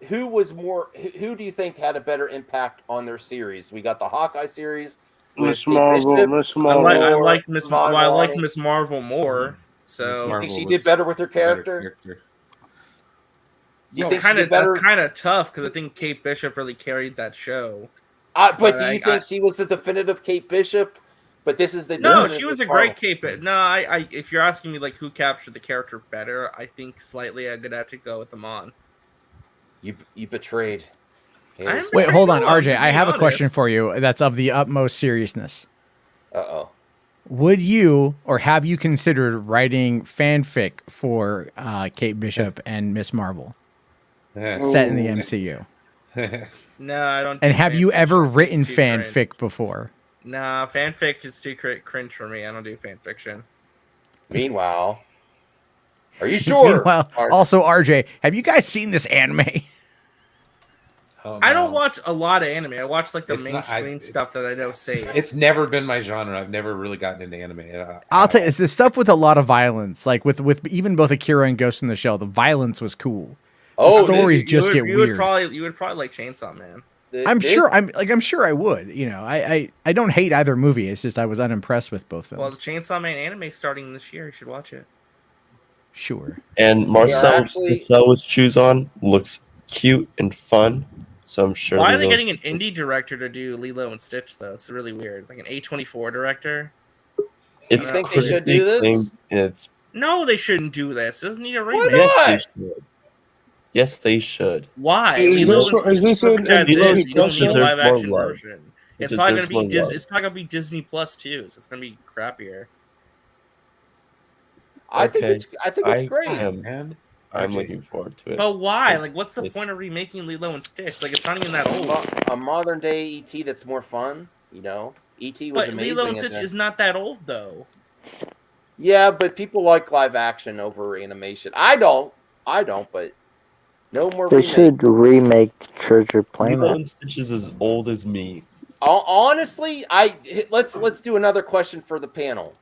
Who was more? Who do you think had a better impact on their series? We got the Hawkeye series. Miss Marvel. I like Miss Marvel more. So you think she did better with her character? You think that's kind of tough because I think Kate Bishop really carried that show. But do you think she was the definitive Kate Bishop? But this is the no. She was a great Kate Bishop. No, I. If you're asking me like who captured the character better, I think slightly I'm gonna have to go with Amon. You betrayed. Wait, hold on, RJ. I have a question for you that's of the utmost seriousness. Uh-oh. Would you or have you considered writing fanfic for Kate Bishop and Miss Marvel set in the MCU? No, I don't. And have you ever written fanfic before? Nah, fanfic is too cringe for me. I don't do fan fiction. Meanwhile, are you sure? Meanwhile, also RJ, have you guys seen this anime? Oh, no. I don't watch a lot of anime. I watch like the mainstream stuff that I know safe. It's never been my genre. I've never really gotten into anime. I'll tell you, it's the stuff with a lot of violence, like with even both Akira and Ghost in the Shell. The violence was cool. The stories just get weird. You would probably like Chainsaw Man. I'm sure I would. You know, I don't hate either movie. It's just I was unimpressed with both films. Well, the Chainsaw Man anime starting this year. You should watch it. Sure. And Marcel with shoes on looks cute and fun. So I'm sure. Why are they getting an indie director to do Lilo and Stitch though? It's really weird. Like an A24 director. It's think they should do this? No, they shouldn't do this. Doesn't need a remake. Yes, they should. Yes, they should. Why? Is this a you don't need a live action more love. version. It's probably gonna be It's probably gonna be Disney Plus too. So it's gonna be crappier. I think it's great. I'm looking forward to it. But why? Like, what's the point of remaking Lilo and Stitch? Like, it's not even that old. A modern day ET that's more fun. You know, ET was amazing. Lilo and Stitch is not that old though. Yeah, but people like live action over animation. I don't. But No more They remake. should remake Treasure Lilo Planet. and Stitch is as old as me. Honestly, let's do another question for the panel.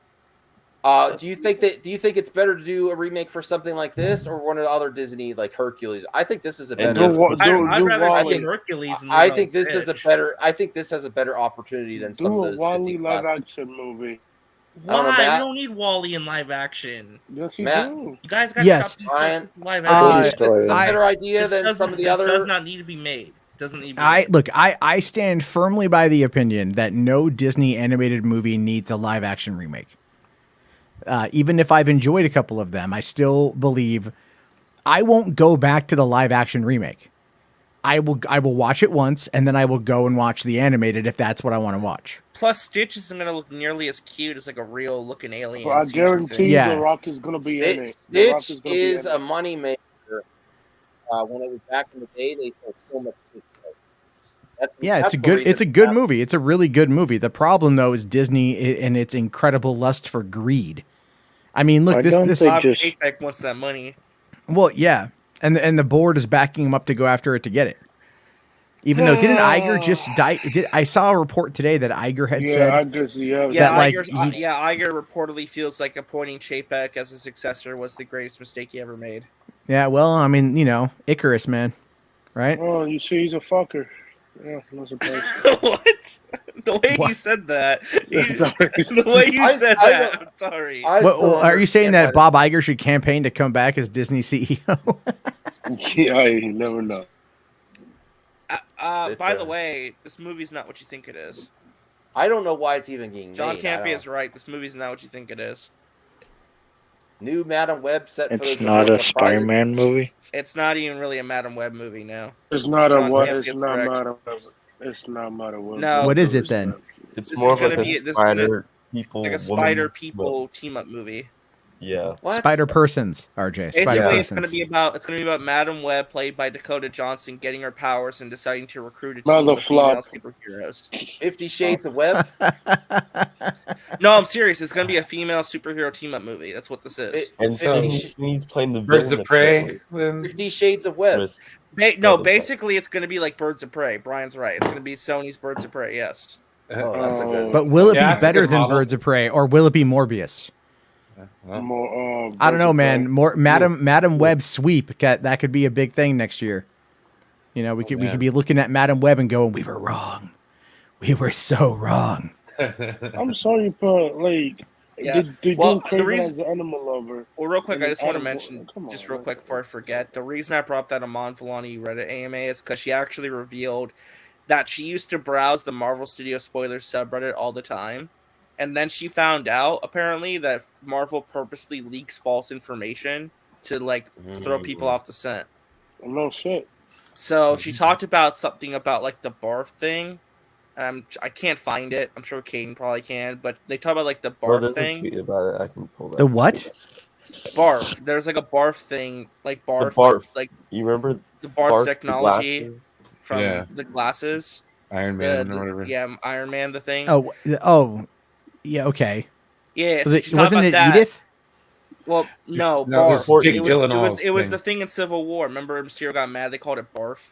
Do you think it's better to do a remake for something like this or one of the other Disney like Hercules? I think this is a better. I'd rather see Hercules than I Lilo think this and is a Stitch. better. I think this has a better opportunity than some Do of a those Wally Disney live classics. action movie. I don't know, Why? We Matt. don't need Wally in live action. Yes, you Matt. do. You guys got to Yes. stop being so live Do you action. think this is a better idea than some of the This other? does not need to be made. Doesn't need to be made. I stand firmly by the opinion that no Disney animated movie needs a live action remake. Even if I've enjoyed a couple of them, I still believe I won't go back to the live action remake. I will watch it once and then I will go and watch the animated if that's what I want to watch. Plus, Stitch isn't going to look nearly as cute as like a real looking alien. Well, I CG guarantee thing. you The Rock is going to be in it. The Rock Stitch is going to be is in a it. money maker. When it was back in the day, they sold so much. It's a good movie. It's a really good movie. The problem though is Disney and its incredible lust for greed. I mean, look, this Bob Chapek wants that money. well, yeah, and the board is backing him up to go after it to get it. Even though didn't Iger just die? I saw a report today that Iger had said Iger reportedly feels like appointing Chapek as a successor was the greatest mistake he ever made. Yeah, well, I mean, Icarus, man, right? Oh, you see, he's a fucker. Yeah, no surprise. What? The way you said that. Sorry. The way you said that. I'm sorry. Are you saying that Bob Iger should campaign to come back as Disney CEO? Yeah, you never know. By the way, this movie's not what you think it is. I don't know why it's even getting John made. Campea is right. This movie's not what you think it is. New Madam Web set for It's not a Spider-Man movie. It's not even really a Madam Web movie now. It's not a John what? Campea It's is not correct. Madam Web. It's not Madam Web. No. What is it then? It's This more is of gonna like be- a this is gonna- spider people. Like a woman spider people team up movie. Yeah. Spider Persons, RJ. Spider Basically, Persons. it's gonna be about Madam Web, played by Dakota Johnson, getting her powers and deciding to recruit a team Mother of female flop. superheroes. 50 Shades of Web. No, I'm serious. It's gonna be a female superhero team up movie. That's what this is. And so he's playing the Birds villain of Prey. apparently. 50 Shades of Web. Basically, it's gonna be like Birds of Prey. Brian's right. It's gonna be Sony's Birds of Prey. Yes. Oh, that's a good. But will it Yeah, be it's a better good than model. Birds of Prey, or will it be Morbius? More, I don't know, man. Madam Web sweep. That could be a big thing next year. We could be looking at Madam Web and going, "We were wrong. We were so wrong." I'm sorry, but like, Yeah. they Well, do the Craven reason- as an animal lover. Well, real quick, And I just want to Adam- mention, come on, just real man. quick before I forget, the reason I brought up that Amon Villani Reddit AMA is because she actually revealed that she used to browse the Marvel Studios spoilers subreddit all the time. And then she found out, apparently, that Marvel purposely leaks false information to, throw people off the scent. No shit. So she talked about something about, the barf thing. I can't find it. I'm sure Caden probably can. But they talk about, the Well, barf there's a thing. tweet about it. I can pull that. The what? Barf. There's, a barf thing. Like, barf. The barf. Like, You remember the barf technology glasses? from the glasses. Iron Man or whatever. Yeah, Iron Man, the thing. Oh, yeah, okay. Yeah, Was so it, she's talking wasn't about it that. Edith? Well, no, No, it was barf. Jake It Gyllenhaal's was thing. the thing in Civil War. Remember, Mysterio got mad. They called it barf.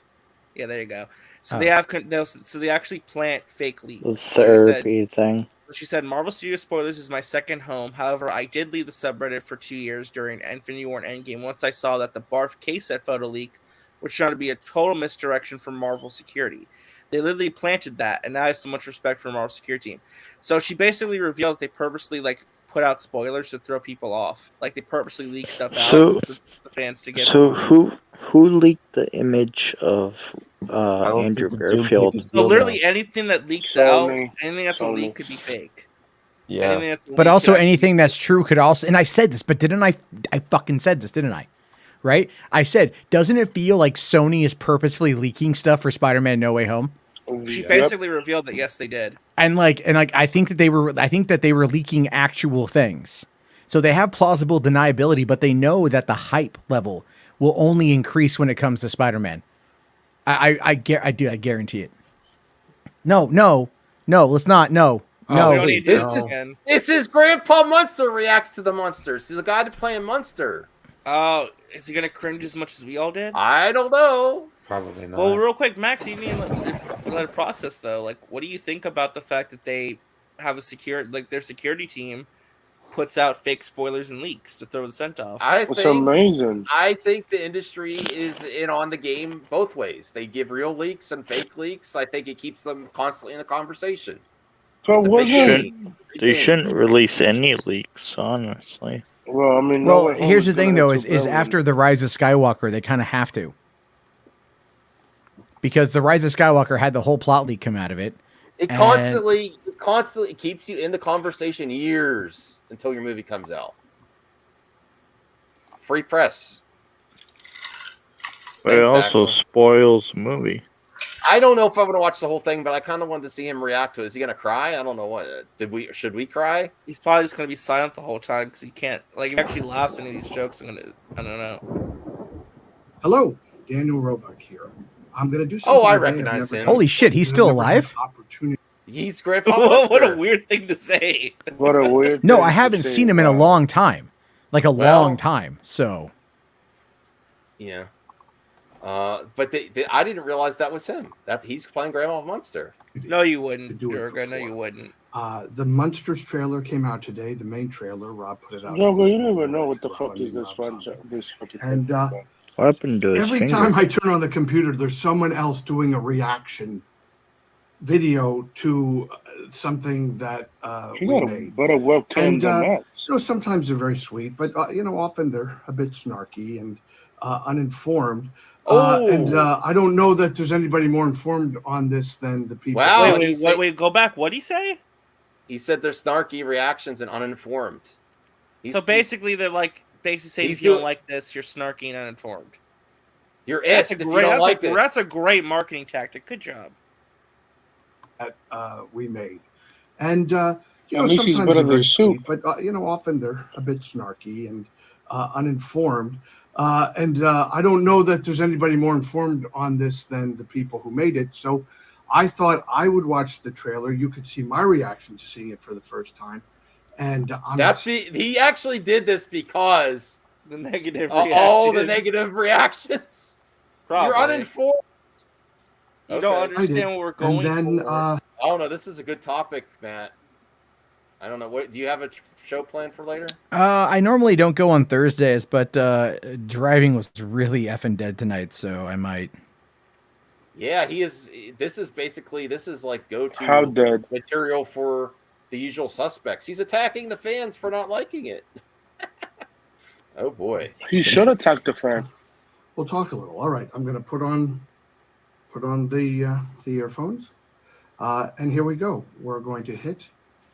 Yeah, there you go. So Oh. they actually plant fake leads. The So she said- therapy thing. She said, Marvel Studios Spoilers is my second home. However, I did leave the subreddit for 2 years during Infinity War and Endgame once I saw that the barf case set photo leak was trying to be a total misdirection from Marvel security. They literally planted that, and now I have so much respect for Marvel security team. So she basically revealed that they purposely put out spoilers to throw people off. Like they purposely leak stuff out So- for the fans to get. So who leaked the image of Andrew think the Doom Garfield? Patriots So literally anything that leaks out, Sony. anything that's a Sony. leak could be fake. Yeah. Anything that's a But leak also could actually anything that's true could also, and I said this, but didn't I fucking said this, didn't I? Right? I said, doesn't it feel like Sony is purposefully leaking stuff for Spider-Man No Way Home? She basically revealed that yes, they did. And I think that they were leaking actual things. So they have plausible deniability, but they know that the hype level will only increase when it comes to Spider-Man. I guarantee it. No, let's not. No. This is Grandpa Munster reacts to the monsters. He's the guy that's playing Munster. Is he gonna cringe as much as we all did? I don't know. Probably not. Well, real quick, Max, you need to let it process though. Like, what do you think about the fact that they have their security team puts out fake spoilers and leaks to throw the scent off? It's amazing. I think the industry is in on the game both ways. They give real leaks and fake leaks. I think it keeps them constantly in the conversation. They shouldn't release any leaks, honestly. Well, I mean, Well, here's the thing, though, is after the Rise of Skywalker, they kind of have to. Because the Rise of Skywalker had the whole plot leak come out of it. It constantly keeps you in the conversation years until your movie comes out. Free press. But it also spoils the movie. I don't know if I'm going to watch the whole thing, but I kind of wanted to see him react to it. Is he going to cry? I don't know. What should we cry? He's probably just going to be silent the whole time because he can't. Like, if he actually laughs at any of these jokes, I don't know. Hello, Daniel Roebuck here. I'm going to do Oh, something. I recognize him. Holy shit, he's still alive? He's Grandpa. What a weird thing to say. What a weird. No, I haven't seen him in a long time. Like a long time. So. Yeah. But I didn't realize that was him. That he's playing Grandma Munster. No, you wouldn't, Durga. No, you wouldn't. The Munsters trailer came out today. The main trailer, Rob put it out. Yo, you don't even know what the fuck is this one. This fucking. And what happened to his every finger? time I turn on the computer, there's someone else doing a reaction video to something that we made. But a webcam And than that. sometimes they're very sweet, but often they're a bit snarky and uninformed. And I don't know that there's anybody more informed on this than the people. Wow. Wait, go back. What'd he say? He said they're snarky reactions and uninformed. So basically, they're like basically saying he's if you don't doing- like this, you're snarky and uninformed. You're That's if a you great. don't like it. That's a great marketing tactic. Good job. That we made, and At least he's sometimes better they're than very soup. sweet, but often they're a bit snarky and uninformed. And I don't know that there's anybody more informed on this than the people who made it. So I thought I would watch the trailer. You could see my reaction to seeing it for the first time. And He actually did this because the negative all the negative reactions. Probably. You're uninformed. You don't understand what we're going then, for. I don't know. This is a good topic, Matt. I don't know. What do you have a show planned for later? I normally don't go on Thursdays, but driving was really effing dead tonight, so I might. Yeah, he is. This is like go-to How dead? material for the usual suspects. He's attacking the fans for not liking it. Oh boy, He should attack the fan. we'll talk a little. All right, I'm going to put on the earphones, and here we go. We're going to hit.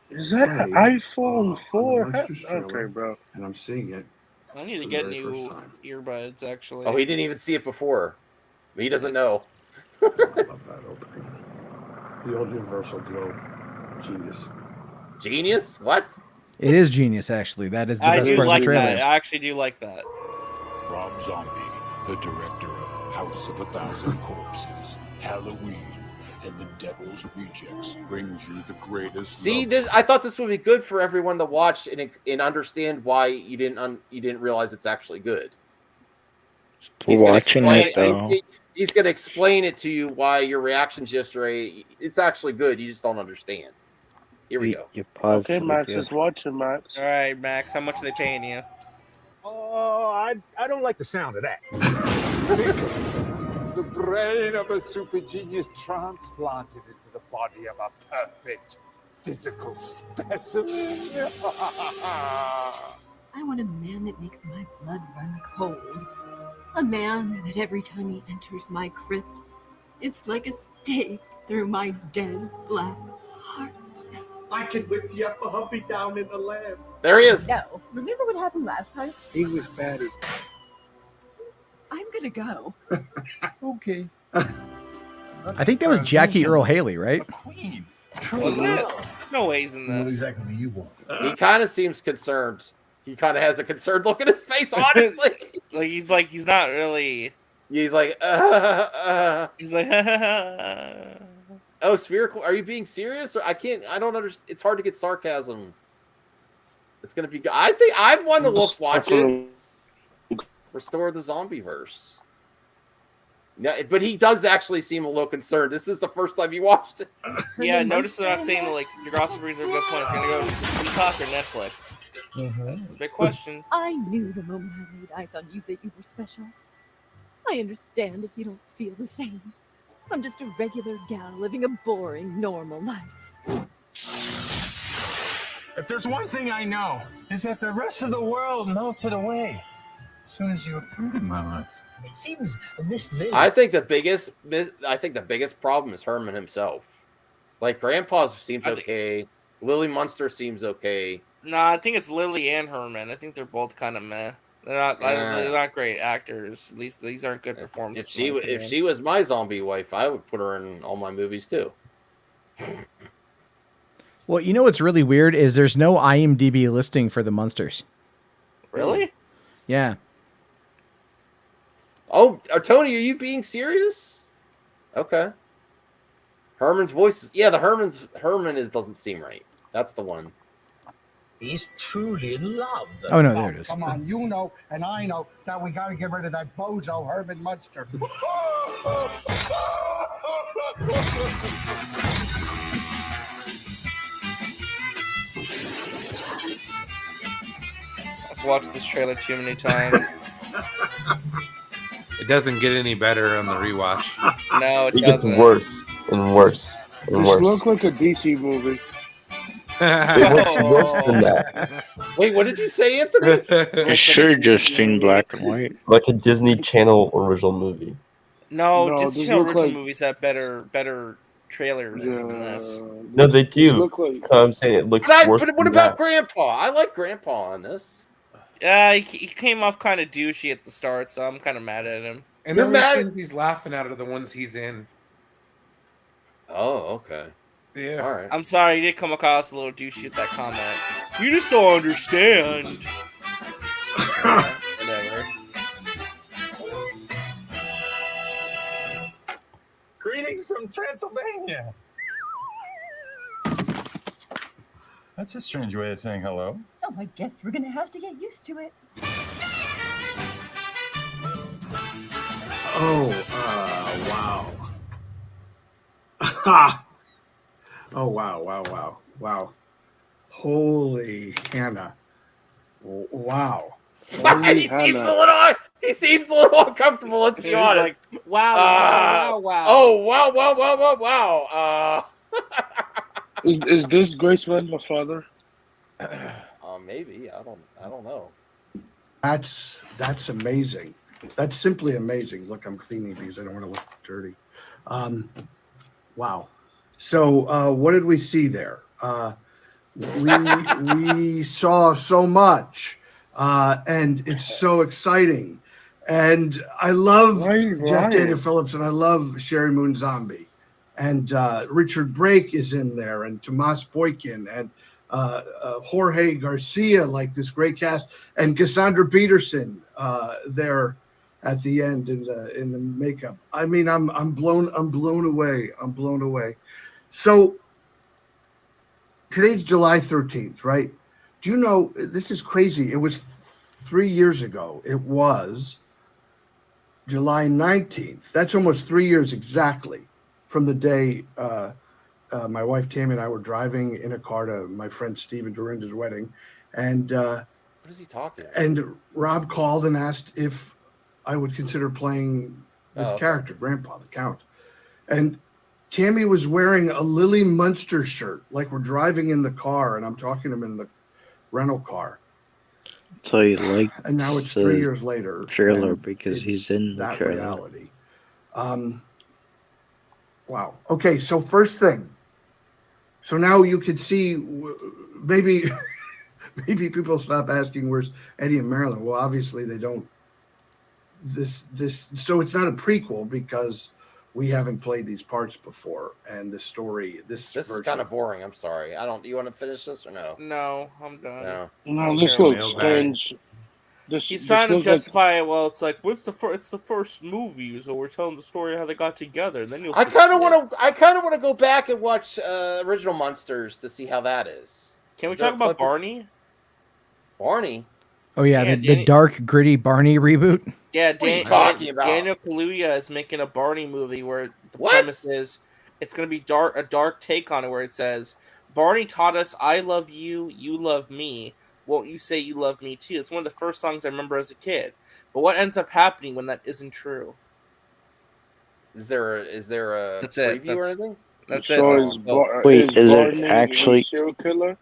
Is that play iPhone 4? Monsters trailer, Okay, bro. And I'm seeing it. I need to for the get very new first time. earbuds. Actually. Oh, he didn't even see it before. He doesn't know. I love that opening. The old Universal Globe. Genius. Genius? What? It is genius, actually. That is the I best do part like of the trailer. that. I actually do like that. Rob Zombie, the director of House of a Thousand Corpses, Halloween, and The Devil's Rejects, brings you the greatest. See, love I thought this would be good for everyone to watch and understand why you didn't realize it's actually good. He's gonna He's going to explain it to you why your reactions yesterday. It's actually good. You just don't understand. Here we go. Okay, Max is watching, Max. All right, Max. How much are they paying you? Oh, I don't like the sound of that. The brain of a super genius transplanted into the body of a perfect physical specimen. I want a man that makes my blood run cold. A man that every time he enters my crypt, it's like a stake through my dead black heart. I can whip the upper humpy down in the lab. There he is. No. Remember what happened last time? He was batty. I'm gonna go. Okay. I think that was Jackie Earl Haley, right? Was it? No ways in What this. exactly do you want? He kind of seems concerned. He kind of has a concerned look in his face, honestly. He's not really. He's like, He's like, oh, spherical. Are you being serious? Or I don't understand. It's hard to get sarcasm. It's gonna be good. I think I'm one to watch it. Restore the zombie verse. Yeah, but he does actually seem a little concerned. This is the first time you watched it. Yeah, notice they're not saying that, like, the groceries are good points. You're going to go to Peacock or Netflix? That's the big question. I knew the moment I laid eyes on you that you were special. I understand if you don't feel the same. I'm just a regular gal living a boring, normal life. If there's one thing I know, is that the rest of the world melted away as soon as you appeared in my life. It seems Miss Lily. I think the biggest problem is Herman himself. Like Grandpa seems okay. Lily Munster seems okay. Nah, I think it's Lily and Herman. I think they're both kind of meh. They're not great actors. At least these aren't good performances. If she was my zombie wife, I would put her in all my movies too. Well, you know what's really weird is there's no IMDb listing for the Munsters. Really? Yeah. Oh, Tony, are you being serious? Okay. Herman's voice, the Herman doesn't seem right. That's the one. He's truly in love. Oh, no, there it is. Come on, you know, and I know that we got to get rid of that bozo Herman Munster. I've watched this trailer too many times. It doesn't get any better on the rewatch. No, it gets doesn't. worse and worse and This worse. look like a DC movie. It looks worse than that. Wait, what did you say, Anthony? It should just been black and white. Like a Disney Channel original movie. No, No, Disney these Channel look original like- movies have better trailers than this. No, they do. look like- So I'm saying it looks But worse what than about that. Grandpa? I like Grandpa on this. Yeah, he came off kind of douchey at the start, so I'm kind of mad at him. And You're the only mad- scenes he's laughing at are the ones he's in. Oh, okay. Yeah. All right. I'm sorry, you did come across a little douchey with that comment. You just don't understand. Whatever. Greetings from Transylvania. That's a strange way of saying hello. Oh, I guess we're gonna have to get used to it. Wow. Oh, wow. Holy Hannah. Wow. he seems a little uncomfortable, let's be He's honest. like, wow. Oh, wow. Is this Grace Randall's father? Maybe. I don't know. That's amazing. That's simply amazing. Look, I'm cleaning because I don't want to look dirty. Wow. So what did we see there? We saw so much, and it's so exciting. And I love Jeff Dana Phillips, and I love Sherry Moon Zombie. And Richard Brake is in there, and Tomas Boykin, and Jorge Garcia, like this great cast, and Cassandra Peterson there at the end in the makeup. I mean, I'm blown away. I'm blown away. So today's July 13th, right? Do you know, this is crazy. It was 3 years ago. It was July 19th. That's almost 3 years exactly from the day my wife Tammy and I were driving in a car to my friend Steven Dorinda's wedding. And What is he talking about? and Rob called and asked if I would consider playing this character, Grandpa, the Count. And Tammy was wearing a Lily Munster shirt, like we're driving in the car, and I'm talking to him in the rental car. So you like And now it's the 3 years later. trailer and because it's he's in the that trailer. reality. Wow. Okay, so first thing. So now you could see maybe people stop asking where's Eddie and Marilyn. Well, obviously they don't. So it's not a prequel because we haven't played these parts before, and the story. This is kind of boring. I'm sorry. You want to finish this or no? No, I'm done. No, this looks strange. He's trying to justify it. Well, it's like, it's the first movie, so we're telling the story of how they got together. And then you'll. I kind of want to go back and watch original Monsters to see how that is. Can we Is there talk a about clip of- Barney? Barney? Oh yeah, Yeah, the dark, gritty Barney reboot. Yeah, What are you talking about? Daniel Kaluuya is making a Barney movie where the premise is it's going to be a dark take on it, where it says Barney taught us, "I love you, you love me. Won't you say you love me too?" It's one of the first songs I remember as a kid. But what ends up happening when that isn't true? Is there a That's it. preview or anything? That's So it. is Wait, is is Barney it a actually? serial killer?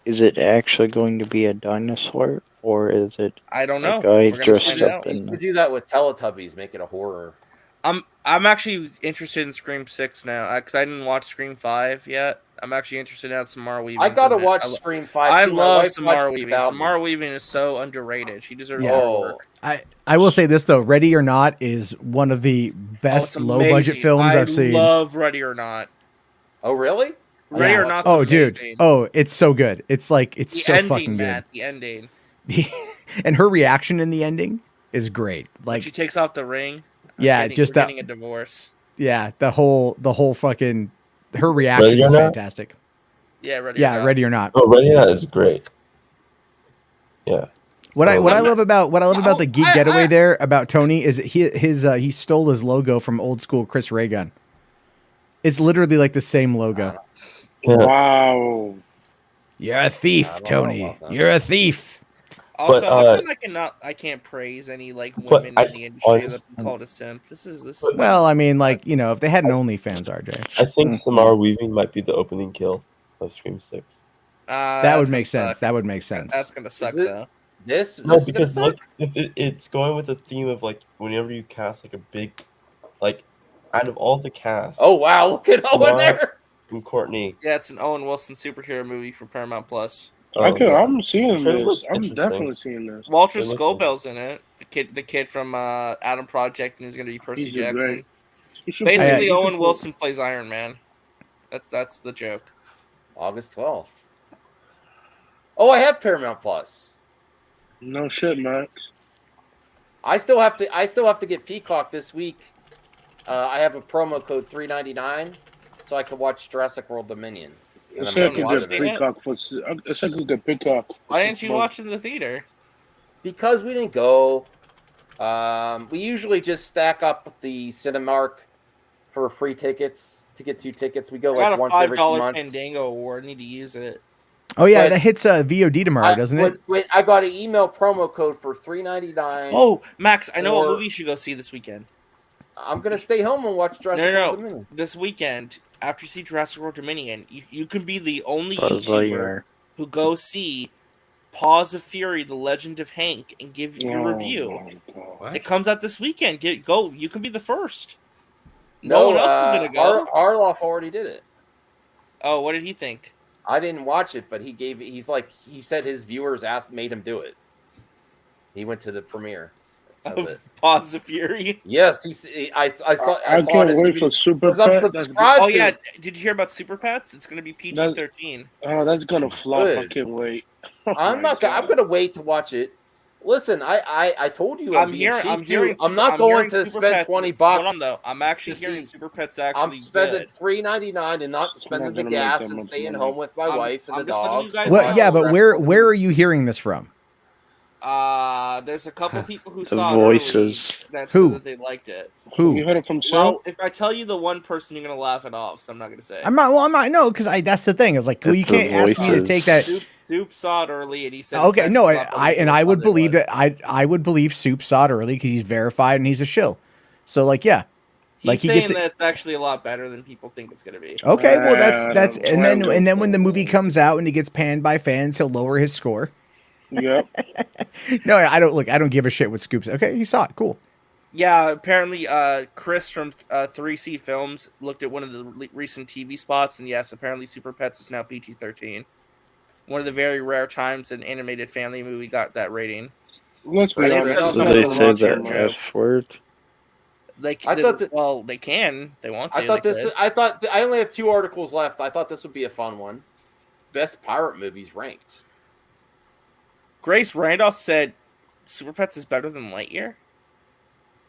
Is it actually going to be a dinosaur, or is it I don't a know. guy We're gonna dressed find up out. You in? could do that with Teletubbies, make it a horror. I'm actually interested in Scream 6 now because I didn't watch Scream 5 yet. I'm actually interested in Samara Weaving. I gotta watch Scream 5 I too. My love wife Samara watched it Weaving. without me. Samara Weaving is so underrated. She deserves Yeah. more work. I will say this though, Ready or Not is one of the best low budget amazing. films I I've seen. love Ready or Not. Oh really? Ready or Not. Oh, dude. Oh, it's so good. It's like it's The so ending, fucking Matt. The ending. good. And her reaction in the ending is great. When Like she takes off the ring. yeah, just we're that. getting a divorce. Yeah, the whole fucking her reaction Ready or is Not? fantastic. Yeah, Ready or Yeah, Not. Ready or Not. Oh, Ready or Not is great. Yeah. What I Oh, love about the Geek Getaway there about Tony is he stole his logo from old school Chris Ray Gun. It's literally like the same logo. Wow. You're a thief, Tony. You're a thief. Also, But, how come I can't praise any like women in the industry that have been called a simp? This is Well, I mean, like, you know, if they had an OnlyFans, RJ. I think Samara Weaving might be the opening kill of Scream 6. That would make sense. That would make sense. That's gonna suck though. No, because look, if it's going with the theme of like whenever you cast like a big, like out of all the cast. Oh wow, look at Owen Samara there. And Courtney. Yeah, it's an Owen Wilson superhero movie for Paramount Plus. I'm seeing Trailer this. looks I'm interesting. definitely seeing this. Walter It looks Scobell's in it. The kid from Adam Project, and he's gonna be Percy He's Jackson. great. He should Basically, play- Owen Wilson plays Iron Man. That's the joke. August 12th. Oh, I have Paramount Plus. No shit, Max. I still have to get Peacock this week. I have a promo code $3.99, so I can watch Jurassic World Dominion. And It's I'm like gonna a watch good it. Peacock for. It's like a good Peacock. for Why 6 didn't you months. watch it in the theater? Because we didn't go. We usually just stack up the Cinemark for free tickets to get 2 tickets. We go I got like a once every 2 $5 months. Fandango award. I need to use it. Oh yeah, But- that hits VOD tomorrow, doesn't it? Wait, I got an email promo code for $3.99. Oh, Max, I know what Or- movie you should go see this weekend. I'm gonna stay home and watch Jurassic World No. Dominion. This weekend, after you see Jurassic World Dominion, you can be the only Buzz YouTuber Lightyear. who goes see Paws of Fury: The Legend of Hank and give your Oh, review. my God. It comes out this weekend. Go. You can be the first. No one else is gonna go. Harloff already did it. Oh, what did he think? I didn't watch it, but he said his viewers made him do it. He went to the premiere of it. Paws of Fury. Yes, I saw. I saw can't it wait for Super because I'm Pet. That's subscribed Oh to. yeah, did you hear about Super Pets? It's gonna be PG-13. Oh, that's gonna flop. I Good. can't wait. I'm not. I'm gonna wait to watch it. Listen, I told you I'm being hearing. cheap, I'm too. hearing. I'm not I'm going hearing to Super spend Pets- $20. Hold on though. I'm actually to hearing see- Super Pets I'm actually spending good. $3.99 and not It's spending not the gonna make gas that and much staying money. home with my wife and I'm the just letting dog. you guys Well, know. yeah, but where are you hearing this from? There's a couple people who The saw voices. it early that Who? said that they liked it. Who? You heard it from Sam? Well, if I tell you the one person, you're gonna laugh it off, so I'm not gonna say. I'm not. No, because that's the thing. It's like, well, you It's the can't ask me to voices. take that. Soup saw it early, and he said. Okay, it's no, actually a lot better than I he would thought it believe was. that I would believe Soup saw it early because he's verified and he's a shill. So like, yeah, He's like he saying gets it. that it's actually a lot better than people think it's gonna be. Okay, well that's and then Well, when the movie comes out and he gets panned by fans, he'll lower his score. Yep. No, I don't give a shit what Scoops. Okay, he saw it. Cool. Yeah, apparently, Chris from 3C Films looked at one of the recent TV spots, and yes, apparently Super Pets is now PG-13. One of the very rare times an animated family movie got that rating. Let's be But it's honest. because Did some they of the say raunchy the jokes. F word? Well, they can. They want to. I thought they this. could. I thought I only have 2 articles left. I thought this would be a fun one. Best pirate movies ranked. Grace Randolph said Super Pets is better than Lightyear.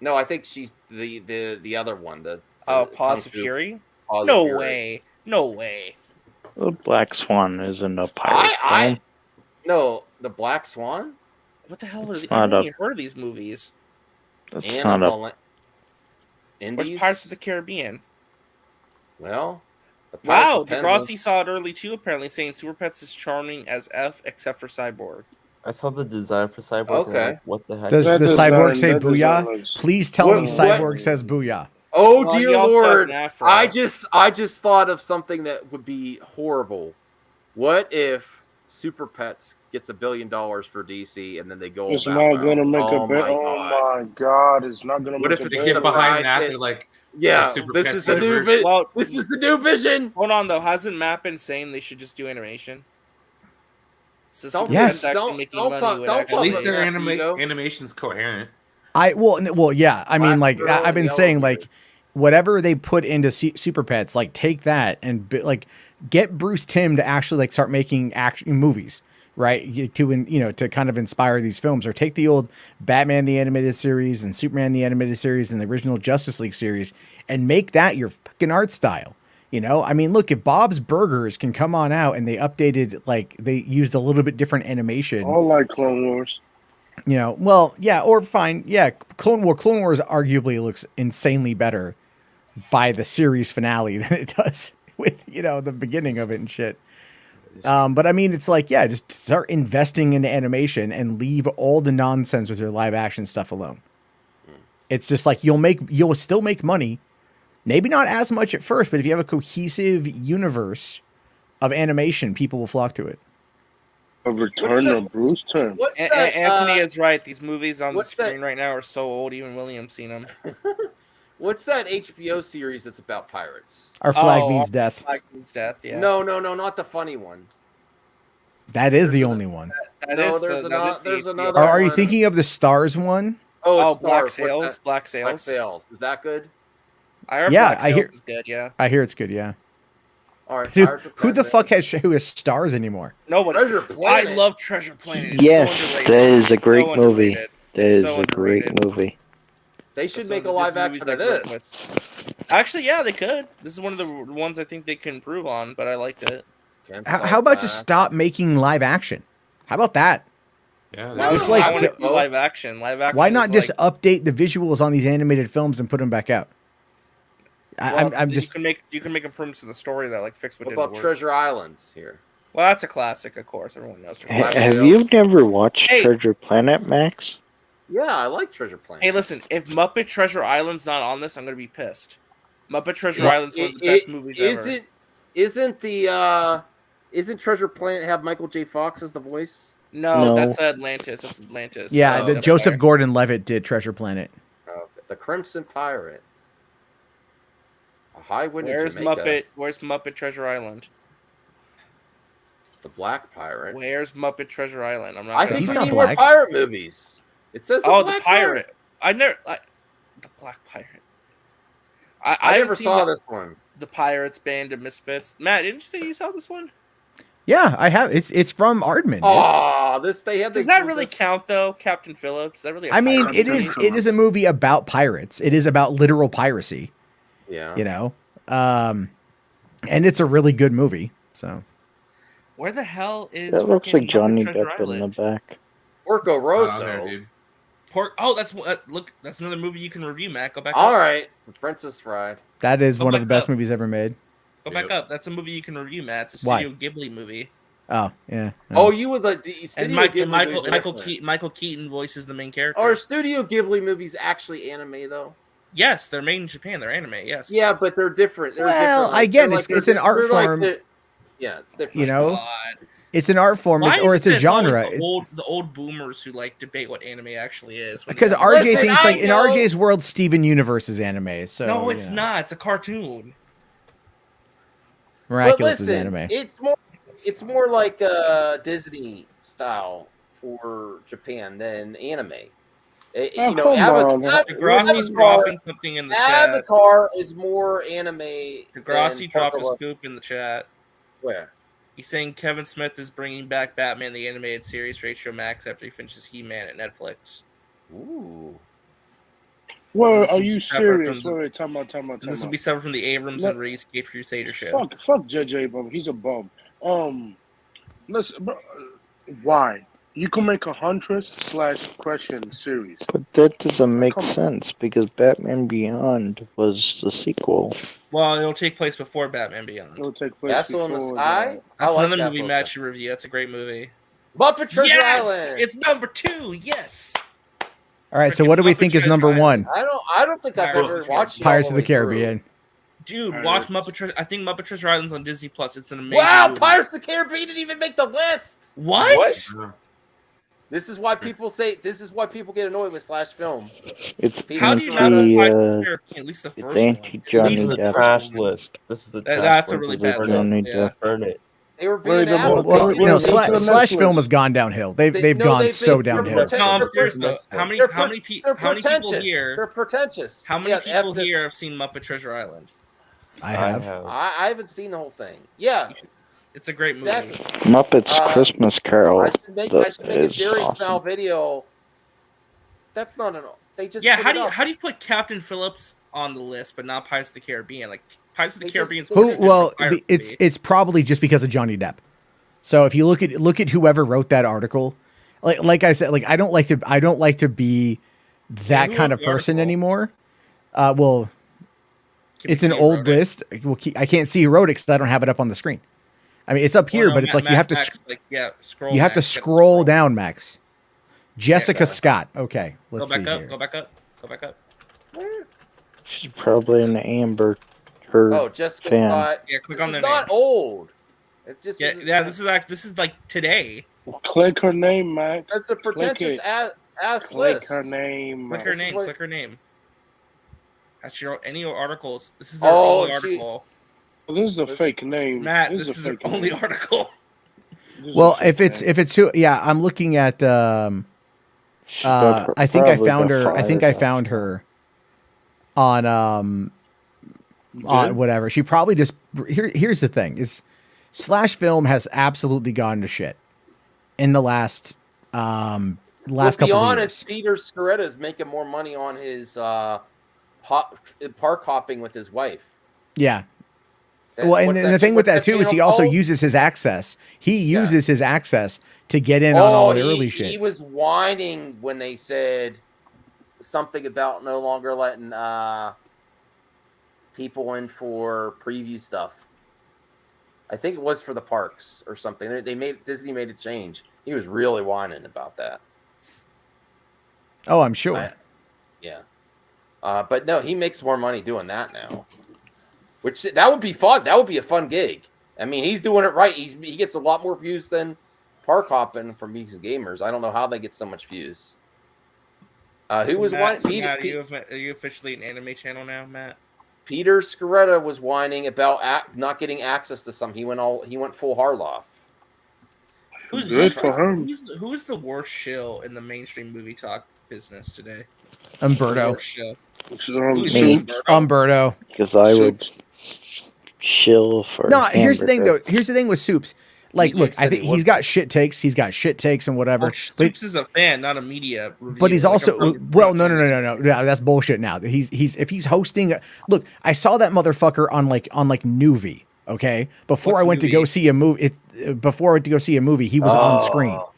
No, I think she's the other one. The Paws Kung of Fu- Fury. Paws of No Fury. way. No way. The Black Swan isn't a pirate film. No, the Black Swan. What the hell are these? not I've never a- even heard of these movies. That's And not a. Where's Where's Pirates of the Caribbean? Well, Wow, Degrassi saw it early too, apparently, saying Super Pets is charming as F, except for Cyborg. I saw the design for Cyborg. And I'm Okay. like, what the heck? Does is the this? cyborg say booyah? Please tell me What- cyborg says booyah. Oh Well, he dear also has Lord! an afro. I just thought of something that would be horrible. What if Super Pets gets $1 billion for DC and then they go It's all not Batman? gonna make Oh a bet. my Oh God. my God! It's not gonna What make if a they bet. get behind that? Surprise They're like, Yeah, the Super this Pets is the new universe. Well, this is the new vision. Hold on, though. Hasn't Matt been saying they should just do animation? So Don't- Super Yes. Pets actually don't- making don't money pump- would don't actually... At least pump their Matt's ego. animation's coherent. Well, yeah. I mean, like Girl I've and been Yellow saying, Bird. like whatever they put into Super Pets, like take that and like get Bruce Timm to actually like start making action movies, right? To kind of inspire these films, or take the old Batman the animated series and Superman the animated series and the original Justice League series and make that your fucking art style. I mean, look, if Bob's Burgers can come on out and they updated, like they used a little bit different animation. All like Clone Wars. Well, yeah, or fine, yeah. Clone Wars arguably looks insanely better by the series finale than it does with the beginning of it and shit. But I mean, it's like, yeah, just start investing in animation and leave all the nonsense with your live action stuff alone. It's just like you'll still make money, maybe not as much at first, but if you have a cohesive universe of animation, people will flock to it. A return of Bruce Timm. Anthony is right. These movies on the what's that- screen right now are so old, even William's seen them. What's that HBO series that's about pirates? Our Flag Means Death. Flag Means Death, yeah. No, not the funny one. That is the only one. There's another. Are you one. thinking of the Stars one? Oh, Oh, Black Stars. What's Sails. that? Black Sails. Black Sails. Is that good? I heard Yeah, Black I Sails hear- is good, yeah. I hear it's good. Yeah. All right. Who, Pirates of who the Caribbean. fuck who has stars anymore? Nobody. Treasure I Planet. love Treasure Planet. It's Yes, so underrated. that is a great So movie. underrated. That It's is so a great underrated. movie. They should That's make a one of the live Disney action of movies I grew up this. with. Actually, yeah, they could. This is one of the ones I think they can improve on, but I liked it. How about just stop making live action? How about that? Yeah, Why It's would like- I want to do live action? Live action. Why not is just like, update the visuals on these animated films and put them back out? I'm you just can make improvements to the story that like fix what What didn't about work. Treasure Island here? Well, that's a classic, of course. Everyone knows Treasure Island. Have you never watched Hey. Treasure Planet, Max? Yeah, I like Treasure Planet. Hey, listen, if Muppet Treasure Island's not on this, I'm gonna be pissed. Muppet Treasure Well, Island's one of the best movies ever. Isn't Treasure Planet have Michael J. Fox as the voice? No, that's Atlantis. That's Atlantis. yeah. Oh. Joseph Gordon-Levitt did Treasure Planet. The Crimson Pirate. A high wind in Where's Jamaica. Muppet? Where's Muppet Treasure Island? The Black Pirate. Where's Muppet Treasure Island? I'm not. I gonna think we find need it. more pirate movies. It says Oh, Black the pirate. I never. The Black Pirate. I haven't never seen saw this one. The Pirates Band of Misfits. Matt, didn't you say you saw this one? Yeah, I have. It's from Aardman. dude. Oh, they have. Does that really count though, Captain Phillips? Is that really? I mean, it is a movie about pirates. It is about literal piracy. Yeah. And it's a really good movie. So Where the hell is? That looks fucking like Johnny Muppet Treasure Depp in the Island? back. Porco Not on Rosso. there, dude. Oh, look. That's another movie you can review, Matt. Go back. All up. right, The Princess Bride. that is Go one of back the best up. movies ever made. Go back up. That's a movie you can review, Matt. It's a Why? Studio Ghibli movie. Oh yeah. Oh, you would like the Studio And Michael Ghibli movies Michael different. Keaton, Michael Keaton voices the main character. Are Studio Ghibli movies actually anime though? Yes, they're made in Japan. They're anime. Yes. Yeah, but they're different. They're Well, different. again, they're it's an art they're like form. yeah, it's different. You know, God. it's an art form, Why or is it's a it always genre. The old boomers who like debate what anime actually is. when Because they- RJ Listen, thinks I like in know- RJ's world, Steven Universe is anime. So no, it's you know. not. It's a cartoon. Miraculous but is listen, anime. it's more like Disney style for Japan than anime. Oh, You know, come on. Degrassi's dropping something in the chat. Avatar is more anime. Degrassi than dropped a Porco- scoop in the chat. Where? He's saying Kevin Smith is bringing back Batman the Animated Series for HBO Max after he finishes He-Man at Netflix. Ooh. Well, This are will you be separate serious? from the- Wait, time out. This will be separate from the Abrams No. and Reese Cape Crusader show. Fuck JJ bum. He's a bum. Listen, bro, why? You can make a Huntress/Question series. But that doesn't make Come on. sense because Batman Beyond was the sequel. Well, it'll take place before Batman Beyond. It'll take place Castle in the before Sky. that. That's I like another Castle movie in the Matt Sky. should review. That's a great movie. Muppet Treasure Yes, Island. it's number 2. Yes. All right, so what do we think is number one? I don't think I've ever watched it all Pirates the of the way through. Caribbean. Dude, watch Muppet Treasure. I think Muppet Treasure Island's on Disney Plus. It's an amazing. Wow, movie. Pirates of the Caribbean didn't even make the list. What? This is why people say. This is why people get annoyed with slash film. It's How do you not know Pirates of the anti, Caribbean? At least the it's first one. anti-Johnny This is a Depp. trash list. This is a trash That's a list. really This is bad Johnny list. Depp. Yeah. Burn it. They were being Well, assholes. No, to the next slash film list. has gone downhill. They've No, gone they- so they're downhill. pretend- No, I'm they're serious though. pretentious. How many They're people pretentious. here? They're pretentious. How many Yeah, people this- here have seen Muppet Treasure Island? I have. I haven't seen the whole thing. Yeah, It's a great movie. exactly. Muppets Christmas Carol. I should make That a is Jerry awesome. style video. That's not an. They just Yeah, put how it do you up. how do you put Captain Phillips on the list but not Pirates of the Caribbean? Like Pirates of the They Caribbean's just- more Who? different Well, pirate it's movie. it's probably just because of Johnny Depp. So if you look at whoever wrote that article, like I said, like I don't like to be that who kind wrote of the person article? anymore. Well, Can it's we an see who old wrote it? list. Well, I can't see who wrote it because I don't have it up on the screen. I mean, it's up here, Well, no, but it's like you have to Max, scroll. you have to Max, get the scroll down, Max. Jessica Yeah. Scott. Okay, let's Go back see up. here. Go back up. Go back up. She's probably an Amber Heard Oh, Jessica fan. Scott. Yeah, click This on is their not name. old. It's just Yeah. This is like today. Click her name, Max. That's a Click pretentious it. ass Click list. her name. Click Max. her name. what- Click her name. That's your any articles. This is their Oh, only she- article. Well, this is a fake name. Matt, this a is their fake only name. article. This is Well, a fake if it's who, yeah, I'm looking at. She got her- I think I probably found got her. I think I fired found her on did? whatever. She probably just here's the thing is slash film has absolutely gone to shit in the last Well, couple be of honest, years. Peter Scoretta is making more money on his park hopping with his wife. Yeah. That- Well, and what's the thing with what's that too is he channel also called? uses his access. He uses his access to get in on all the early shit. He was whining when they said something about no longer letting people in for preview stuff. I think it was for the parks or something. Disney made a change. He was really whining about that. Oh, I'm sure. Yeah. But no, he makes more money doing that now. Which that would be fun. That would be a fun gig. I mean, he's doing it right. He gets a lot more views than park hopping from these gamers. I don't know how they get so much views. Who was one? Matt, are you officially an anime channel now, Matt? Peter Scoretta was whining about not getting access to some. He went full Harloff. Who's the worst shill in the mainstream movie talk business today? Umberto. Worst shill. Me, Umberto. because I would chill for. No, here's the thing though. hamburger. Here's the thing with Soups. Like, look, I think he's got shit takes. He's got shit takes and whatever. Well, Stoops is a fan, not a media review. But he's like a also pro- no. Yeah, that's bullshit. Now he's if he's hosting. Look, I saw that motherfucker on Newsy. Okay, before What's I went to Newsy? go see a movie. Before I went to go see a movie, he was on screen. All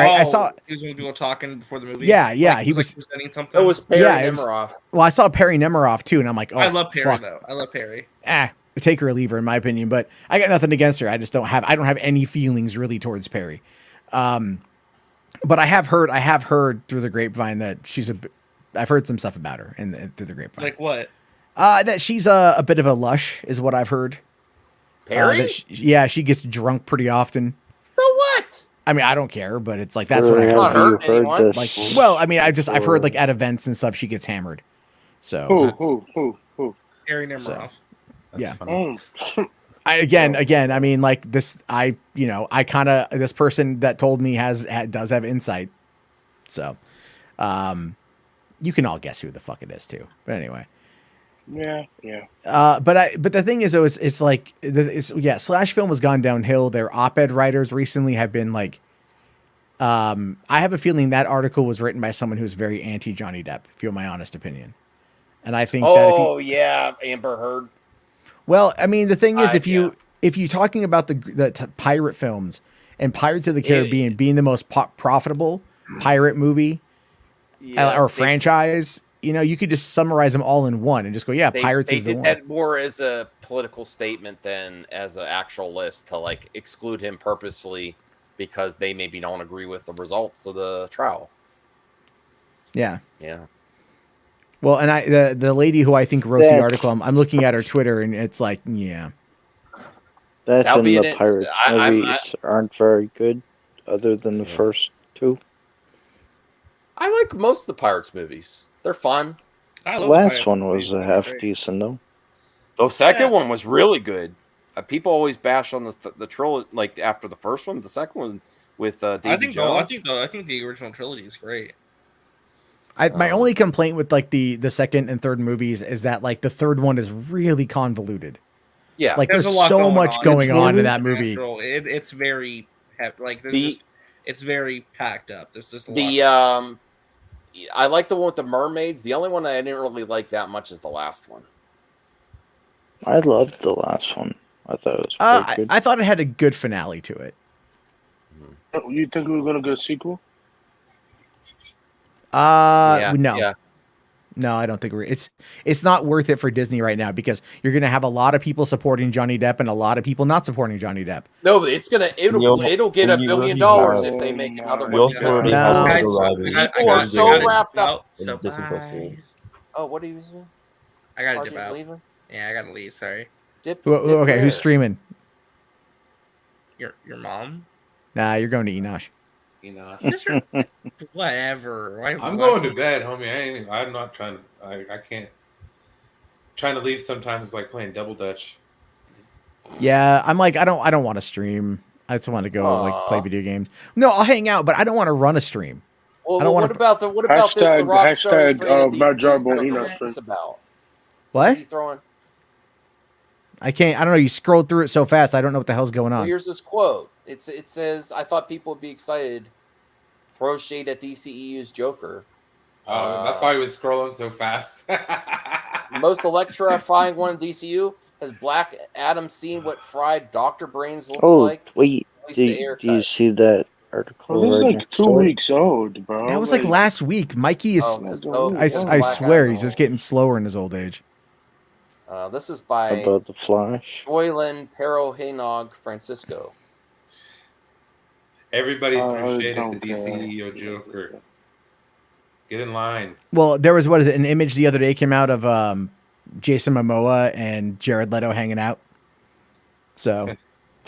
right, I saw. He was one of the people talking before the movie. Yeah, Like, he was. presenting something. It was Perry it was- Nemiroff. Well, I saw Perry Nemiroff too, and I'm like, oh, I love Perry fuck. though. I love Perry. Take her or leave her, in my opinion. But I got nothing against her. I just don't have any feelings really towards Perry. But I have heard through the grapevine that I've heard some stuff about her through the grapevine. Like what? That she's a bit of a lush is what I've heard. Perry? She gets drunk pretty often. So what? I mean, I don't care, but it's like that's what I've Have heard. you heard this? Like, well, I mean, I've heard like at events and stuff she gets hammered. So Who? Perry Nemiroff. yeah. Oh. Again, I mean, like this, I kind of, this person that told me does have insight. So, you can all guess who the fuck it is too. But anyway. Yeah. But the thing is, though, it's like, slash film has gone downhill. Their op-ed writers recently have been like, I have a feeling that article was written by someone who's very anti Johnny Depp, if you want my honest opinion. And I think that yeah, Amber Heard. Well, I mean, the thing is, if you're talking about the pirate films and Pirates of the Caribbean being the most profitable pirate movie or franchise, you know, you could just summarize them all in one and just go, yeah, Pirates is the one. They did that more as a political statement than as an actual list to like exclude him purposefully because they maybe don't agree with the results of the trial. Yeah. Yeah. Well, and the lady who I think wrote the article, I'm looking at her Twitter, and it's like, yeah. That and the Pirates movies aren't very good, other than the first two. I like most of the Pirates movies. They're fun. The last one was a half decent, though. The second one was really good. People always bash on the trilogy, like after the first one. The second one with Davy Jones. I think the original trilogy is great. My only complaint with like the second and third movies is that like the third one is really convoluted. Yeah, like there's a lot so much going on in that movie. It's very like it's very packed up. There's just a lot. I like the one with the mermaids. The only one I didn't really like that much is the last one. I loved the last one. I thought it was pretty good. I thought it had a good finale to it. You think we were gonna get a sequel? No. No, I don't think it's not worth it for Disney right now because you're gonna have a lot of people supporting Johnny Depp and a lot of people not supporting Johnny Depp. No, but it'll get $1 billion if they make another one. People are so wrapped up. Oh, what are you doing? I gotta dip out. Yeah, I gotta leave. Sorry. Okay, who's streaming? Your mom? Nah, you're going to Enosh. Whatever. I'm going to bed, homie. I'm not trying. I can't. Trying to leave sometimes is like playing double dutch. Yeah, I'm like I don't want to stream. I just want to go like play video games. No, I'll hang out, but I don't want to run a stream. Well, what about this? The Rock stream about? What? What's he throwing? I can't. I don't know. You scrolled through it so fast. I don't know what the hell's going on. Well, here's this quote. It says, "I thought people would be excited. Throw shade at DCEU's Joker." That's why he was scrolling so fast. Most electrifying one in DCU. Has Black Adam seen what fried Dr. Brains looks like? Wait, do you see that article? Well, this is like 2 weeks old, bro. That was like last week. Mikey is. I swear he's just getting slower in his old age. This is by about the Flash. Joylyn Pero-Hinog Francisco. Everybody threw shade at the DCEO Joker. Get in line. Well, there was an image the other day came out of Jason Momoa and Jared Leto hanging out. So,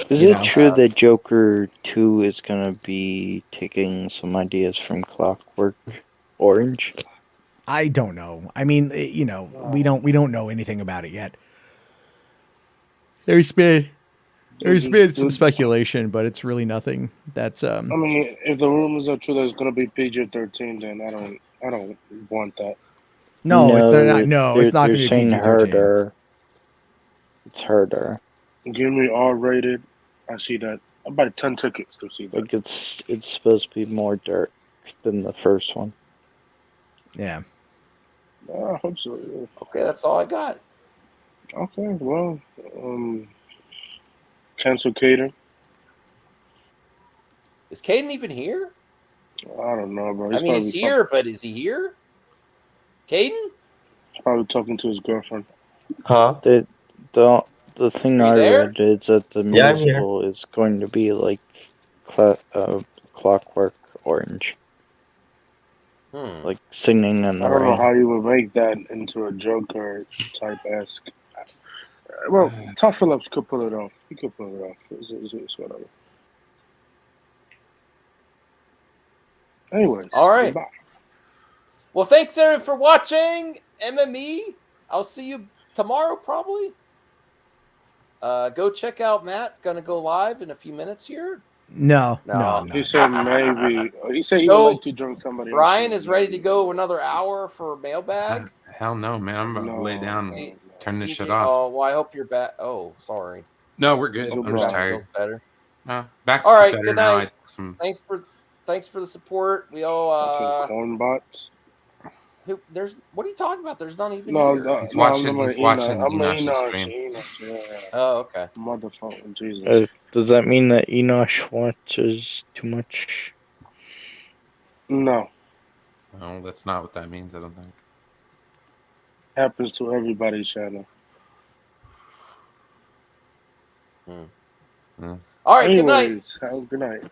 is it true that Joker 2 is gonna be taking some ideas from Clockwork Orange? I don't know. I mean, we don't know anything about it yet. There's been some speculation, but it's really nothing. That's I mean, if the rumors are true that it's gonna be PG-13, then I don't want that. No, it's not. No, it's not going to be PG-13. Harder. It's harder. Give me R-rated. I see that. I buy 10 tickets to see that. Like it's supposed to be more dark than the first one. Yeah. I hope so. Yeah. Okay, that's all I got. Okay, well, cancel Caden. Is Caden even here? I don't know, bro. He's here, but is he here? Caden? Probably talking to his girlfriend. Huh? The thing I read is that the musical is going to be like Clockwork Orange. Like singing in the I don't know rain. how you would make that into a Joker type esque. Well, Todd Phillips could pull it off. He could pull it off. It's whatever. Anyways. All right. Goodbye. Well, thanks everyone for watching MME. I'll see you tomorrow probably. Go check out Matt. It's gonna go live in a few minutes here. No. He said maybe. He said he would like to drink somebody. Ryan is ready to go another hour for mailbag. Hell no, man. I'm about to lay down and turn this shit Oh, off. well, I hope you're back. Oh, sorry. No, we're good. I'm just tired. Feels better. Back. All right. better Good now. night. Thanks for the support. We all corn bots. There's what are you talking about? There's not even No, here. He's no, watching. I'm He's an watching I'm an Enosh's stream. Enosh, yeah. Oh, okay. Motherfucking Jesus. Does that mean that Enosh watches too much? No, No, that's not what that means. I don't think. happens to everybody's channel. All right. Good night. Anyways, good night.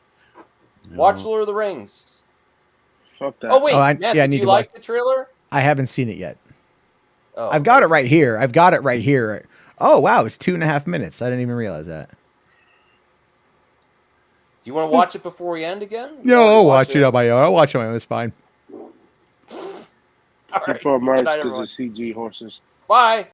Watch Lord of the Rings. Fuck that. Oh wait, Oh, I Matt, need did you to like watch. the trailer? I haven't seen it yet. Oh, I've got it right here. I've got it right here. Oh wow, it's 2.5 minutes. I didn't even realize that. Do you want to watch it before we end again? No, I'll watch it on my own. I'll watch it on my own. It's fine. All right. Keep on Good merch night, because everyone. it's CG horses. Bye.